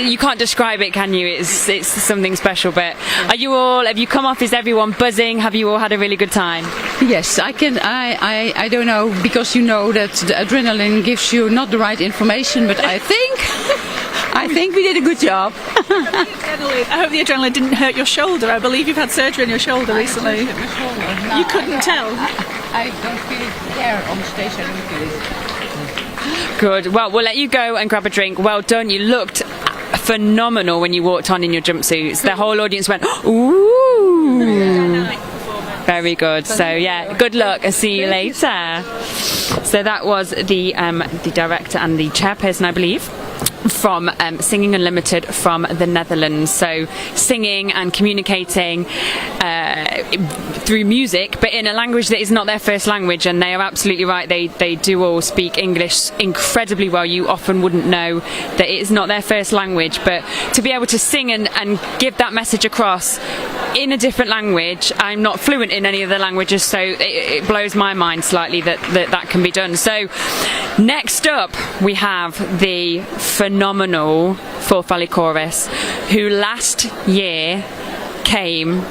Speaker 6: you can't describe it, can you? It's something special. But have you come off? Is everyone buzzing? Have you all had a really good time?
Speaker 19: Yes, I can. I don't know, because you know that the adrenaline gives you not the right information, but I think we did a good job.
Speaker 17: I hope the adrenaline didn't hurt your shoulder. I believe you've had surgery on your shoulder recently. You couldn't tell.
Speaker 19: I don't feel it there on the stage. I don't feel it.
Speaker 6: Good. Well, we'll let you go and grab a drink. Well done. You looked phenomenal when you walked on in your jumpsuits. The whole audience went, ooh. Very good. So yeah, good luck and see you later. So that was the director and the chairperson, I believe, from Singing Unlimited from the Netherlands. So singing and communicating through music, but in a language that is not their first language. And they are absolutely right. They do all speak English incredibly well. You often wouldn't know that it is not their first language, but to be able to sing and give that message across in a different language. I'm not fluent in any of the languages, so it blows my mind slightly that can be done. So next up we have the phenomenal Forth Valley Chorus, who last year came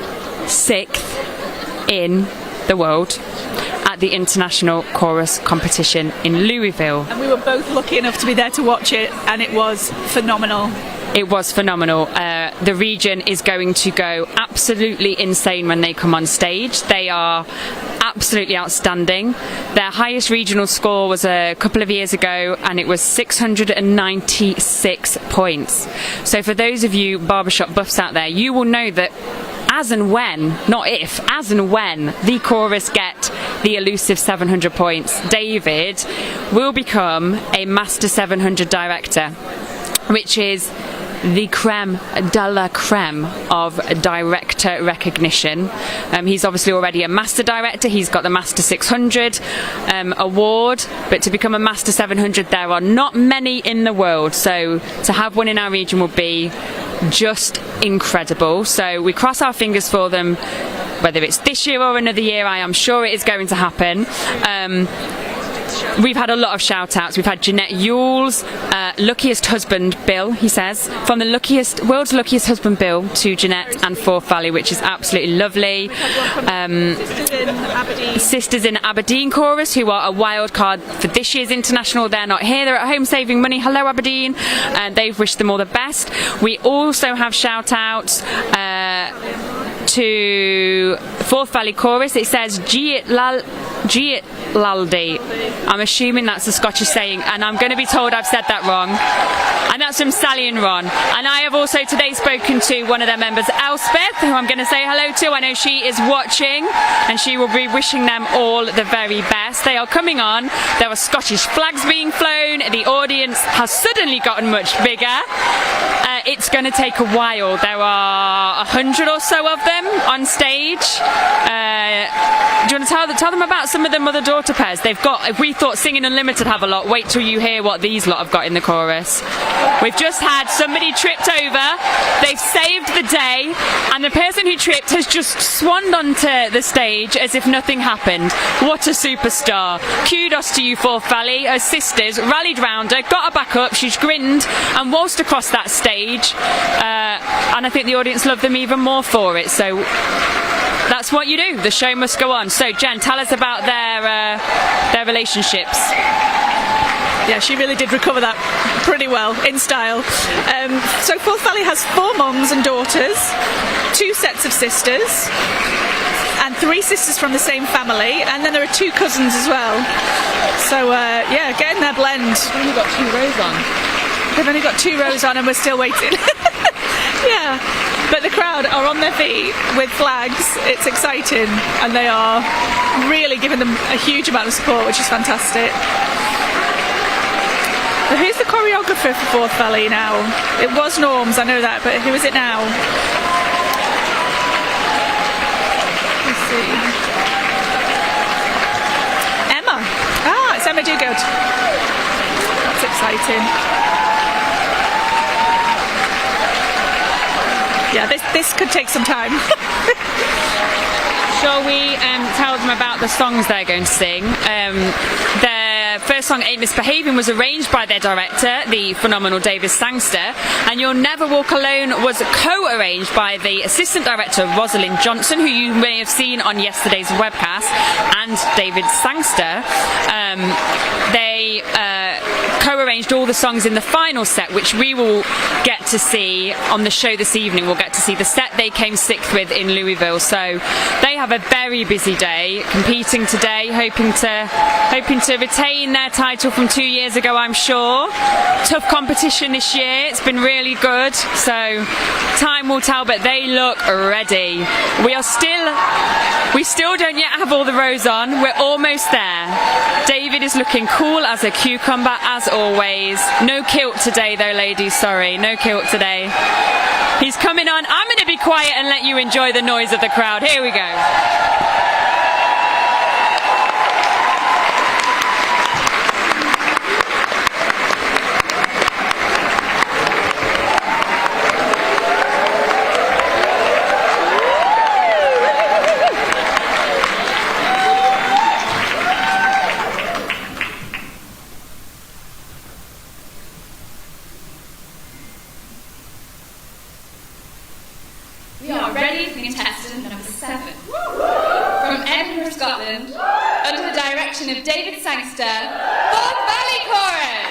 Speaker 6: 6th in the world at the International Chorus competition in Louisville.
Speaker 17: And we were both lucky enough to be there to watch it, and it was phenomenal.
Speaker 6: It was phenomenal. The region is going to go absolutely insane when they come on stage. They are absolutely outstanding. Their highest regional score was a couple of years ago, and it was 696 points. So for those of you barbershop buffs out there, you will know that as and when, not if, as and when the chorus get the elusive 700 points, David will become a Master 700 director, which is the creme de la creme of director recognition. He's obviously already a master director. He's got the Master 600 award, but to become a Master 700, there are not many in the world. So to have one in our region would be just incredible. So we cross our fingers for them, whether it's this year or another year. I am sure it is going to happen. We've had a lot of shout outs. We've had Jeanette Yule's luckiest husband Bill, he says, from the world's luckiest husband Bill to Jeanette and Forth Valley, which is absolutely lovely. Sisters in Aberdeen Chorus, who are a wild card for this year's international. They're not here, they're at home saving money. Hello Aberdeen, and they've wished them all the best. We also have shout outs to Forth Valley Chorus. It says Giat Laldi. I'm assuming that's a Scottish saying, and I'm going to be told I've said that wrong. And that's from Sally and Ron. And I have also today spoken to one of their members, Elspeth, who I'm going to say hello to. I know she is watching, and she will be wishing them all the very best. They are coming on. There are Scottish flags being flown. The audience has suddenly gotten much bigger. It's going to take a while. There are 100 or so of them on stage. Do you want to tell them about some of the mother-daughter pairs they've got? If we thought Singing Unlimited have a lot, wait till you hear what these lot have got in the chorus. We've just had somebody tripped over. They've saved the day, and the person who tripped has just swanned onto the stage as if nothing happened. What a superstar. Kudos to you, Forth Valley. Her sisters rallied round her, got her back up, she's grinned and waltzed across that stage, and I think the audience loved them even more for it. So that's what you do. The show must go on. So Jen, tell us about their relationships.
Speaker 17: Yeah, she really did recover that pretty well, in style. So Forth Valley has 4 mums and daughters, 2 sets of sisters, and 3 sisters from the same family, and then there are 2 cousins as well. So yeah, getting their blend.
Speaker 6: They've only got 2 rows on.
Speaker 17: They've only got 2 rows on, and we're still waiting. Yeah, but the crowd are on their feet with flags. It's exciting, and they are really giving them a huge amount of support, which is fantastic. But who's the choreographer for Forth Valley now? It was Norms, I know that, but who is it now? Let's see. Emma. Ah, it's Emma Duguid. That's exciting. Yeah, this could take some time.
Speaker 6: Shall we tell them about the songs they're going to sing? Their first song, Ain't Misbehaving, was arranged by their director, the phenomenal David Sangster, and You'll Never Walk Alone was co-arranged by the assistant director, Rosalind Johnson, who you may have seen on yesterday's webcast, and David Sangster. They co-arranged all the songs in the final set, which we will get to see on the show this evening. We'll get to see the set they came 6th with in Louisville. So they have a very busy day, competing today, hoping to retain their title from 2 years ago, I'm sure. Tough competition this year. It's been really good. So time will tell, but they look ready. We still don't yet have all the rows on. We're almost there. David is looking cool as a cucumber, as always. No kilt today, though, ladies. Sorry, no kilt today. He's coming on. I'm going to be quiet and let you enjoy the noise of the crowd. Here we go.
Speaker 18: We are ready for contestant number 7. From Edinburgh, Scotland, under the direction of David Sangster, Forth Valley Chorus!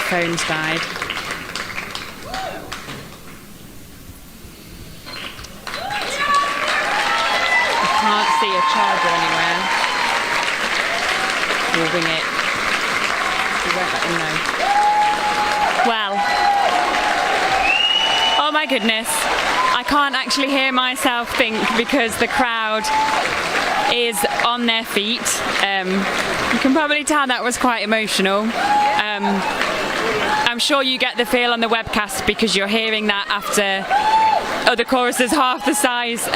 Speaker 6: phone's died. I can't see a charger anywhere. We'll ring it. We won't let him know. Well, oh my goodness, I can't actually hear myself think because the crowd is on their feet. You can probably tell that was quite emotional. I'm sure you get the feel on the webcast because you're hearing that after other choruses half the size,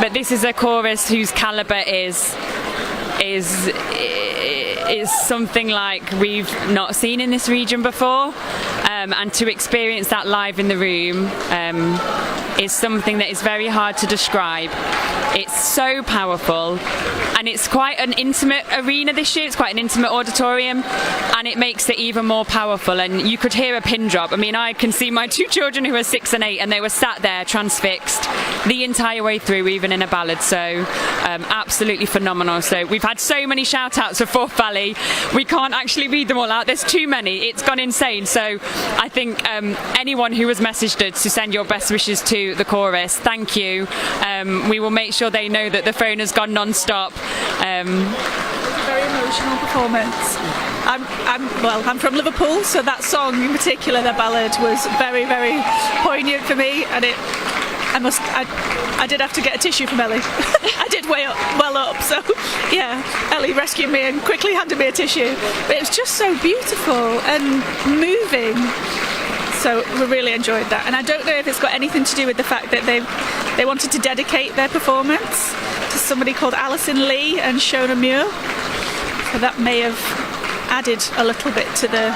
Speaker 6: but this is a chorus whose calibre is something like we've not seen in this region before, and to experience that live in the room is something that is very hard to describe. It's so powerful, and it's quite an intimate arena this year. It's quite an intimate auditorium, and it makes it even more powerful. And you could hear a pin drop. I mean, I can see my two children who are 6 and 8, and they were sat there transfixed the entire way through, even in a ballad. So absolutely phenomenal. So we've had so many shout outs for Forth Valley, we can't actually read them all out. There's too many. It's gone insane. So I think anyone who has messaged us to send your best wishes to the chorus, thank you. We will make sure they know that the phone has gone non-stop.
Speaker 17: Very emotional performance. I'm from Liverpool, so that song in particular, the ballad, was very, very poignant for me, and I did have to get a tissue from Ellie. I did well up, so yeah, Ellie rescued me and quickly handed me a tissue. But it was just so beautiful and moving. So we really enjoyed that, and I don't know if it's got anything to do with the fact that they wanted to dedicate their performance to somebody called Alison Lee and Shona Muir. So that may have added a little bit to the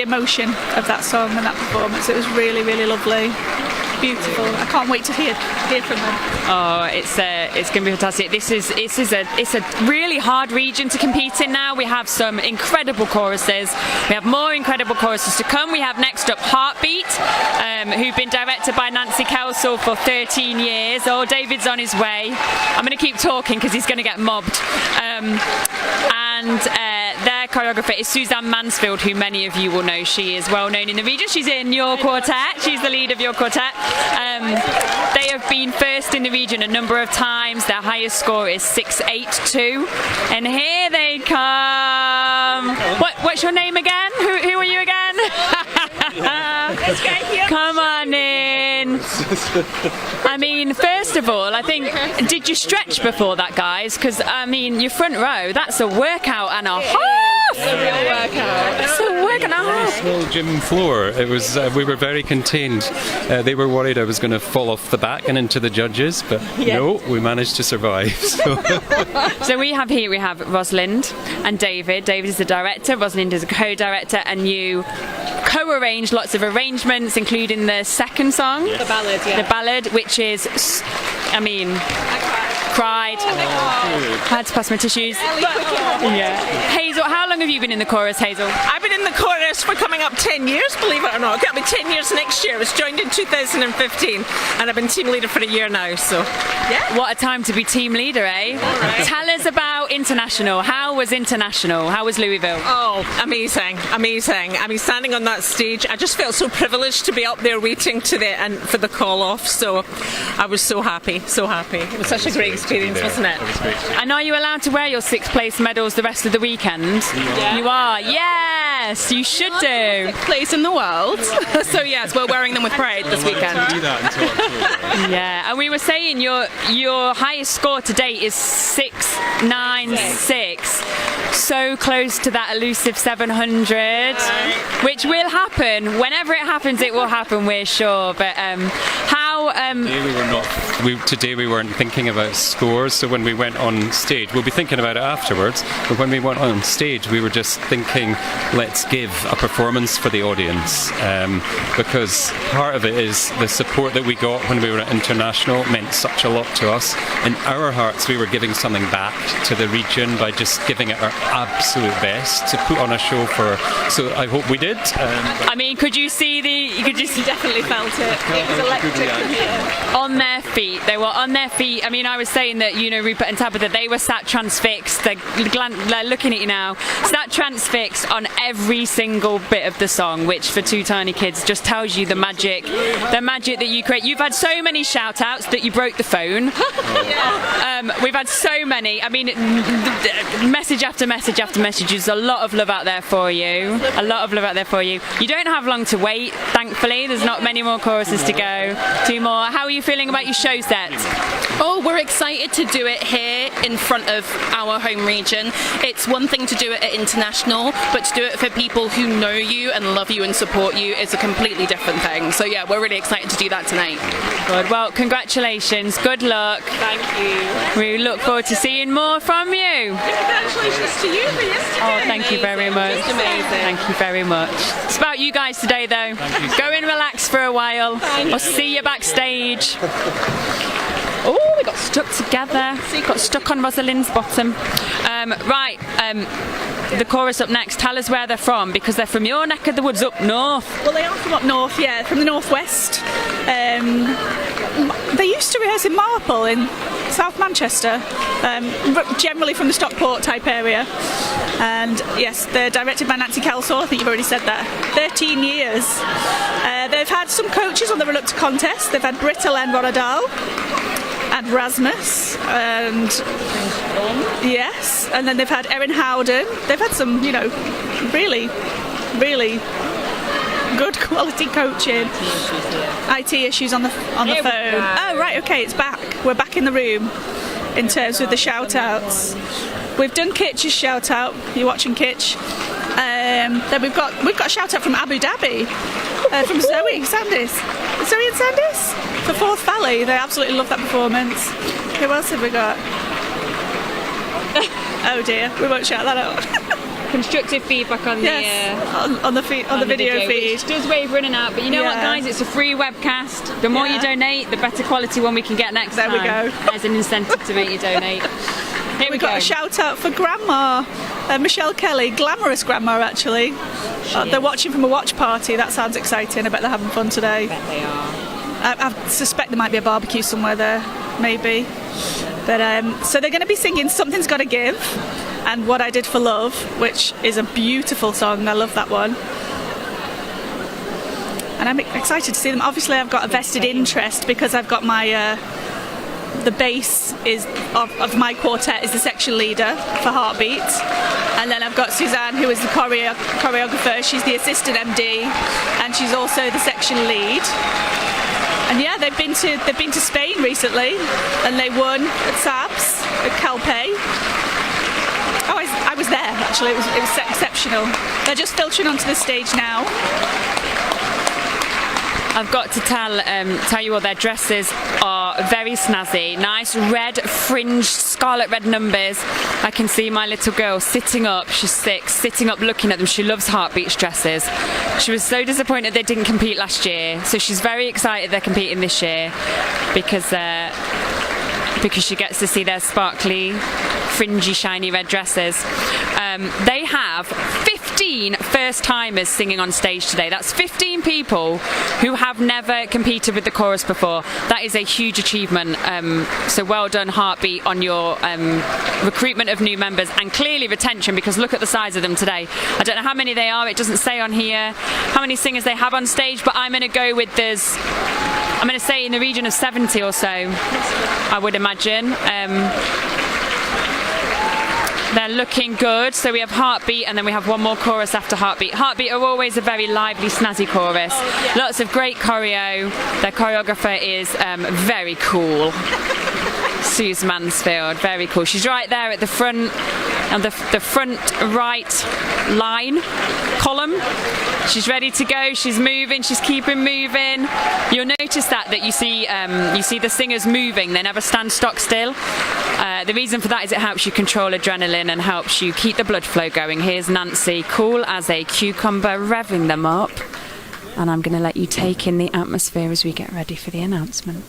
Speaker 17: emotion of that song and that performance. It was really, really lovely. Beautiful. I can't wait to hear from them.
Speaker 6: Oh, it's going to be fantastic. It's a really hard region to compete in now. We have some incredible choruses. We have more incredible choruses to come. We have next up Heartbeat, who've been directed by Nancy Kelsall for 13 years. Oh, David's on his way. I'm going to keep talking because he's going to get mobbed. And their choreographer is Suzanne Mansfield, who many of you will know. She is well known in the region. She's in your quartet. She's the lead of your quartet. They have been first in the region a number of times. Their highest score is 682. And here they come. What's your name again? Who are you again? Come on in. I mean, first of all, I think, did you stretch before that, guys? Because, I mean, your front row, that's a workout and a half. It's a real workout. It's a workout and a half.
Speaker 3: Small gym floor. It was. We were very contained. They were worried I was going to fall off the back and into the judges, but no, we managed to survive.
Speaker 6: So we have Rosalind and David. David is the director, Rosalind is a co-director, and you co-arranged lots of arrangements, including the second song,
Speaker 4: the ballad, yeah.
Speaker 6: The ballad, which is, I mean, cried. Had to pass my tissues. Yeah. Hazel, how long have you been in the chorus, Hazel?
Speaker 22: I've been in the chorus for coming up 10 years, believe it or not. It'll be 10 years next year. I was joined in 2015, and I've been team leader for a year now, so yeah.
Speaker 6: What a time to be team leader, eh? Right. Tell us about International. How was International? How was Louisville?
Speaker 22: Oh, amazing. I mean, standing on that stage, I just felt so privileged to be up there waiting for the call off, so I was so happy. It was such a great experience, wasn't it?
Speaker 6: And are you allowed to wear your 6th place medals the rest of the weekend?
Speaker 22: Yeah.
Speaker 6: You are? Yes, you should do.
Speaker 22: 6th place in the world. So yes, we're wearing them with pride this weekend.
Speaker 6: Yeah, and we were saying your highest score to date is 696. So close to that elusive 700, which will happen. Whenever it happens, it will happen, we're sure. But how...
Speaker 3: Today we weren't thinking about scores, so when we went on stage, we'll be thinking about it afterwards, but when we went on stage we were just thinking, let's give a performance for the audience, because part of it is the support that we got when we were at International meant such a lot to us. In our hearts we were giving something back to the region by just giving it our absolute best to put on a show so I hope we did.
Speaker 6: I mean, could you see
Speaker 17: You definitely felt it. It was electric.
Speaker 6: on their feet. They were on their feet. I mean, I was saying that, you know, Rupert and Tabitha, they were sat transfixed. They're looking at you now. Sat transfixed on every single bit of the song, which for two tiny kids just tells you the magic that you create. You've had so many shout outs that you broke the phone. We've had so many. I mean, message after message after message. There's a lot of love out there for you. A lot of love out there for you. You don't have long to wait, thankfully. There's not many more choruses to go. 2 more. How are you feeling about your show set?
Speaker 7: Oh, we're excited to do it here in front of our home region. It's one thing to do it at international, but to do it for people who know you and love you and support you is a completely different thing. So yeah, we're really excited to do that tonight.
Speaker 6: Good. Well, congratulations. Good luck.
Speaker 7: Thank you.
Speaker 6: We look forward to seeing more from you.
Speaker 7: Congratulations to you for yesterday.
Speaker 6: Oh, thank you very much.
Speaker 7: Just amazing.
Speaker 6: Thank you very much. It's about you guys today, though. Go and relax for a while. I'll see you backstage. Oh, we got stuck together. Got stuck on Rosalind's bottom. The chorus up next. Tell us where they're from, because they're from your neck of the woods up north.
Speaker 17: Well, they are from up north, yeah, from the northwest. They used to rehearse in Marple in South Manchester, generally from the Stockport type area. And yes, they're directed by Nancy Kelsall. I think you've already said that. 13 years. They've had some coaches on the run up to contest. They've had Britta Len Ronadal and Rasmus, and yes, and then they've had Erin Howden. They've had some, you know, really good quality coaching. IT issues on the phone. Oh right, okay, it's back. We're back in the room in terms of the shout outs. We've done Kitch's shout out. You're watching Kitch. Then we've got a shout out from Abu Dhabi, from Zoe and Sandys for Fourth Valley. They absolutely love that performance. Who else have we got? Oh dear, we won't shout that out.
Speaker 6: Constructive feedback on
Speaker 17: the video feed.
Speaker 6: Which does wave running out, but you know what, guys? It's a free webcast. The more you donate, the better quality one we can get next time.
Speaker 17: There we go.
Speaker 6: There's an incentive to make you donate.
Speaker 17: We've got a shout out for Grandma, Michelle Kelly, glamorous Grandma actually. They're watching from a watch party. That sounds exciting. I bet they're having fun today.
Speaker 6: I bet they are.
Speaker 17: I suspect there might be a barbecue somewhere there, maybe. But so they're going to be singing Something's Gotta Give and What I Did for Love, which is a beautiful song. I love that one. And I'm excited to see them. Obviously, I've got a vested interest because I've got my the bass of my quartet is the section leader for Heartbeat, and then I've got Suzanne, who is the choreographer. She's the assistant MD, and she's also the section lead. And yeah, they've been to Spain recently, and they won at SABS at Calpe. Oh, I was there actually. It was exceptional. They're just filtering onto the stage now.
Speaker 6: I've got to tell you all, their dresses are very snazzy. Nice red fringed scarlet red numbers. I can see my little girl sitting up. She's 6, sitting up looking at them. She loves Heartbeat's dresses. She was so disappointed they didn't compete last year, so she's very excited they're competing this year because she gets to see their sparkly, fringy, shiny red dresses. They have 15 first-timers singing on stage today. That's 15 people who have never competed with the chorus before. That is a huge achievement. So well done, Heartbeat, on your recruitment of new members and clearly retention, because look at the size of them today. I don't know how many they are. It doesn't say on here how many singers they have on stage, but I'm going to go with I'm going to say in the region of 70 or so, I would imagine. They're looking good. So we have Heartbeat, and then we have one more chorus after Heartbeat. Heartbeat are always a very lively, snazzy chorus. Lots of great choreo. Their choreographer is very cool. Suze Mansfield, very cool. She's right there at the front, on the front right line column. She's ready to go. She's moving. She's keeping moving. You'll notice that you see the singers moving. They never stand stock still. The reason for that is it helps you control adrenaline and helps you keep the blood flow going. Here's Nancy, cool as a cucumber, revving them up. And I'm going to let you take in the atmosphere as we get ready for the announcement.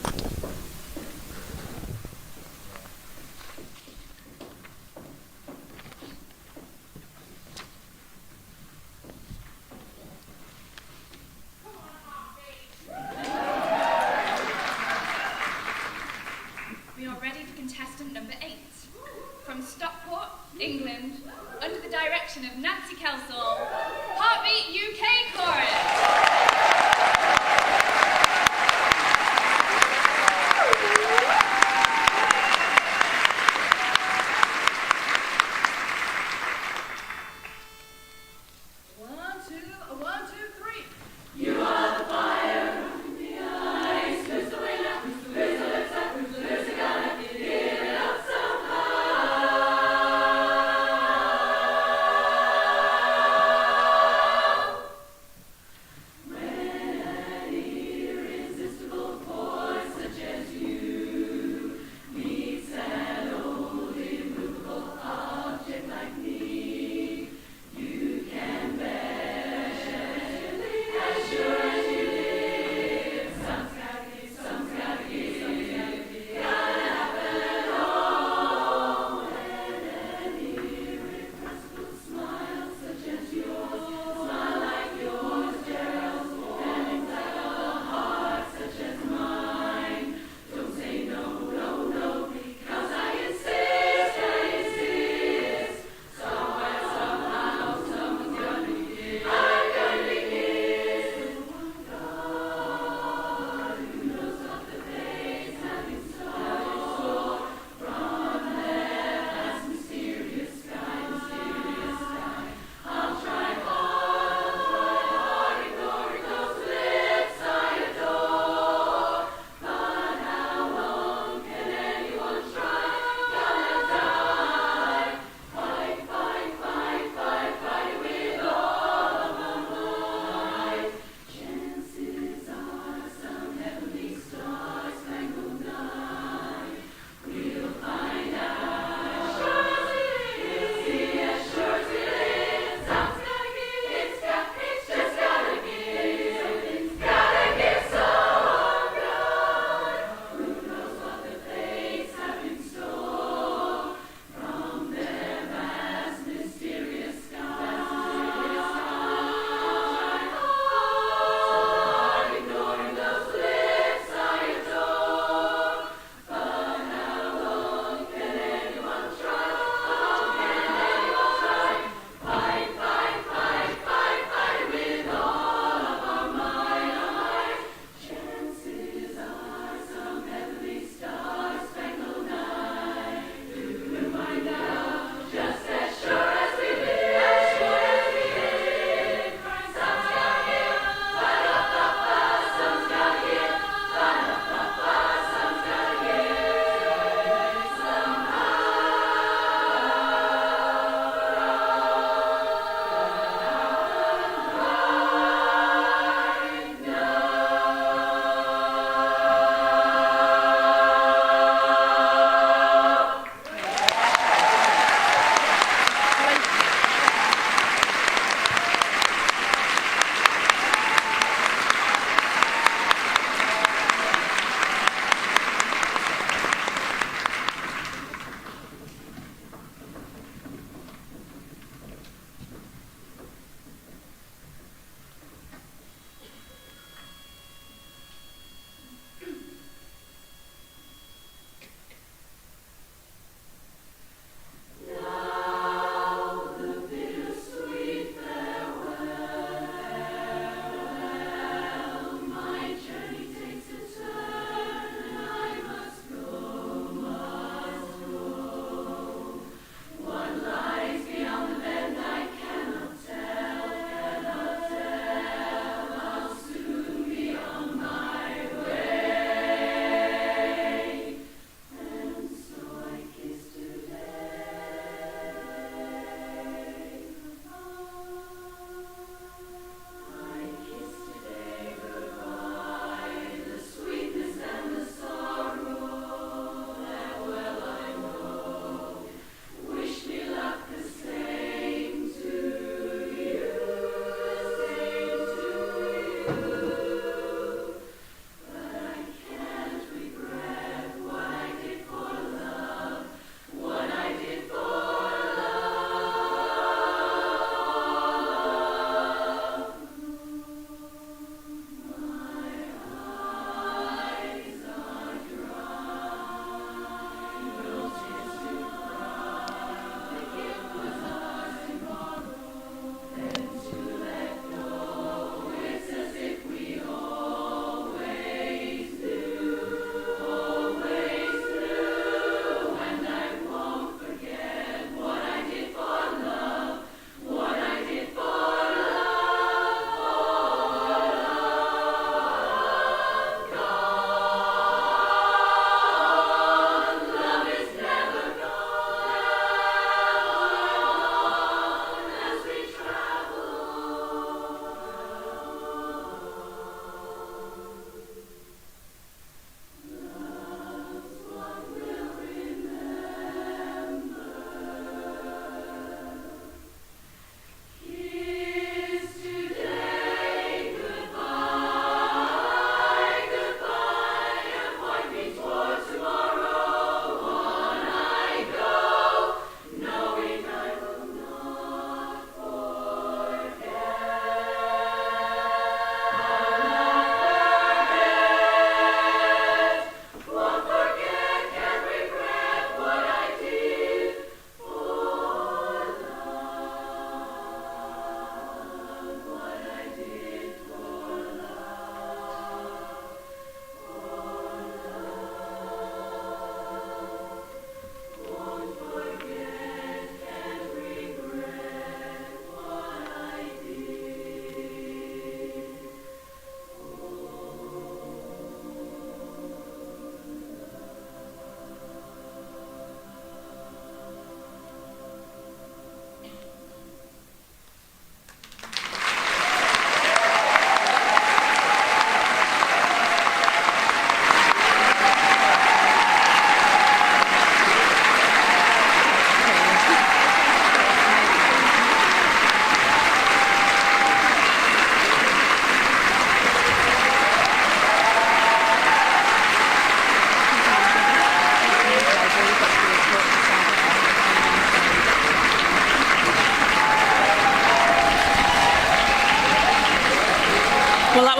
Speaker 18: from Stockport, England, under the direction of Nancy Kelsall, Heartbeat UK Chorus.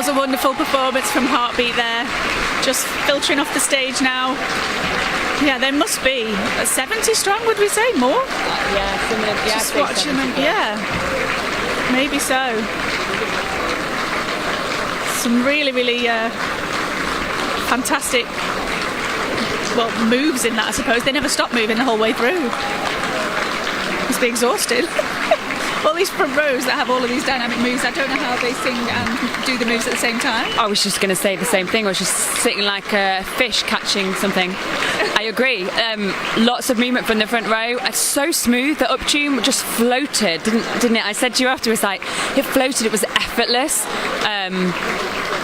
Speaker 17: was a wonderful performance from Heartbeat there. Just filtering off the stage now. Yeah, there must be 70 strong, would we say? More?
Speaker 6: Yeah, similar. Yeah,
Speaker 17: just watching them. Yeah, maybe so. Some really, really fantastic, moves in that, I suppose. They never stop moving the whole way through. Must be exhausted. All these front rows that have all of these dynamic moves, I don't know how they sing and do the moves at the same time.
Speaker 6: I was just going to say the same thing. I was just sitting like a fish catching something. I agree. Lots of movement from the front row. It's so smooth. The up tune just floated, didn't it? I said to you afterwards, like, it floated. It was effortless.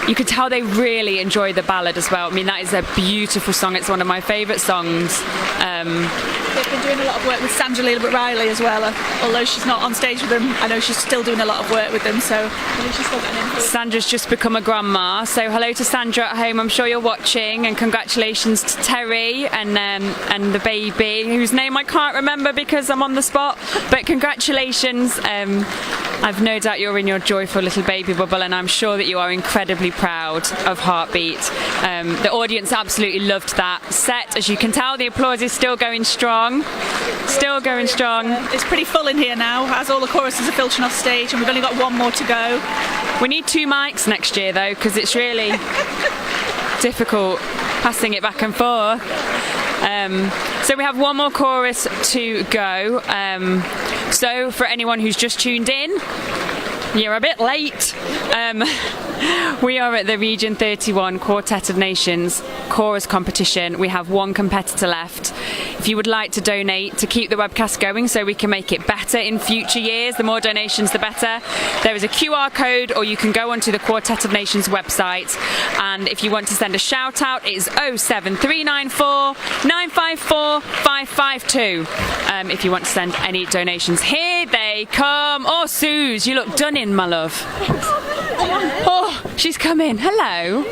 Speaker 6: You could tell they really enjoy the ballad as well. I mean, that is a beautiful song. It's one of my favourite songs.
Speaker 17: They've been doing a lot of work with Sandra Riley as well. Although she's not on stage with them, I know she's still doing a lot of work with them, so I think she's still getting influence.
Speaker 6: Sandra's just become a grandma, so hello to Sandra at home. I'm sure you're watching, and congratulations to Terry and the baby, whose name I can't remember because I'm on the spot, but congratulations. I've no doubt you're in your joyful little baby bubble, and I'm sure that you are incredibly proud of Heartbeat. The audience absolutely loved that set. As you can tell, the applause is still going strong. Still going strong.
Speaker 17: It's pretty full in here now, as all the choruses are filtering off stage, and we've only got one more to go.
Speaker 6: We need 2 mics next year, though, because it's really difficult passing it back and forth. So we have one more chorus to go. So for anyone who's just tuned in, you're a bit late. We are at the Region 31 Quartet of Nations chorus competition. We have one competitor left. If you would like to donate to keep the webcast going so we can make it better in future years, the more donations the better, there is a QR code, or you can go onto the Quartet of Nations website, and if you want to send a shout out, it is 07394 954 552 if you want to send any donations. Here they come. Oh, Suze, you look done in, my love. Oh, she's come in. Hello.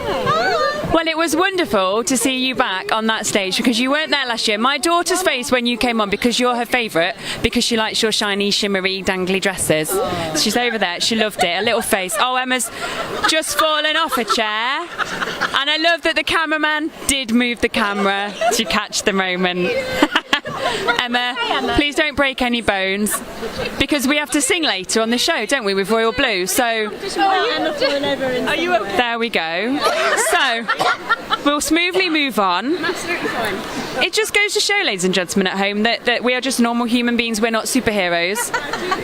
Speaker 6: Well, it was wonderful to see you back on that stage because you weren't there last year. My daughter's face when you came on, because you're her favourite, because she likes your shiny, shimmery, dangly dresses. She's over there. She loved it. A little face. Oh, Emma's just fallen off a chair. And I love that the cameraman did move the camera to catch the moment. Emma, please don't break any bones, because we have to sing later on the show, don't we, with Royal Blue? So
Speaker 17: Are you okay?
Speaker 6: there we go. So we'll smoothly move on. It just goes to show, ladies and gentlemen at home, that we are just normal human beings. We're not superheroes,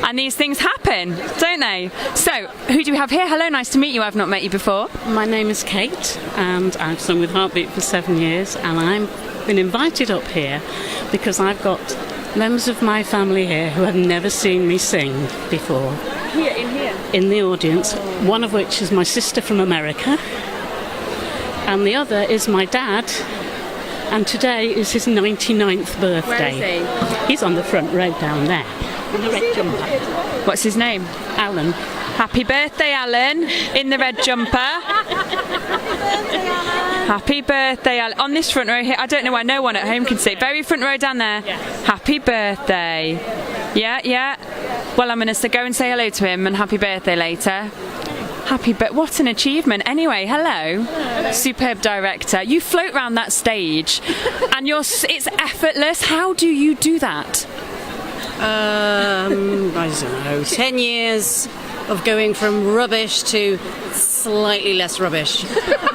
Speaker 6: and these things happen, don't they? So who do we have here? Hello, nice to meet you. I've not met you before.
Speaker 8: My name is Kate, and I've sung with Heartbeat for 7 years, and I've been invited up here because I've got members of my family here who have never seen me sing before.
Speaker 17: Here?
Speaker 8: In the audience, one of which is my sister from America, and the other is my dad, and today is his 99th birthday.
Speaker 6: Where is he?
Speaker 8: He's on the front row down there, in the red jumper.
Speaker 6: What's his name?
Speaker 8: Alan.
Speaker 6: Happy birthday, Alan, in the red jumper. Happy birthday, Alan. On this front row here, I don't know why no one at home can see. Very front row down there. Happy birthday. Yeah. Well, I'm going to go and say hello to him and happy birthday later. What an achievement. Anyway, hello. Superb director. You float round that stage and it's effortless. How do you do that?
Speaker 9: I don't know, 10 years of going from rubbish to slightly less rubbish.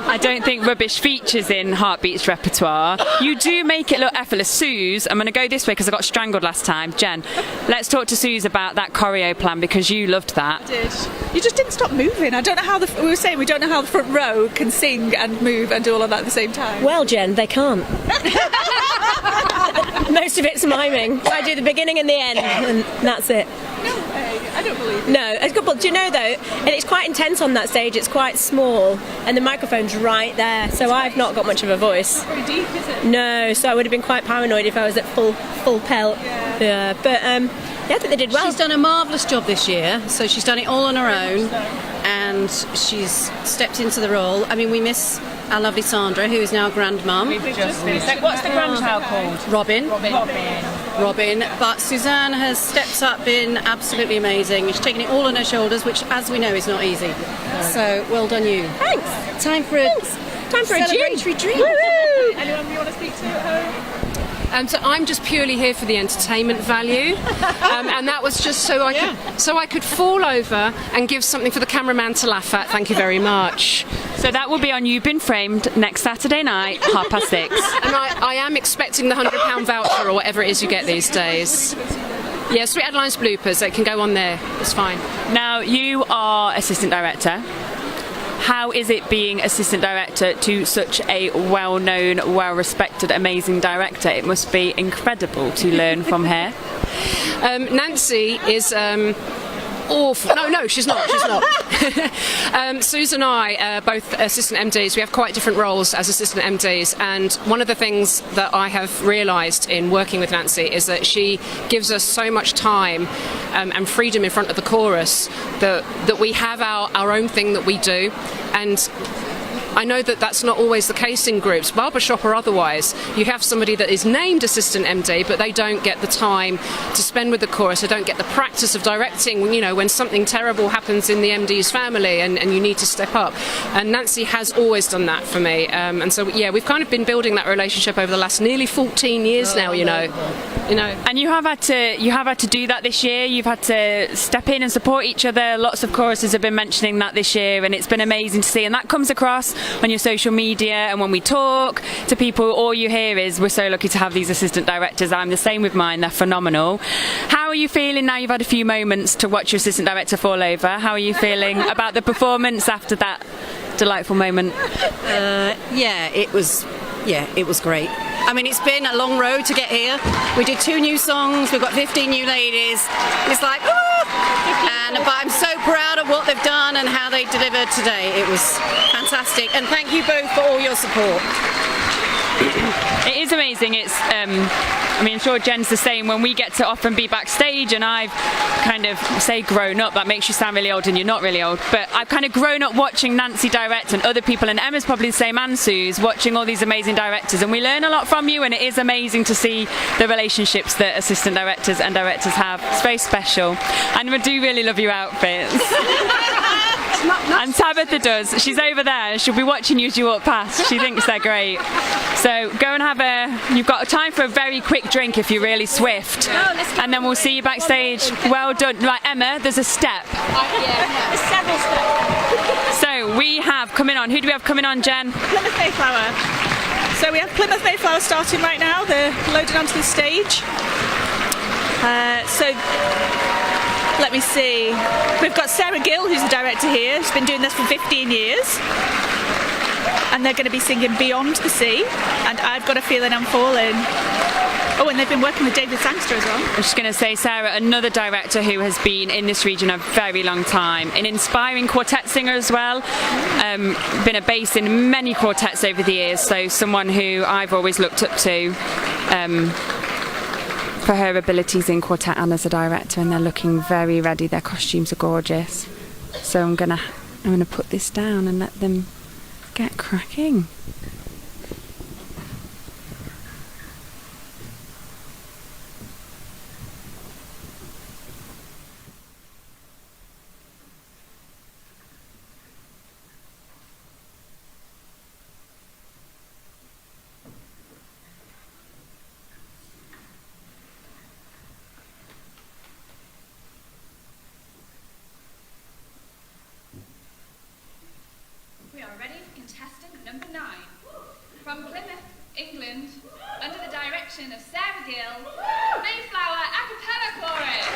Speaker 6: I don't think rubbish features in Heartbeat's repertoire. You do make it look effortless. Suze, I'm going to go this way because I got strangled last time. Jen, let's talk to Suze about that choreo plan, because you loved that.
Speaker 17: I did. You just didn't stop moving. I don't know how we were saying we don't know how the front row can sing and move and do all of that at the same time.
Speaker 23: Well, Jen, they can't. Most of it's miming. I do the beginning and the end, and that's it.
Speaker 17: No way. I don't believe it.
Speaker 23: No, it's good. But do you know though? And it's quite intense on that stage. It's quite small, and the microphone's right there. So I've not got much of a voice.
Speaker 17: Very deep, is it?
Speaker 23: No, so I would have been quite paranoid if I was at full pelt. Yeah. But yeah, I think they did well.
Speaker 9: She's done a marvellous job this year. So she's done it all on her own, and she's stepped into the role. I mean, we miss our lovely Sandra, who is now grandmum.
Speaker 6: What's the grandchild called?
Speaker 9: Robin. Robin, but Suzanne has stepped up, been absolutely amazing. She's taken it all on her shoulders, which, as we know, is not easy. So, well done you.
Speaker 23: Thanks.
Speaker 9: Time for a
Speaker 23: celebratory drink.
Speaker 15: Anyone you want to speak to at home?
Speaker 10: So I'm just purely here for the entertainment value, and that was just so I could fall over and give something for the cameraman to laugh at. Thank you very much.
Speaker 6: So that will be on You've Been Framed next Saturday night, 6:30.
Speaker 10: And I am expecting the £100 voucher or whatever it is you get these days. Yeah, Sweet Adelines bloopers. It can go on there. It's fine.
Speaker 6: Now you are assistant director. How is it being assistant director to such a well-known, well-respected, amazing director? It must be incredible to learn from her.
Speaker 10: Nancy is awful. No, she's not. Susan and I, both assistant MDs, we have quite different roles as assistant MDs, and one of the things that I have realised in working with Nancy is that she gives us so much time and freedom in front of the chorus that we have our own thing that we do, and I know that that's not always the case in groups, barbershop or otherwise. You have somebody that is named assistant MD, but they don't get the time to spend with the chorus. They don't get the practice of directing, when something terrible happens in the MD's family and you need to step up. And Nancy has always done that for me. And so, we've kind of been building that relationship over the last nearly 14 years now, And
Speaker 6: you have had to do that this year. You've had to step in and support each other. Lots of choruses have been mentioning that this year, and it's been amazing to see. And that comes across on your social media, and when we talk to people, all you hear is we're so lucky to have these assistant directors. I'm the same with mine. They're phenomenal. How are you feeling now you've had a few moments to watch your assistant director fall over? How are you feeling about the performance after that delightful moment?
Speaker 9: It was great. I mean, it's been a long road to get here. We did 2 new songs, we've got 15 new ladies. It's like, but I'm so proud of what they've done and how they delivered today. It was fantastic, and thank you both for all your support.
Speaker 6: It is amazing. It's I'm sure Jen's the same. When we get to often be backstage, and I've kind of say grown up, that makes you sound really old, and you're not really old, but I've kind of grown up watching Nancy direct and other people, and Emma's probably the same, and Sue's, watching all these amazing directors, and we learn a lot from you, and it is amazing to see the relationships that assistant directors and directors have. It's very special, and we do really love your outfits. And Tabitha does. She's over there. She'll be watching you as you walk past. She thinks they're great. So go and you've got time for a very quick drink if you're really swift. And then we'll see you backstage. Well done. Right, Emma, there's a step.
Speaker 23: There's several steps.
Speaker 6: So we have coming on. Who do we have coming on, Jen?
Speaker 17: Plymouth Mayflower. So we have Plymouth Mayflower starting right now. They're loaded onto the stage. Let me see. We've got Sarah Gill, who's the director here. She's been doing this for 15 years. And they're going to be singing Beyond the Sea and I've Got a Feeling I'm Falling. Oh, and they've been working with David Sangster as well.
Speaker 6: I'm just going to say, Sarah, another director who has been in this region a very long time, an inspiring quartet singer as well, been a bass in many quartets over the years, so someone who I've always looked up to for her abilities in quartet and as a director, and they're looking very ready. Their costumes are gorgeous. So I'm gonna put this down and let them get cracking.
Speaker 18: Number 9, from Plymouth, England, under the direction of Sarah Gill, Mayflower a cappella chorus.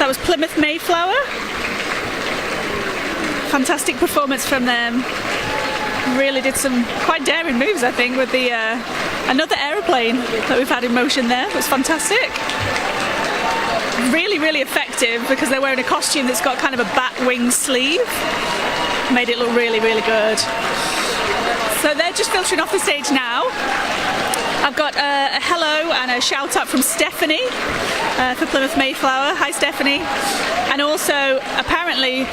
Speaker 11: that was Plymouth Mayflower. Fantastic performance from them. Really did some quite daring moves, I think, with the another aeroplane that we've had in motion there. It was fantastic. Really, really effective because they're wearing a costume that's got kind of a bat wing sleeve. Made it look really, really good. So they're just filtering off the stage now. I've got a hello and a shout out from Stephanie for Plymouth Mayflower. Hi Stephanie. And also apparently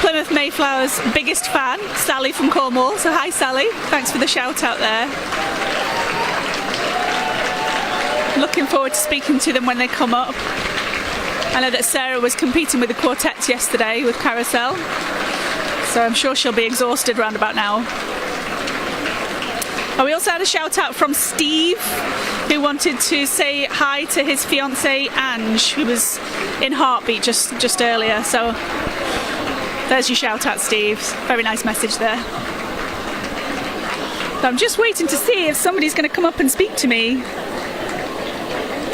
Speaker 11: Plymouth Mayflower's biggest fan, Sally from Cornwall. So hi Sally, thanks for the shout out there. Looking forward to speaking to them when they come up. I know that Sarah was competing with the quartets yesterday with Carousel, so I'm sure she'll be exhausted round about now. And we also had a shout out from Steve, who wanted to say hi to his fiancée Ange, who was in Heartbeat just earlier. So there's your shout out, Steve. Very nice message there. So I'm just waiting to see if somebody's going to come up and speak to me.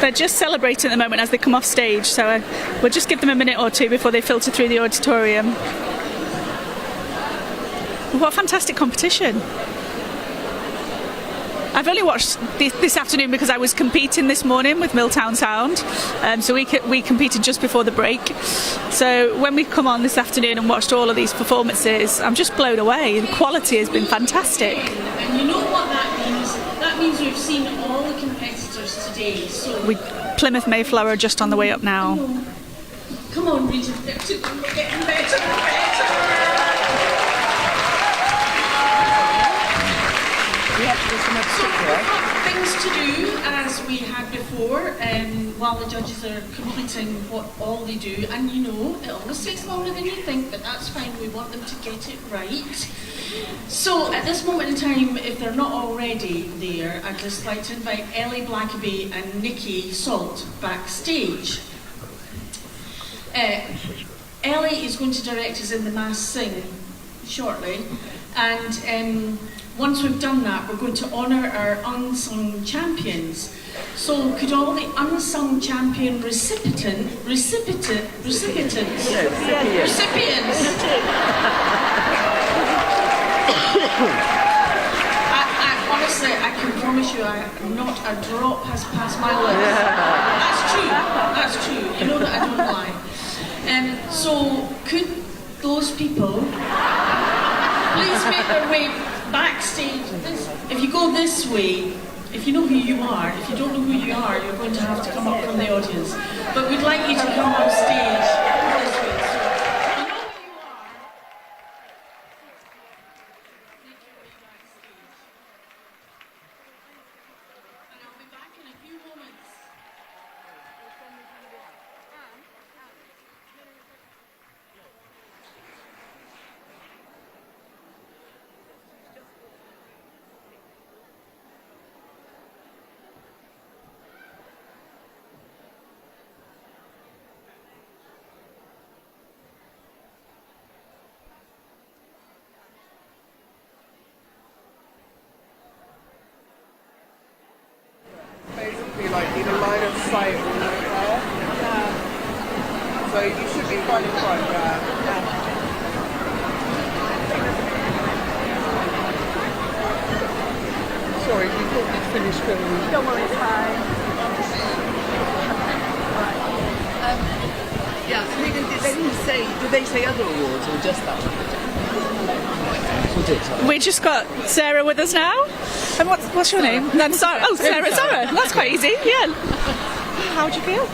Speaker 11: They're just celebrating at the moment as they come off stage, so we'll just give them a minute or two before they filter through the auditorium. What a fantastic competition. I've only watched this afternoon because I was competing this morning with Miltown Sound, so we competed just before the break. So when we come on this afternoon and watched all of these performances, I'm just blown away. The quality has been fantastic.
Speaker 2: And you know what that means? That means we've seen all the competitors today. So
Speaker 11: Plymouth Mayflower are just on the way up now.
Speaker 2: Come on, Regent, they're getting better and better. So we've got things to do as we had before while the judges are completing what all they do, and you know it always takes longer than you think, but that's fine, we want them to get it right. So at this moment in time, if they're not already there, I'd just like to invite Ellie Blackaby and Nikki Salt backstage. Ellie is going to direct us in the Mass Sing shortly, and once we've done that, we're going to honour our Unsung Champions. So could all the Unsung Champion recipients honestly, I can promise you, not a drop has passed my lips. That's true, you know that I don't lie. So could those people please make their way backstage? If you go this way, if you know who you are, if you don't know who you are, you're going to have to come up from the audience. But we'd like you to come on stage this way. So, you know who you are. Make your way backstage. And I'll be back in a few moments.
Speaker 12: Like in a line of sight or like that. So you should be fine in front, Sorry, you thought you'd finished filming.
Speaker 16: Don't worry, it's fine.
Speaker 12: Yeah, so did they say other awards or just that one?
Speaker 11: We just got Sarah with us now. And what's your name? Then Sarah. Oh, Sarah. That's quite easy. Yeah. How do you feel?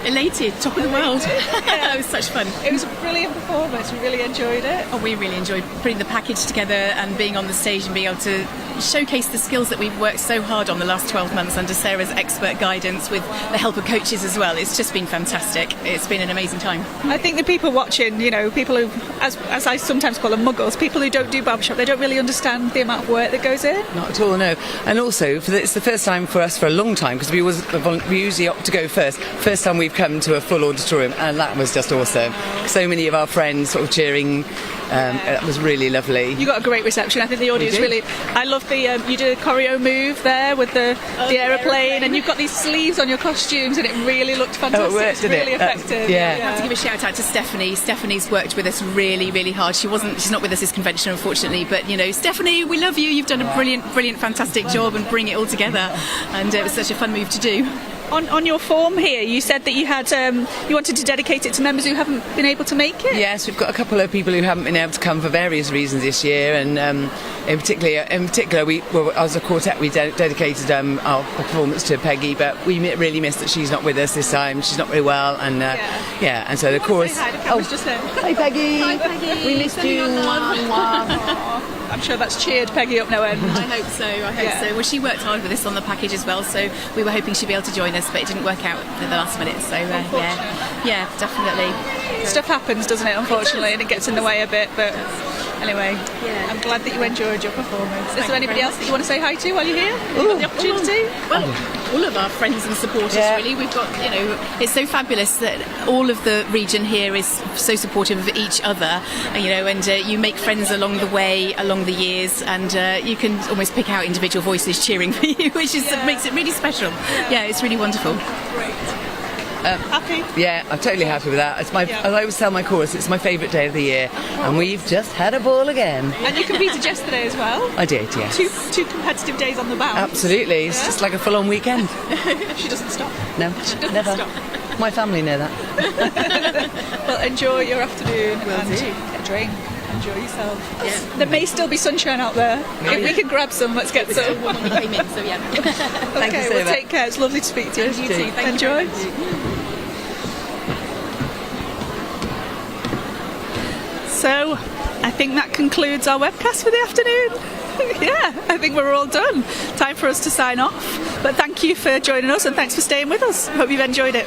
Speaker 13: Elated, top of the world. It was such fun.
Speaker 11: It was a brilliant performance. We really enjoyed it.
Speaker 13: Oh, we really enjoyed putting the package together and being on the stage and being able to showcase the skills that we've worked so hard on the last 12 months under Sarah's expert guidance with the help of coaches as well. It's just been fantastic. It's been an amazing time.
Speaker 11: I think the people watching, you know, people who, as I sometimes call them muggles, people who don't do barbershop, they don't really understand the amount of work that goes in.
Speaker 24: Not at all, no. And also, it's the first time for us for a long time, because we usually opt to go first. First time we've come to a full auditorium, and that was just awesome. So many of our friends sort of cheering That was really lovely.
Speaker 17: You got a great reception. I think the audience really. I love the you did a choreo move there with the aeroplane, and you've got these sleeves on your costumes, and it really looked fantastic.
Speaker 24: Oh, it worked,
Speaker 17: it's really
Speaker 24: didn't it?
Speaker 17: effective.
Speaker 24: Yeah.
Speaker 13: I have to give a shout out to Stephanie. Stephanie's worked with us really, really hard. She's not with us this convention, unfortunately, but you know, Stephanie, we love you. You've done a brilliant, fantastic job and bring it all together, and it was such a fun move to do.
Speaker 17: On your form here, you said that you had you wanted to dedicate it to members who haven't been able to make it.
Speaker 24: Yes, we've got a couple of people who haven't been able to come for various reasons this year, and in particular, we as a quartet we dedicated our performance to Peggy, but we really missed that she's not with us this time. She's not very well, and and so the chorus. Hi Peggy.
Speaker 13: Hi Peggy.
Speaker 24: We missed you.
Speaker 17: I'm sure that's cheered Peggy up no end.
Speaker 13: I hope so. Well, she worked hard with us on the package as well, so we were hoping she'd be able to join us, but it didn't work out at the last minute. So yeah, definitely.
Speaker 17: Stuff happens, doesn't it? Unfortunately, and it gets in the way a bit. But anyway, I'm glad that you enjoyed your performance. Is there anybody else that you want to say hi to while you're here? Have you got the opportunity?
Speaker 13: Well, all of our friends and supporters, really. We've got, it's so fabulous that all of the region here is so supportive of each other, and you make friends along the way, along the years, and you can almost pick out individual voices cheering for you, which makes it really special. Yeah, it's really wonderful.
Speaker 17: Happy?
Speaker 24: Yeah, I'm totally happy with that. It's as I always tell my chorus, it's my favourite day of the year, and we've just had a ball again.
Speaker 17: And you competed yesterday as well?
Speaker 24: I did, yes.
Speaker 17: Two competitive days on the bounce.
Speaker 24: Absolutely, it's just like a full-on weekend.
Speaker 17: She doesn't stop.
Speaker 24: No, never.
Speaker 17: Stop.
Speaker 24: My family know that.
Speaker 17: Well, enjoy your afternoon and get a drink. Enjoy yourself. Yeah. There may still be sunshine out there. If we can grab some, let's get some.
Speaker 13: When we came in, so yeah.
Speaker 24: Thank you so much.
Speaker 17: Take care. It's lovely to speak to you.
Speaker 13: And you too. Thank
Speaker 17: Enjoy.
Speaker 13: You.
Speaker 17: So, I think that concludes our webcast for the afternoon. Yeah, I think we're all done. Time for us to sign off. But thank you for joining us, and thanks for staying with us. Hope you've enjoyed it.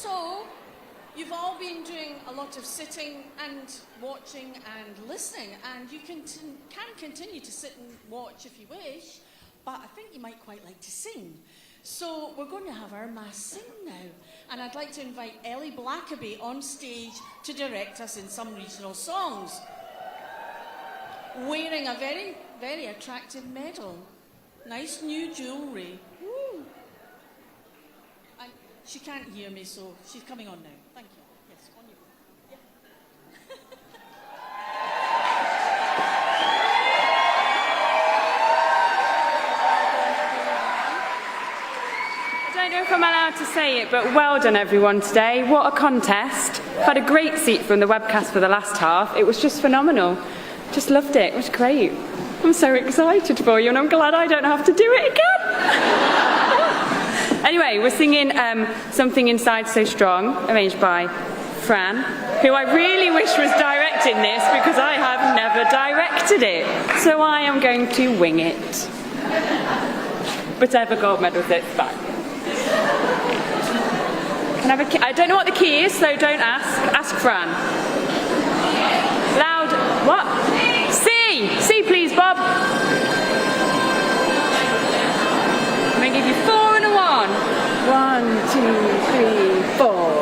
Speaker 2: So, you've all been doing a lot of sitting and watching and listening, and you can continue to sit and watch if you wish, but I think you might quite like to sing. So we're going to have our mass sing now, and I'd like to invite Ellie Blackaby on stage to direct us in some regional songs, wearing a very, very attractive medal, nice new jewellery. Woo. And she can't hear me, so she's coming on now. Thank you. Yes, on you.
Speaker 6: I don't know if I'm allowed to say it, but well done everyone today. What a contest. Had a great seat from the webcast for the last half. It was just phenomenal. Just loved it. It was great. I'm so excited for you, and I'm glad I don't have to do it again. Anyway, we're singing Something Inside So Strong, arranged by Fran, who I really wish was directing this because I have never directed it. So I am going to wing it. Whatever gold medal it's fine. Can I have a key? I don't know what the key is, so don't ask. Ask Fran. Loud. What? C. C, please, Bob. I'm going to give you 4 and a 1. 1, 2, 3, 4.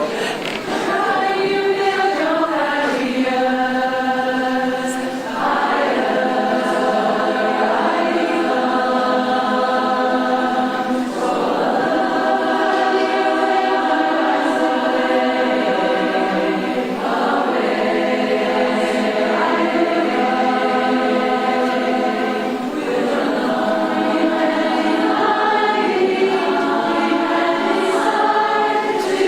Speaker 1: To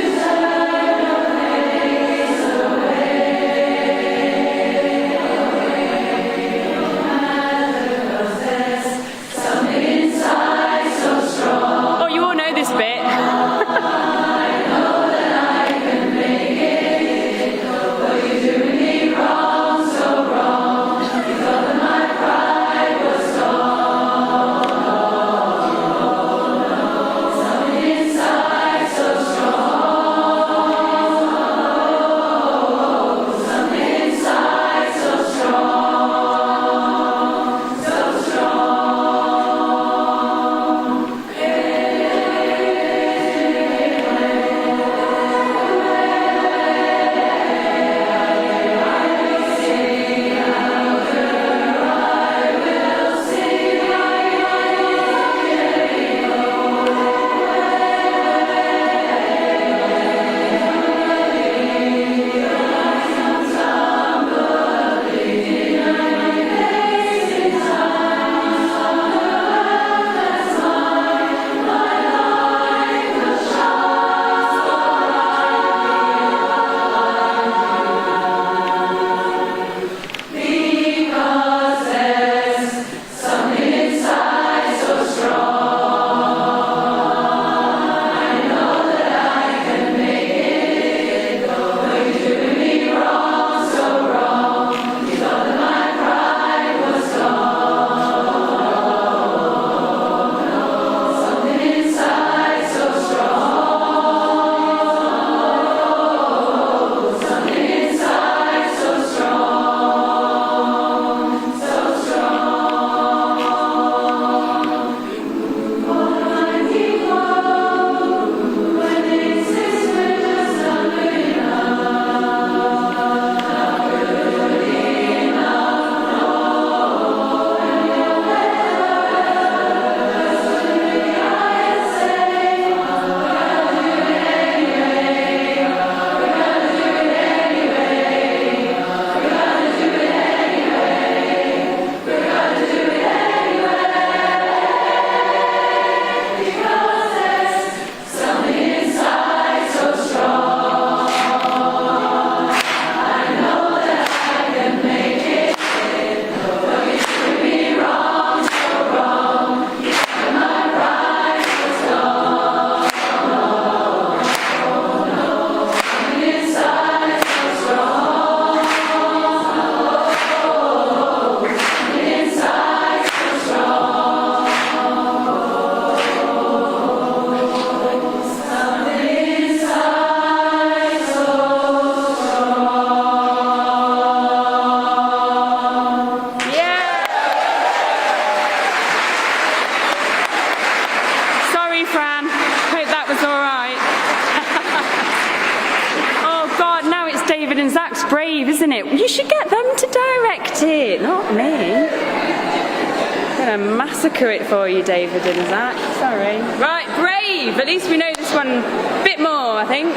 Speaker 6: David and Zach's brave, isn't it? You should get them to direct it, not me. I'm going to massacre it for you, David and Zach. Sorry. Right, brave. At least we know this one a bit more, I think.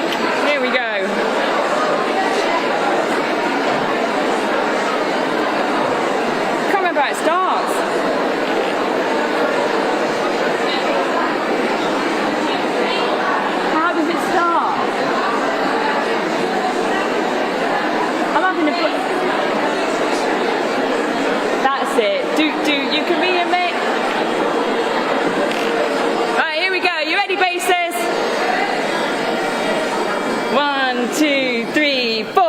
Speaker 6: Here we go. Can't remember how it starts. How does it start? I'm having a book. That's it. You can read it, mate. Right, here we go. You ready, bassist? 1, 2, 3, 4.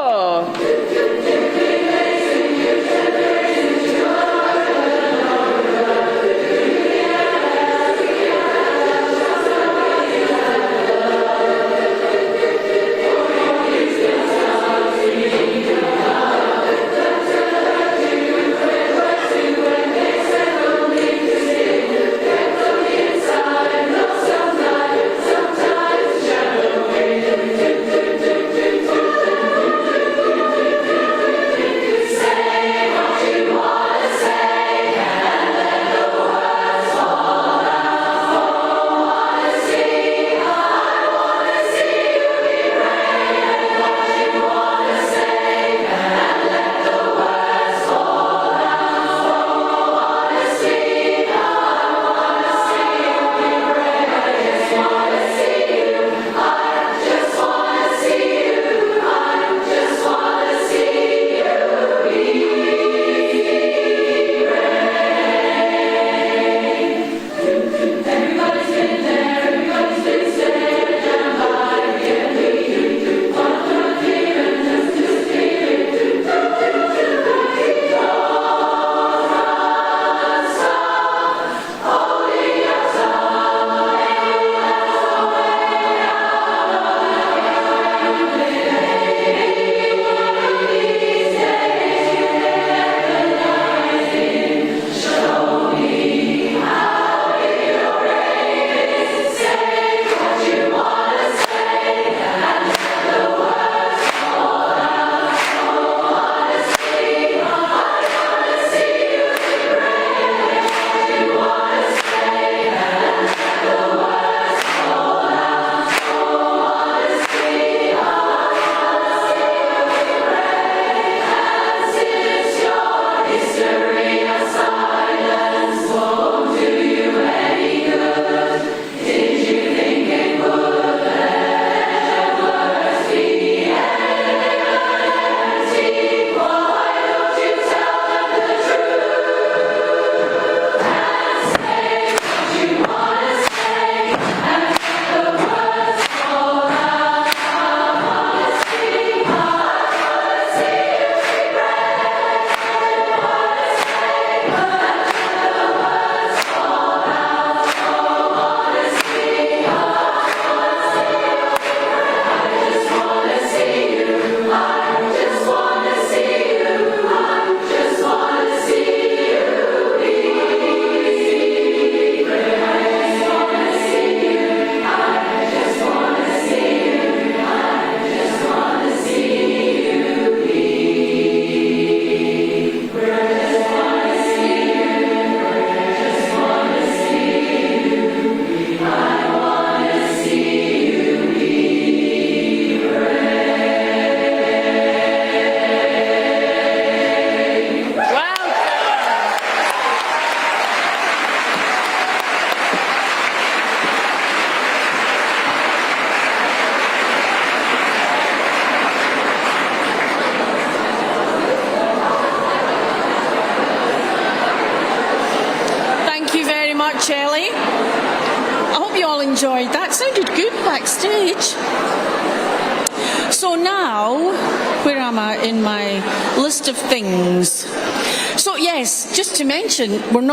Speaker 2: Shelley. I hope you all enjoyed that. Sounded good backstage. So now, where am I in my list of things? So yes, just to mention, we're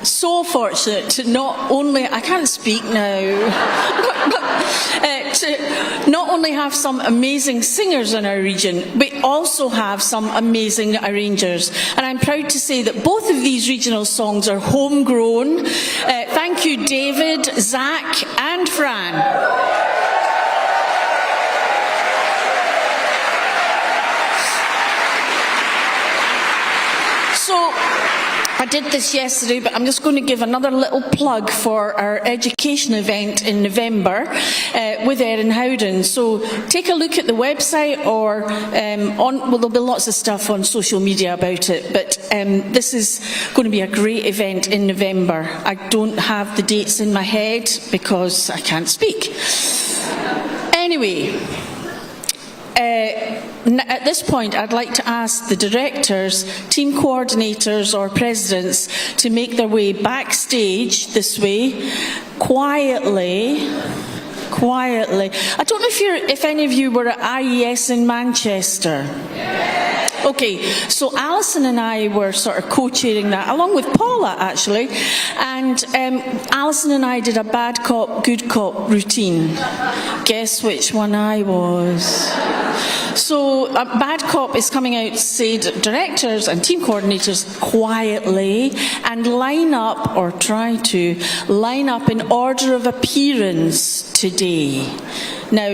Speaker 2: so fortunate to not only, I can't speak now, to not only have some amazing singers in our region, but also have some amazing arrangers. And I'm proud to say that both of these regional songs are homegrown. Thank you, David, Zach, and Fran. I did this yesterday, but I'm just going to give another little plug for our education event in November with Erin Howden. So take a look at the website or there'll be lots of stuff on social media about it, but this is going to be a great event in November. I don't have the dates in my head because I can't speak. Anyway, at this point, I'd like to ask the directors, team coordinators or presidents to make their way backstage this way, quietly. I don't know if any of you were at IES in Manchester. Okay, so Alison and I were sort of co-chairing that, along with Paula actually, and Alison and I did a bad cop, good cop routine. Guess which one I was? So bad cop is coming out to say directors and team coordinators quietly and line up, or try to line up in order of appearance today. Now,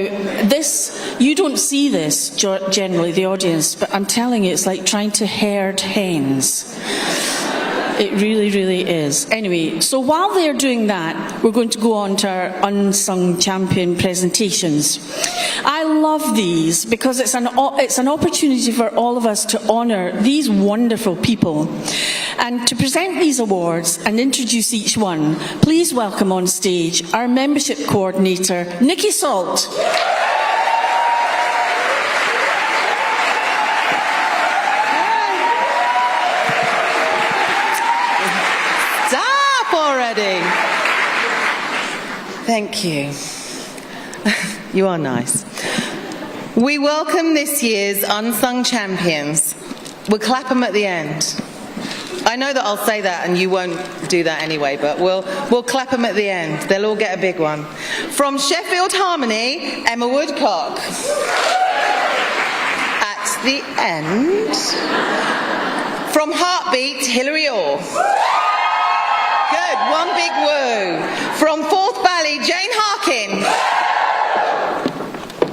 Speaker 2: you don't see this generally, the audience, but I'm telling you, it's like trying to herd hens. It really, really is. Anyway, so while they're doing that, we're going to go on to our Unsung Champion presentations. I love these because it's an opportunity for all of us to honour these wonderful people. And to present these awards and introduce each one, please welcome on stage our membership coordinator, Nikki Salt.
Speaker 1: Thank you. You are nice. We welcome this year's Unsung Champions. We'll clap them at the end. I know that I'll say that and you won't do that anyway, but we'll clap them at the end. They'll all get a big one. From Sheffield Harmony, Emma Woodcock. At the end. From Heartbeat, Hilary Orr. Good, one big woo. From Forth Valley, Jane Harkin.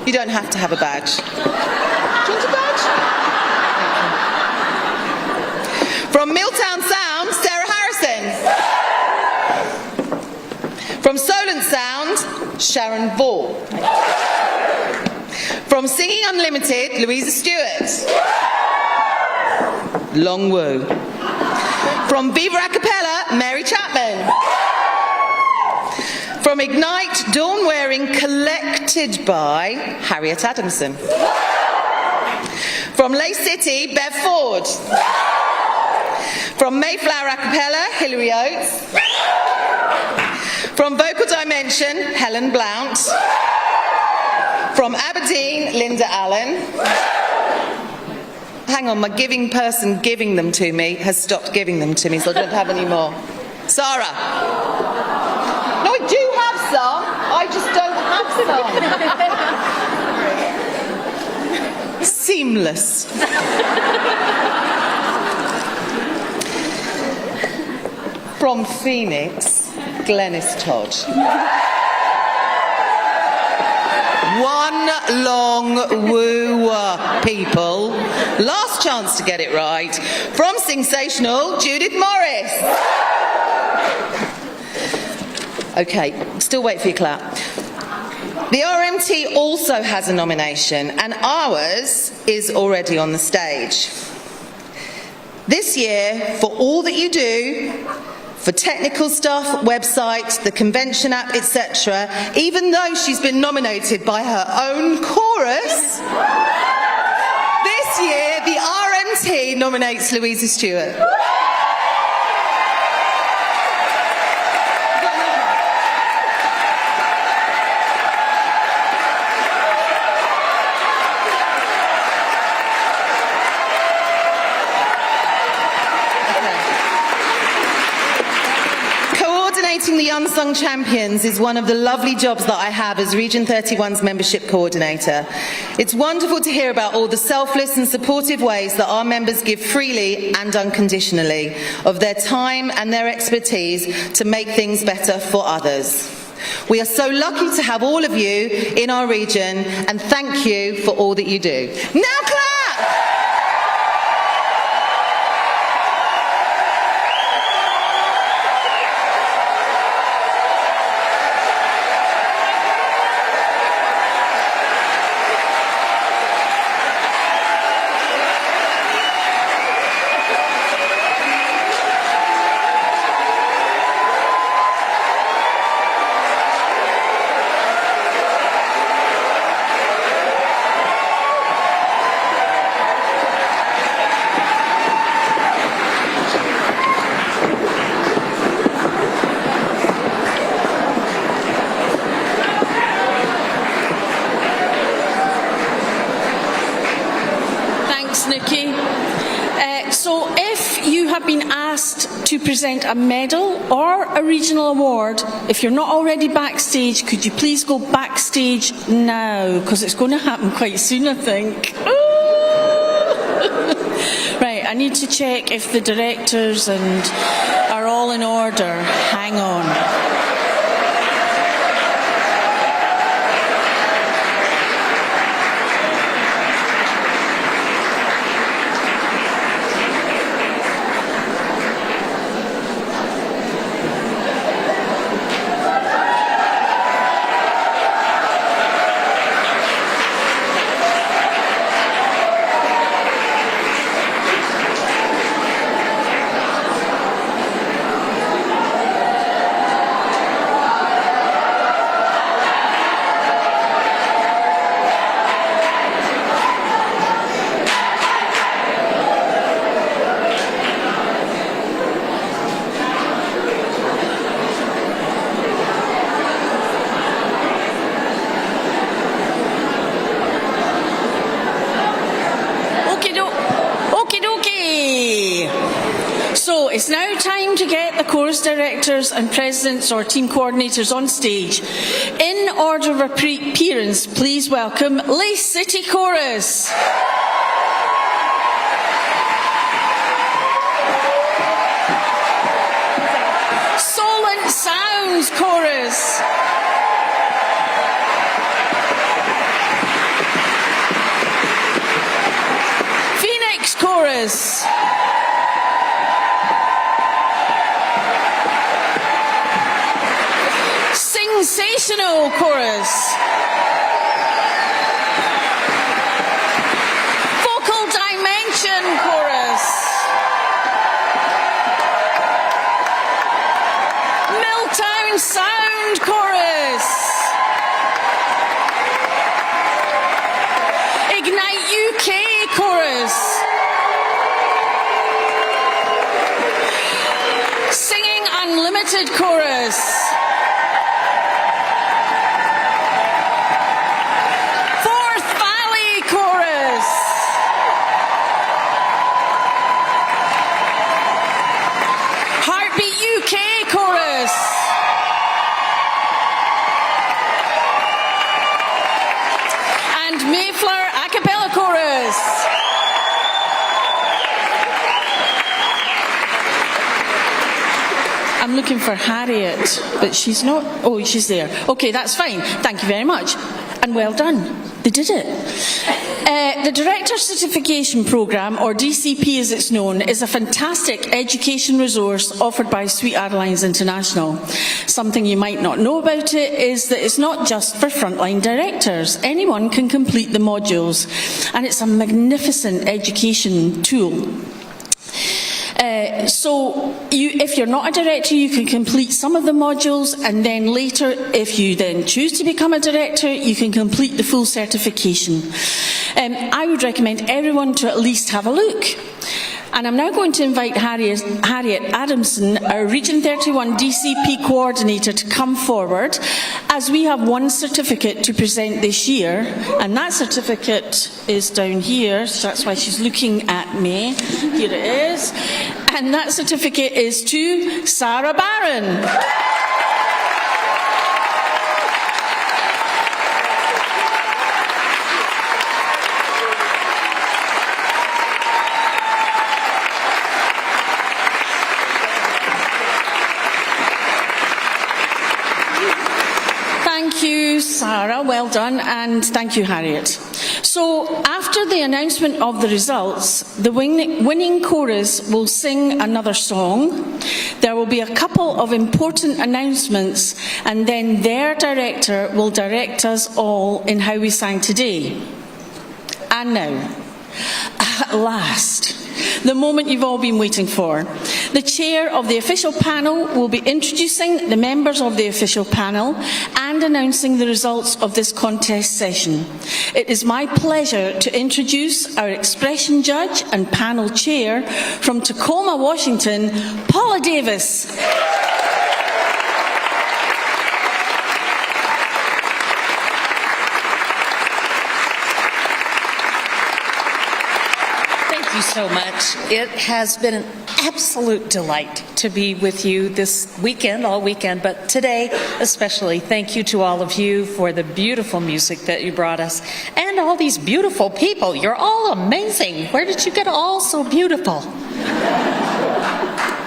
Speaker 1: You don't have to have a badge. Do you want a badge? From Miltown Sound, Sarah Harrison. From Solent Sound, Sharon Ball. From Singing Unlimited, Louisa Stewart. Long woo. From Viva a Cappella, Mary Chapman. From Ignite, Dawn Wearing, collected by Harriet Adamson. From Lay City, Bev Ford. From Mayflower a Cappella, Hilary Oates. From Vocal Dimension, Helen Blount. From Aberdeen, Linda Allen. Hang on, my giving person giving them to me has stopped giving them to me, so I don't have any more. Sarah. No, I do have some. I just don't have some. Seamless. From Phoenix, Glenys Todd. One long woo, people. Last chance to get it right. From Sensational, Judith Morris. Okay, still wait for your clap. The RMT also has a nomination, and ours is already on the stage. This year, for all that you do, for technical stuff, website, the convention app, etc., even though she's been nominated by her own chorus, this year the RMT nominates Louisa Stewart. The Unsung Champions is one of the lovely jobs that I have as Region 31's membership coordinator. It's wonderful to hear about all the selfless and supportive ways that our members give freely and unconditionally of their time and their expertise to make things better for others. We are so lucky to have all of you in our region, and thank you for all that you do. Now clap!
Speaker 5: Thanks, Nikki. So if you have been asked to present a medal or a regional award, if you're not already backstage, could you please go backstage now? Because it's going to happen quite soon, I think. Right, I need to check if the directors are all in order. Hang on. So it's now time to get the chorus directors and presidents or team coordinators on stage. In order of appearance, please welcome Lace City Chorus. Solent Sounds Chorus. Phoenix Chorus. Sensational Chorus. Vocal Dimension Chorus. Miltown Sound Chorus. Ignite UK Chorus. Singing Unlimited Chorus. Mayflower a cappella chorus. I'm looking for Harriet, but she's not. Oh, she's there. Okay, that's fine. Thank you very much. And well done. They did it. The Director Certification Programme, or DCP as it's known, is a fantastic education resource offered by Sweet Adelines International. Something you might not know about it is that it's not just for frontline directors. Anyone can complete the modules, and it's a magnificent education tool. If you're not a director, you can complete some of the modules, and then later, if you then choose to become a director, you can complete the full certification. I would recommend everyone to at least have a look. And I'm now going to invite Harriet Adamson, our Region 31 DCP coordinator, to come forward, as we have one certificate to present this year, and that certificate is down here, so that's why she's looking at me. Here it is. And that certificate is to Sarah Barron. Thank you, Sarah. Well done. And thank you, Harriet. So, after the announcement of the results, the winning chorus will sing another song. There will be a couple of important announcements, and then their director will direct us all in how we sang today. And now, at last, the moment you've all been waiting for. The chair of the official panel will be introducing the members of the official panel and announcing the results of this contest session. It is my pleasure to introduce our expression judge and panel chair from Tacoma, Washington, Paula Davis.
Speaker 14: you so much. It has been an absolute delight to be with you this weekend, all weekend, but today especially. Thank you to all of you for the beautiful music that you brought us and all these beautiful people. You're all amazing. Where did you get all so beautiful?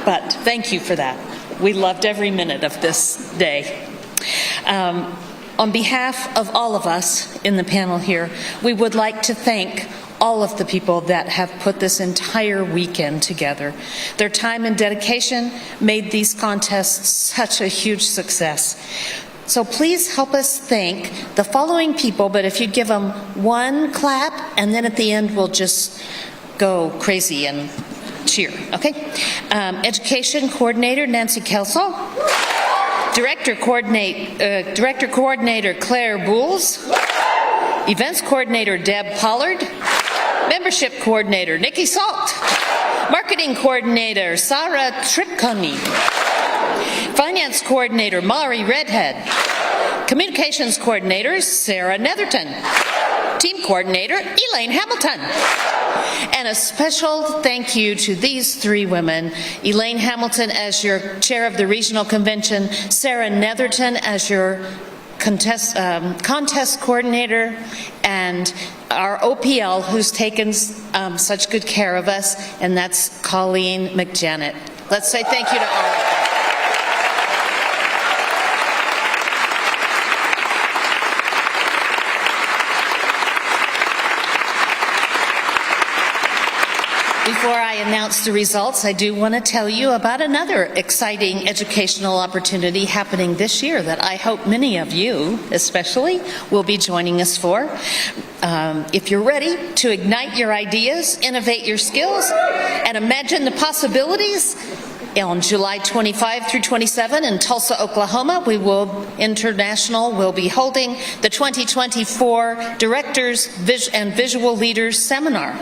Speaker 14: But thank you for that. We loved every minute of this day. On behalf of all of us in the panel here, we would like to thank all of the people that have put this entire weekend together. Their time and dedication made these contests such a huge success. So please help us thank the following people, but if you'd give them one clap, and then at the end we'll just go crazy and cheer, okay? Education Coordinator Nancy Kelsall. Director Coordinator Claire Bools. Events Coordinator Deb Pollard. Membership Coordinator Nikki Salt. Marketing Coordinator Sarah Tripconi. Finance Coordinator Mari Redhead. Communications Coordinator Sarah Netherton. Team Coordinator Elaine Hamilton. And a special thank you to these three women: Elaine Hamilton as your chair of the regional convention, Sarah Netherton as your contest coordinator, and our OPL who's taken such good care of us, and that's Colleen McJanet. Let's say thank you to all of them. Before I announce the results, I do want to tell you about another exciting educational opportunity happening this year that I hope many of you, especially, will be joining us for. If you're ready to ignite your ideas, innovate your skills, and imagine the possibilities, on July 25 through 27 in Tulsa, Oklahoma, International will be holding the 2024 Directors and Visual Leaders Seminar.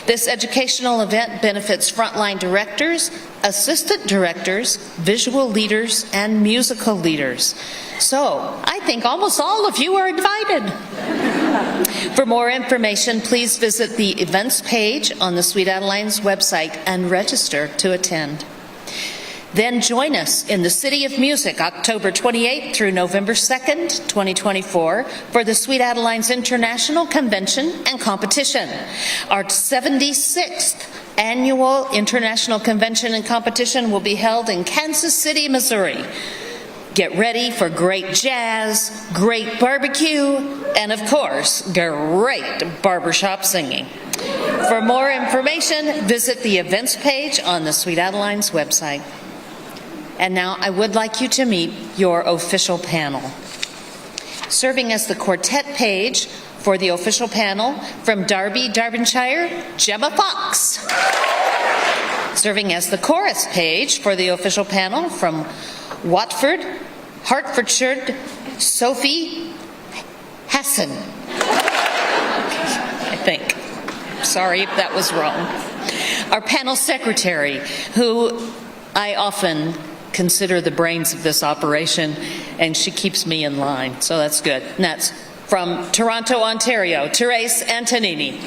Speaker 14: This educational event benefits frontline directors, assistant directors, visual leaders, and musical leaders. So, I think almost all of you are invited. For more information, please visit the events page on the Sweet Adelines website and register to attend. Then join us in the City of Music, October 28th through November 2nd, 2024, for the Sweet Adelines International Convention and Competition. Our 76th annual International Convention and Competition will be held in Kansas City, Missouri. Get ready for great jazz, great barbecue, and of course, great barbershop singing. For more information, visit the events page on the Sweet Adelines website. And now I would like you to meet your official panel. Serving as the quartet page for the official panel from Derby, Derbyshire, Gemma Fox. Serving as the chorus page for the official panel from Watford, Hertfordshire, Sophie Hassan. I think. Sorry if that was wrong. Our panel secretary, who I often consider the brains of this operation, and she keeps me in line, so that's good. And that's from Toronto, Ontario, Therese Antonini.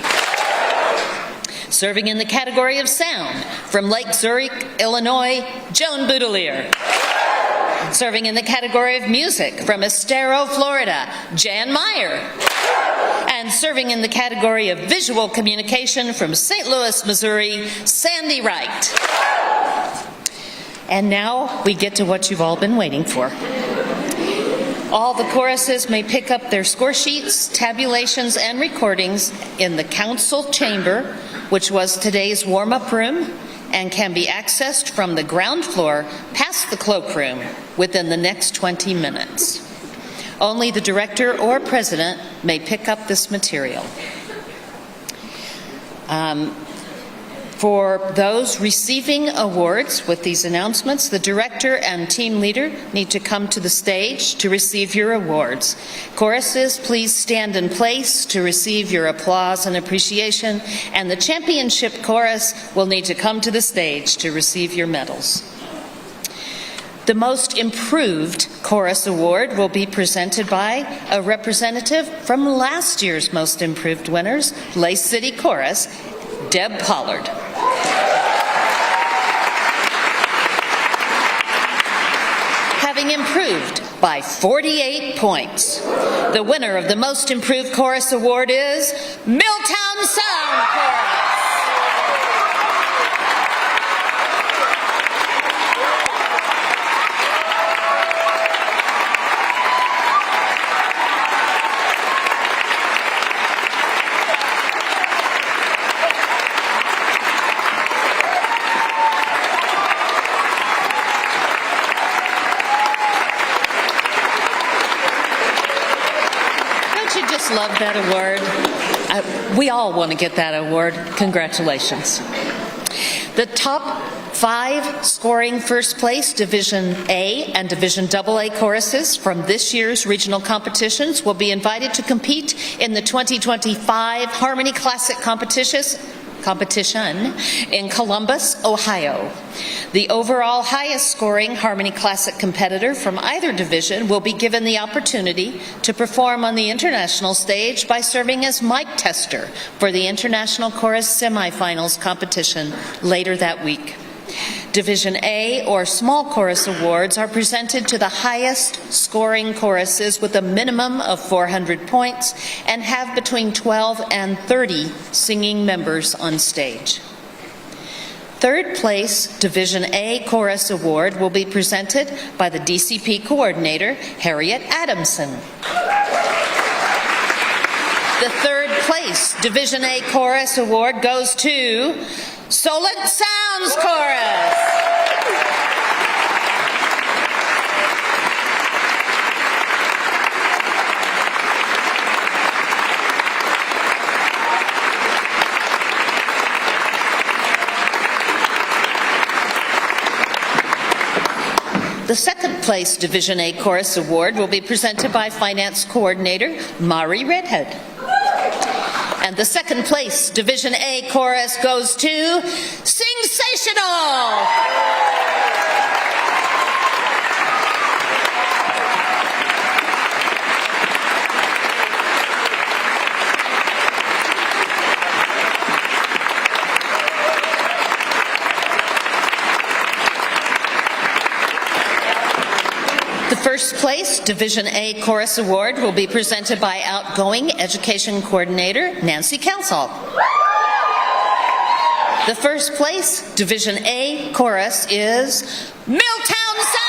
Speaker 14: Serving in the category of sound, from Lake Zurich, Illinois, Joan Boudelier. Serving in the category of music, from Estero, Florida, Jan Meyer. And serving in the category of visual communication from St. Louis, Missouri, Sandy Wright. And now we get to what you've all been waiting for. All the choruses may pick up their score sheets, tabulations, and recordings in the council chamber, which was today's warm-up room, and can be accessed from the ground floor past the cloakroom within the next 20 minutes. Only the director or president may pick up this material. For those receiving awards with these announcements, the director and team leader need to come to the stage to receive your awards. Choruses, please stand in place to receive your applause and appreciation, and the championship chorus will need to come to the stage to receive your medals. The Most Improved Chorus Award will be presented by a representative from last year's Most Improved winners, Lay City Chorus, Deb Pollard. Having improved by 48 points, the winner of the Most Improved Chorus Award is Miltown Sound Chorus. Love that award. We all want to get that award. Congratulations. The top 5 scoring first place Division A and Division AA choruses from this year's regional competitions will be invited to compete in the 2025 Harmony Classic competition in Columbus, Ohio. The overall highest scoring Harmony Classic competitor from either division will be given the opportunity to perform on the international stage by serving as mic tester for the International Chorus Semifinals competition later that week. Division A or Small Chorus Awards are presented to the highest scoring choruses with a minimum of 400 points and have between 12 and 30 singing members on stage. Third place Division A Chorus Award will be presented by the DCP coordinator, Harriet Adamson. The third place Division A Chorus Award goes to Solent Sounds Chorus. The second place Division A Chorus Award will be presented by Finance Coordinator Mari Redhead. And the second place Division A Chorus goes to Sensational! The first place Division A Chorus Award will be presented by outgoing Education Coordinator Nancy Council. The first place Division A Chorus is Miltown Sound!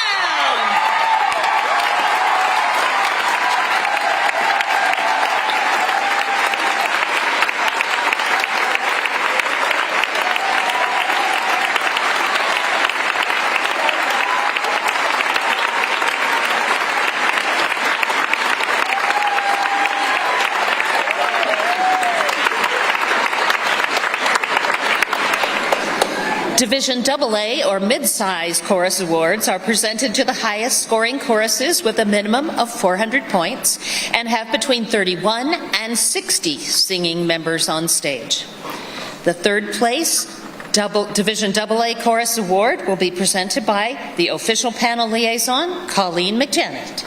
Speaker 14: Division AA or Mid-Size Chorus Awards are presented to the highest scoring choruses with a minimum of 400 points and have between 31 and 60 singing members on stage. The third place Division AA Chorus Award will be presented by the official panel liaison, Colleen McJanet.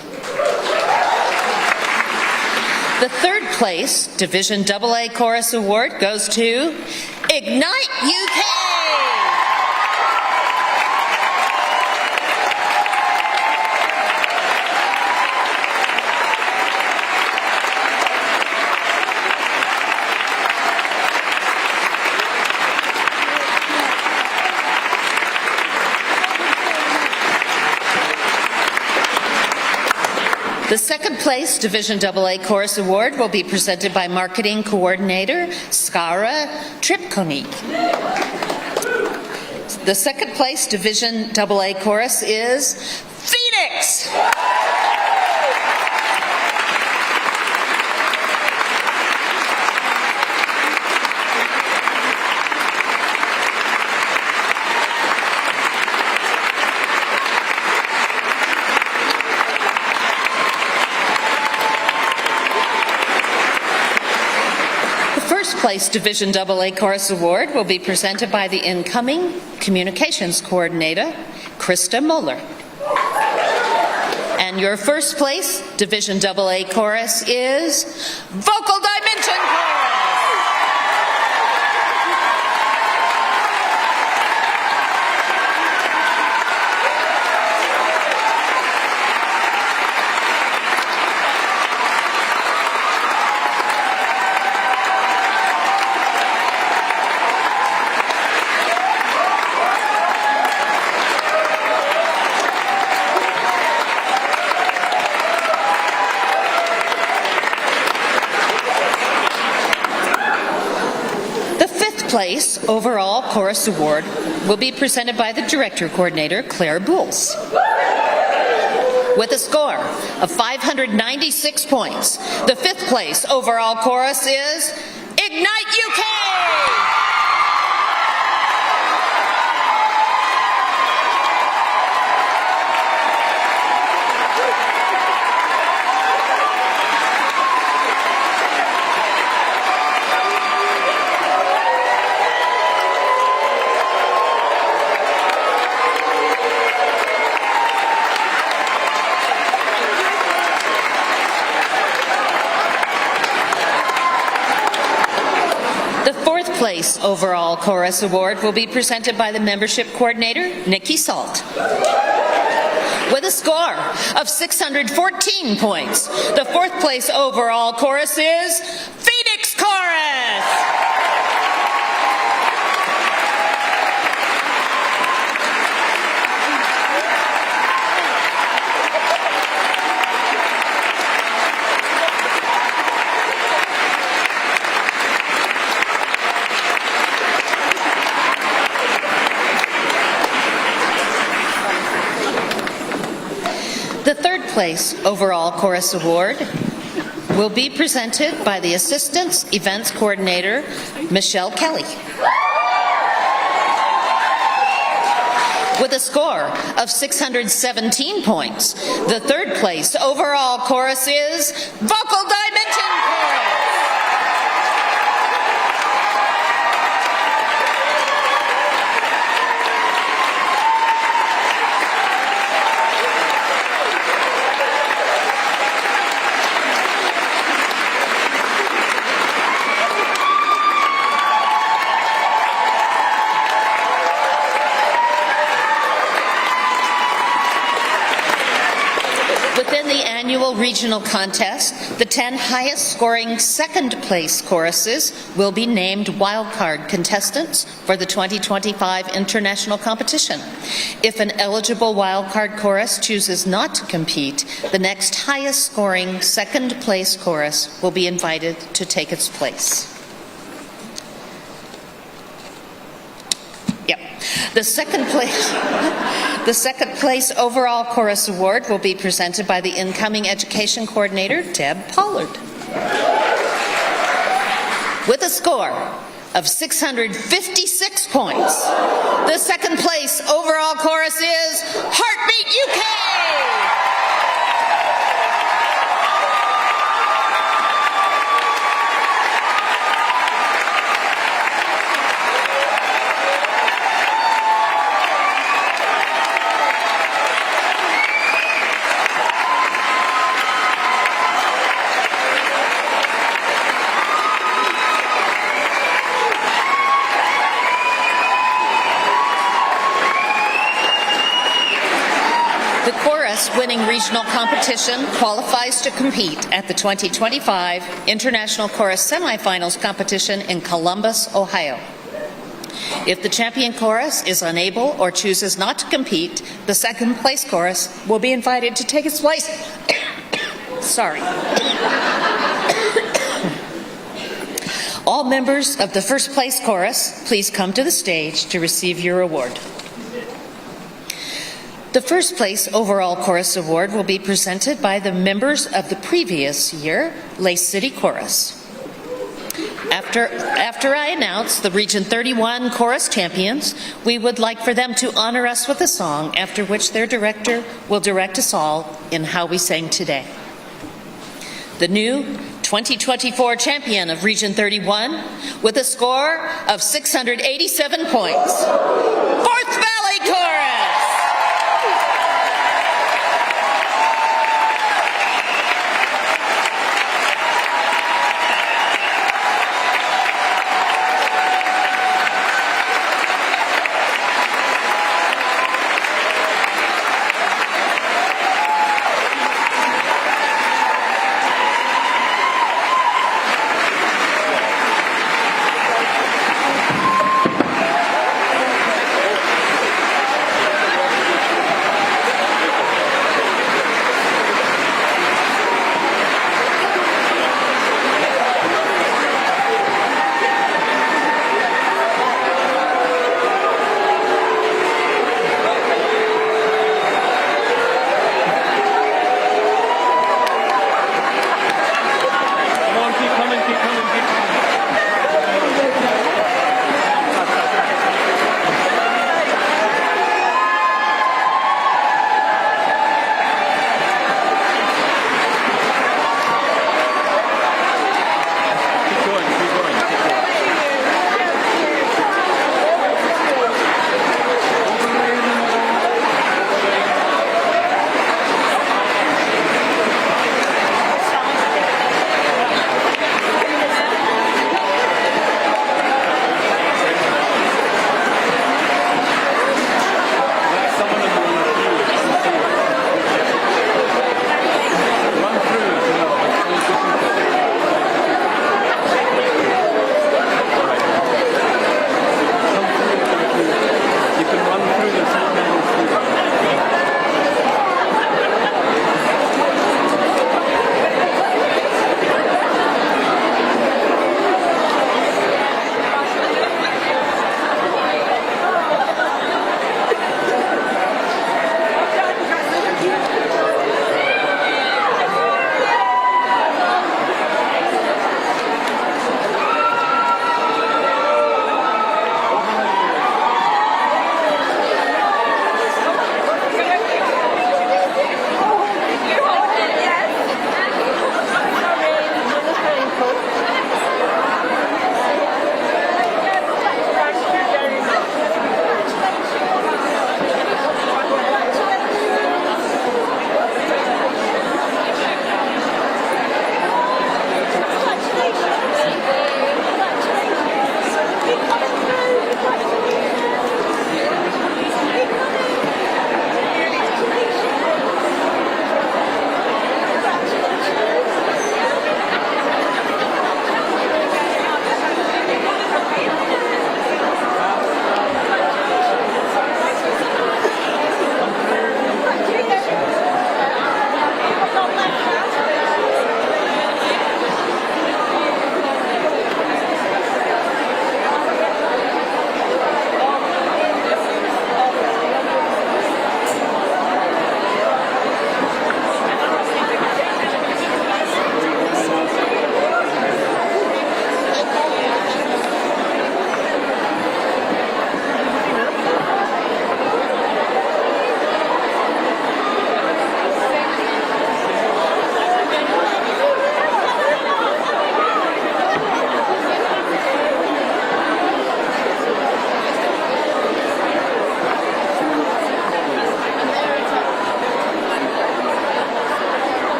Speaker 14: The third place Division AA Chorus Award goes to Ignite UK! The second place Division AA Chorus Award will be presented by Marketing Coordinator Skara Tripkonik. The second place Division AA Chorus is Phoenix! Place Division AA Chorus Award will be presented by the incoming Communications Coordinator, Krista Muller. And your first place Division AA Chorus is Vocal Dimension Chorus. place overall chorus award will be presented by the director coordinator, Claire Bouls. With a score of 596 points, the 5th place overall chorus is Ignite UK! Place overall chorus award will be presented by the membership coordinator, Nikki Salt. With a score of 614 points, the 4th place overall chorus is Phoenix Chorus. The 3rd place overall chorus award will be presented by the Assistant Events Coordinator, Michelle Kelly. With a score of 617 points, the 3rd place overall chorus is Vocal Dimension Chorus. Within the annual regional contest, the 10 highest scoring 2nd place choruses will be named wildcard contestants for the 2025 international competition. If an eligible wildcard chorus chooses not to compete, the next highest scoring 2nd place chorus will be invited to take its place. The 2nd place overall chorus award will be presented by the incoming education coordinator, Deb Pollard. With a score of 656 points, the 2nd place overall chorus is Heartbeat UK! The chorus winning regional competition qualifies to compete at the 2025 International Chorus Semifinals competition in Columbus, Ohio. If the champion chorus is unable or chooses not to compete, the 2nd place chorus will be invited to take its place. Sorry. All members of the 1st place chorus, please come to the stage to receive your award. The 1st place overall chorus award will be presented by the members of the previous year, Lake City Chorus. After I announce the Region 31 Chorus Champions, we would like for them to honor us with a song, after which their director will direct us all in How We Sang Today. The new 2024 champion of Region 31 with a score of 687 points, 4th Valley Chorus!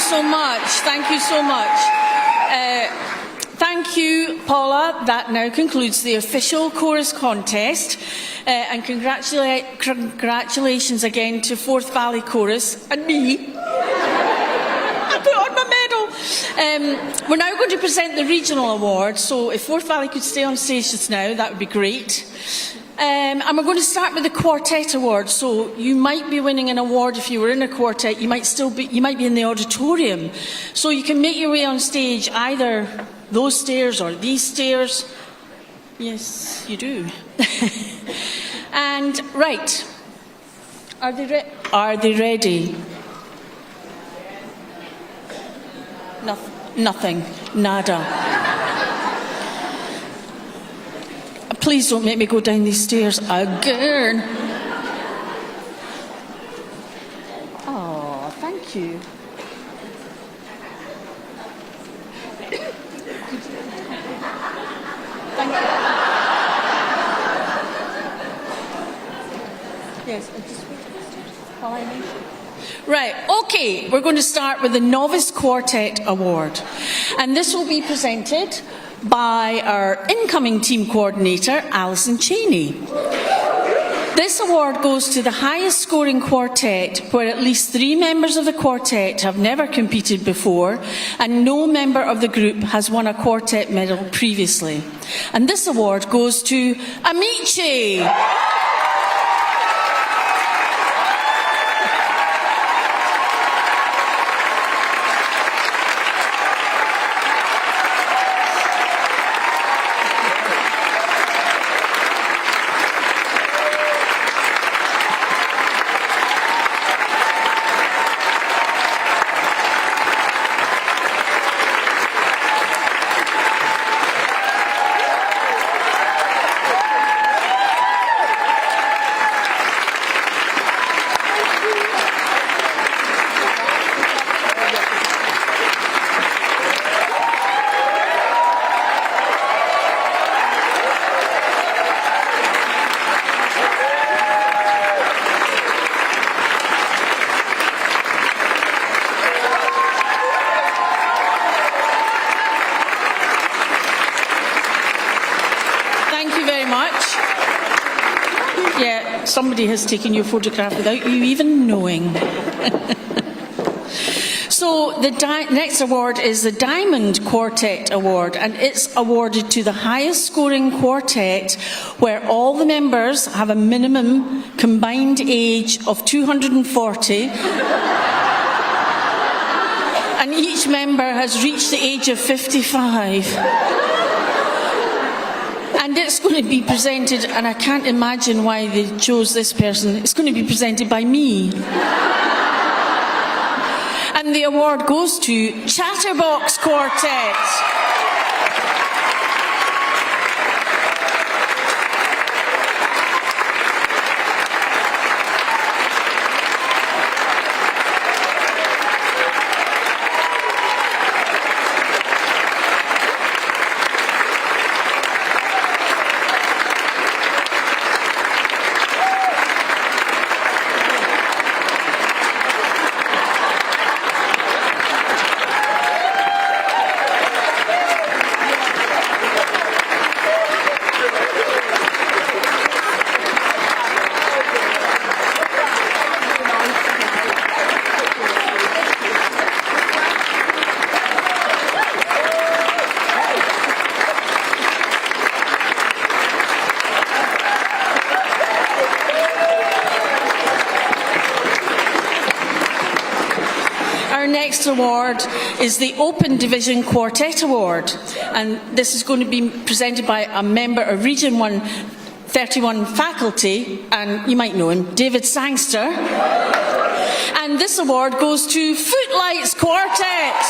Speaker 5: so much. Thank you so much. Thank you, Paula. That now concludes the official chorus contest. And congratulations again to Forth Valley Chorus and me. I put on my medal. We're now going to present the regional award. So if Forth Valley could stay on stage just now, that would be great. And we're going to start with the Quartet Award. So you might be winning an award if you were in a quartet. You might be in the auditorium. So you can make your way on stage either those stairs or these stairs. Yes, you do. And right, are they ready? Nothing, nada. Please don't make me go down these stairs again. Oh, thank you. Thank you. Yes, I just while I mention. Right, okay, we're going to start with the Novice Quartet Award. And this will be presented by our incoming team coordinator, Alison Cheney. This award goes to the highest scoring quartet where at least 3 members of the quartet have never competed before and no member of the group has won a quartet medal previously. And this award goes to Amici. Somebody has taken your photograph without you even knowing. So the next award is the Diamond Quartet Award, and it's awarded to the highest scoring quartet where all the members have a minimum combined age of 240 and each member has reached the age of 55. And it's going to be presented, and I can't imagine why they chose this person, it's going to be presented by me. And the award goes to Chatterbox Quartet. Next award is the Open Division Quartet Award, and this is going to be presented by a member of Region 131 faculty, and you might know him, David Sangster. And this award goes to Footlights Quartet.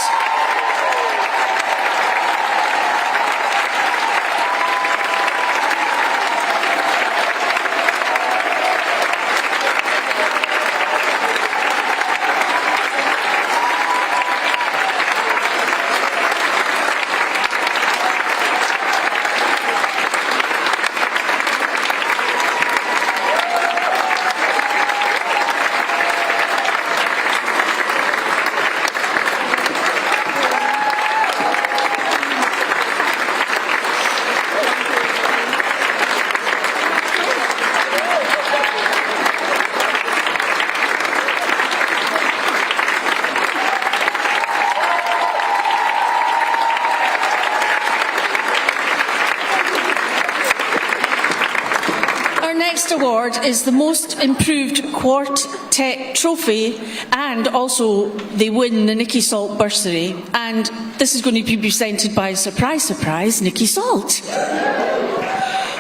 Speaker 5: award is the Most Improved Quartet Trophy, and also they win the Nicky Salt Bursary. And this is going to be presented by, surprise, surprise, Nicky Salt.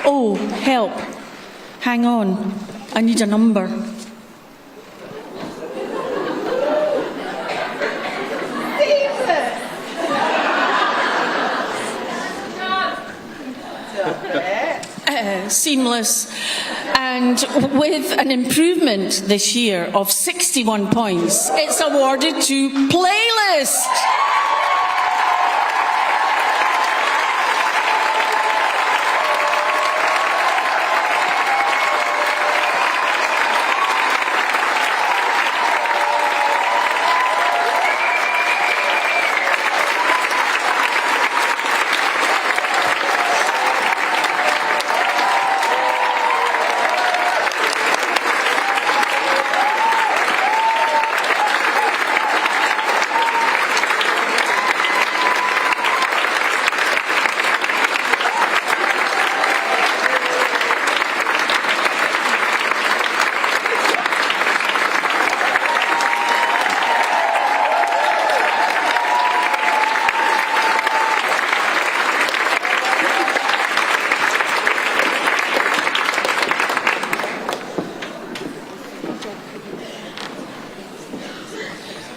Speaker 5: Oh, help. Hang on. I need a number. Seamless, and with an improvement this year of 61 points, it's awarded to Playlist.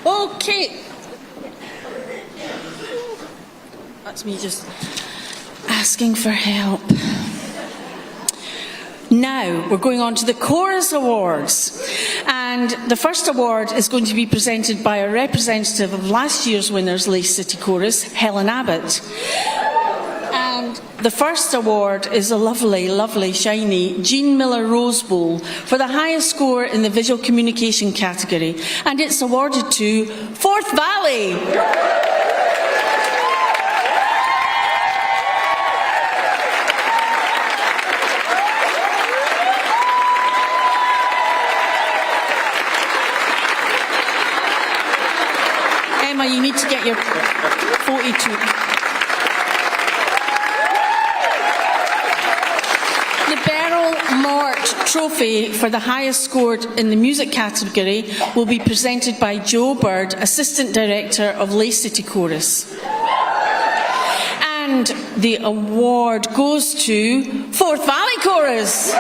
Speaker 5: Okay. That's me just asking for help. Now, we're going on to the Chorus Awards. And the first award is going to be presented by a representative of last year's winners, Leith City Chorus, Helen Abbott. And the first award is a lovely, lovely, shiny Jean Miller Rose Bowl for the highest score in the visual communication category. And it's awarded to Forth Valley. Emma, you need to get your 42. The Beryl Mort Trophy for the highest scored in the music category will be presented by Joe Bird, Assistant Director of Leith City Chorus. And the award goes to Forth Valley Chorus.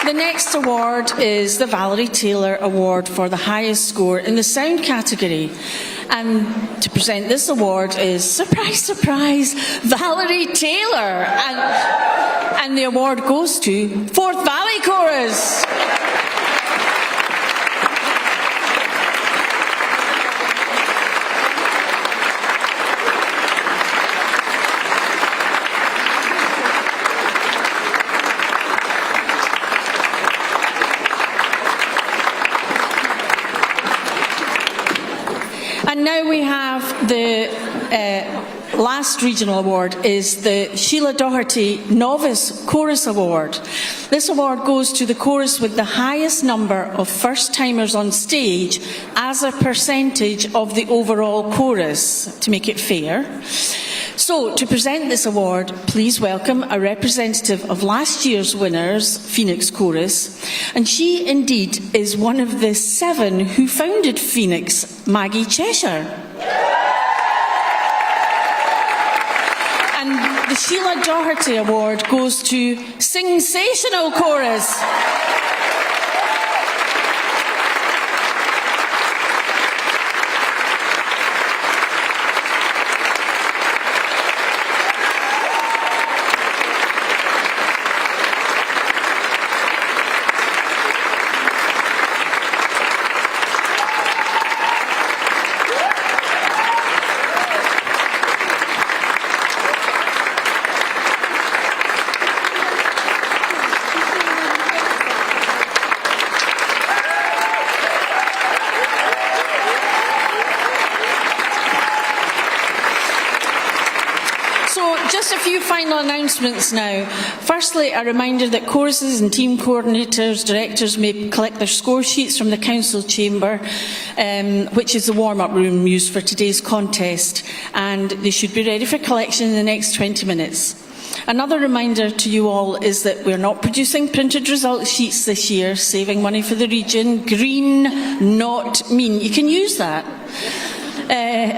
Speaker 5: The next award is the Valerie Taylor Award for the highest score in the sound category. And to present this award is, surprise, surprise, Valerie Taylor. And the award goes to Forth Valley Chorus. And now we have the last regional award is the Sheila Doherty Novice Chorus Award. This award goes to the chorus with the highest number of first-timers on stage as a percentage of the overall chorus, to make it fair. So, to present this award, please welcome a representative of last year's winners, Phoenix Chorus. And she, indeed, is one of the 7 who founded Phoenix, Maggie Cheshire. And the Sheila Doherty Award goes to Sensational Chorus. just a few final announcements now. Firstly, a reminder that choruses and team coordinators, directors may collect their score sheets from the council chamber, which is the warm-up room used for today's contest, and they should be ready for collection in the next 20 minutes. Another reminder to you all is that we're not producing printed result sheets this year, saving money for the region. Green, not mean. You can use that.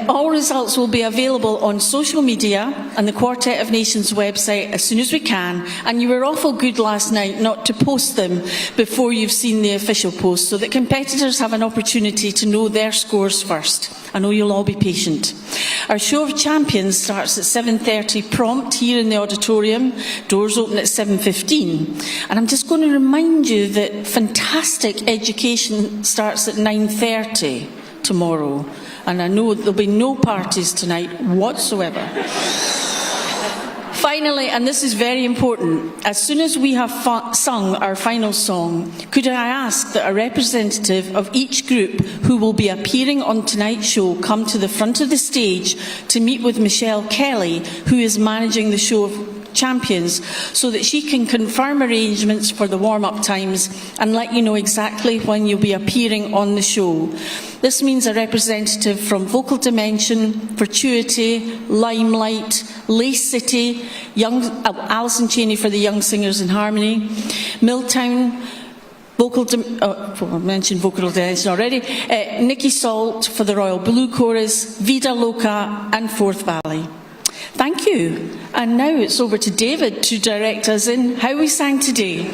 Speaker 5: All results will be available on social media and the Quartet of Nations website as soon as we can, and you were awful good last night not to post them before you've seen the official post, so that competitors have an opportunity to know their scores first. I know you'll all be patient. Our show of champions starts at 7:30 prompt here in the auditorium. Doors open at 7:15. And I'm just going to remind you that fantastic education starts at 9:30 tomorrow. And I know there'll be no parties tonight whatsoever. Finally, and this is very important, as soon as we have sung our final song, could I ask that a representative of each group who will be appearing on tonight's show come to the front of the stage to meet with Michelle Kelly, who is managing the show of champions, so that she can confirm arrangements for the warm-up times and let you know exactly when you'll be appearing on the show. This means a representative from Vocal Dimension, Fortuity, Limelight, Lace City, Alison Cheney for the Young Singers in Harmony, Miltown, I mentioned Vocal Dimension already, Nikki Salt for the Royal Blue Chorus, Vida Loca and Forth Valley. Thank you. And now it's over to David to direct us in how we sang today.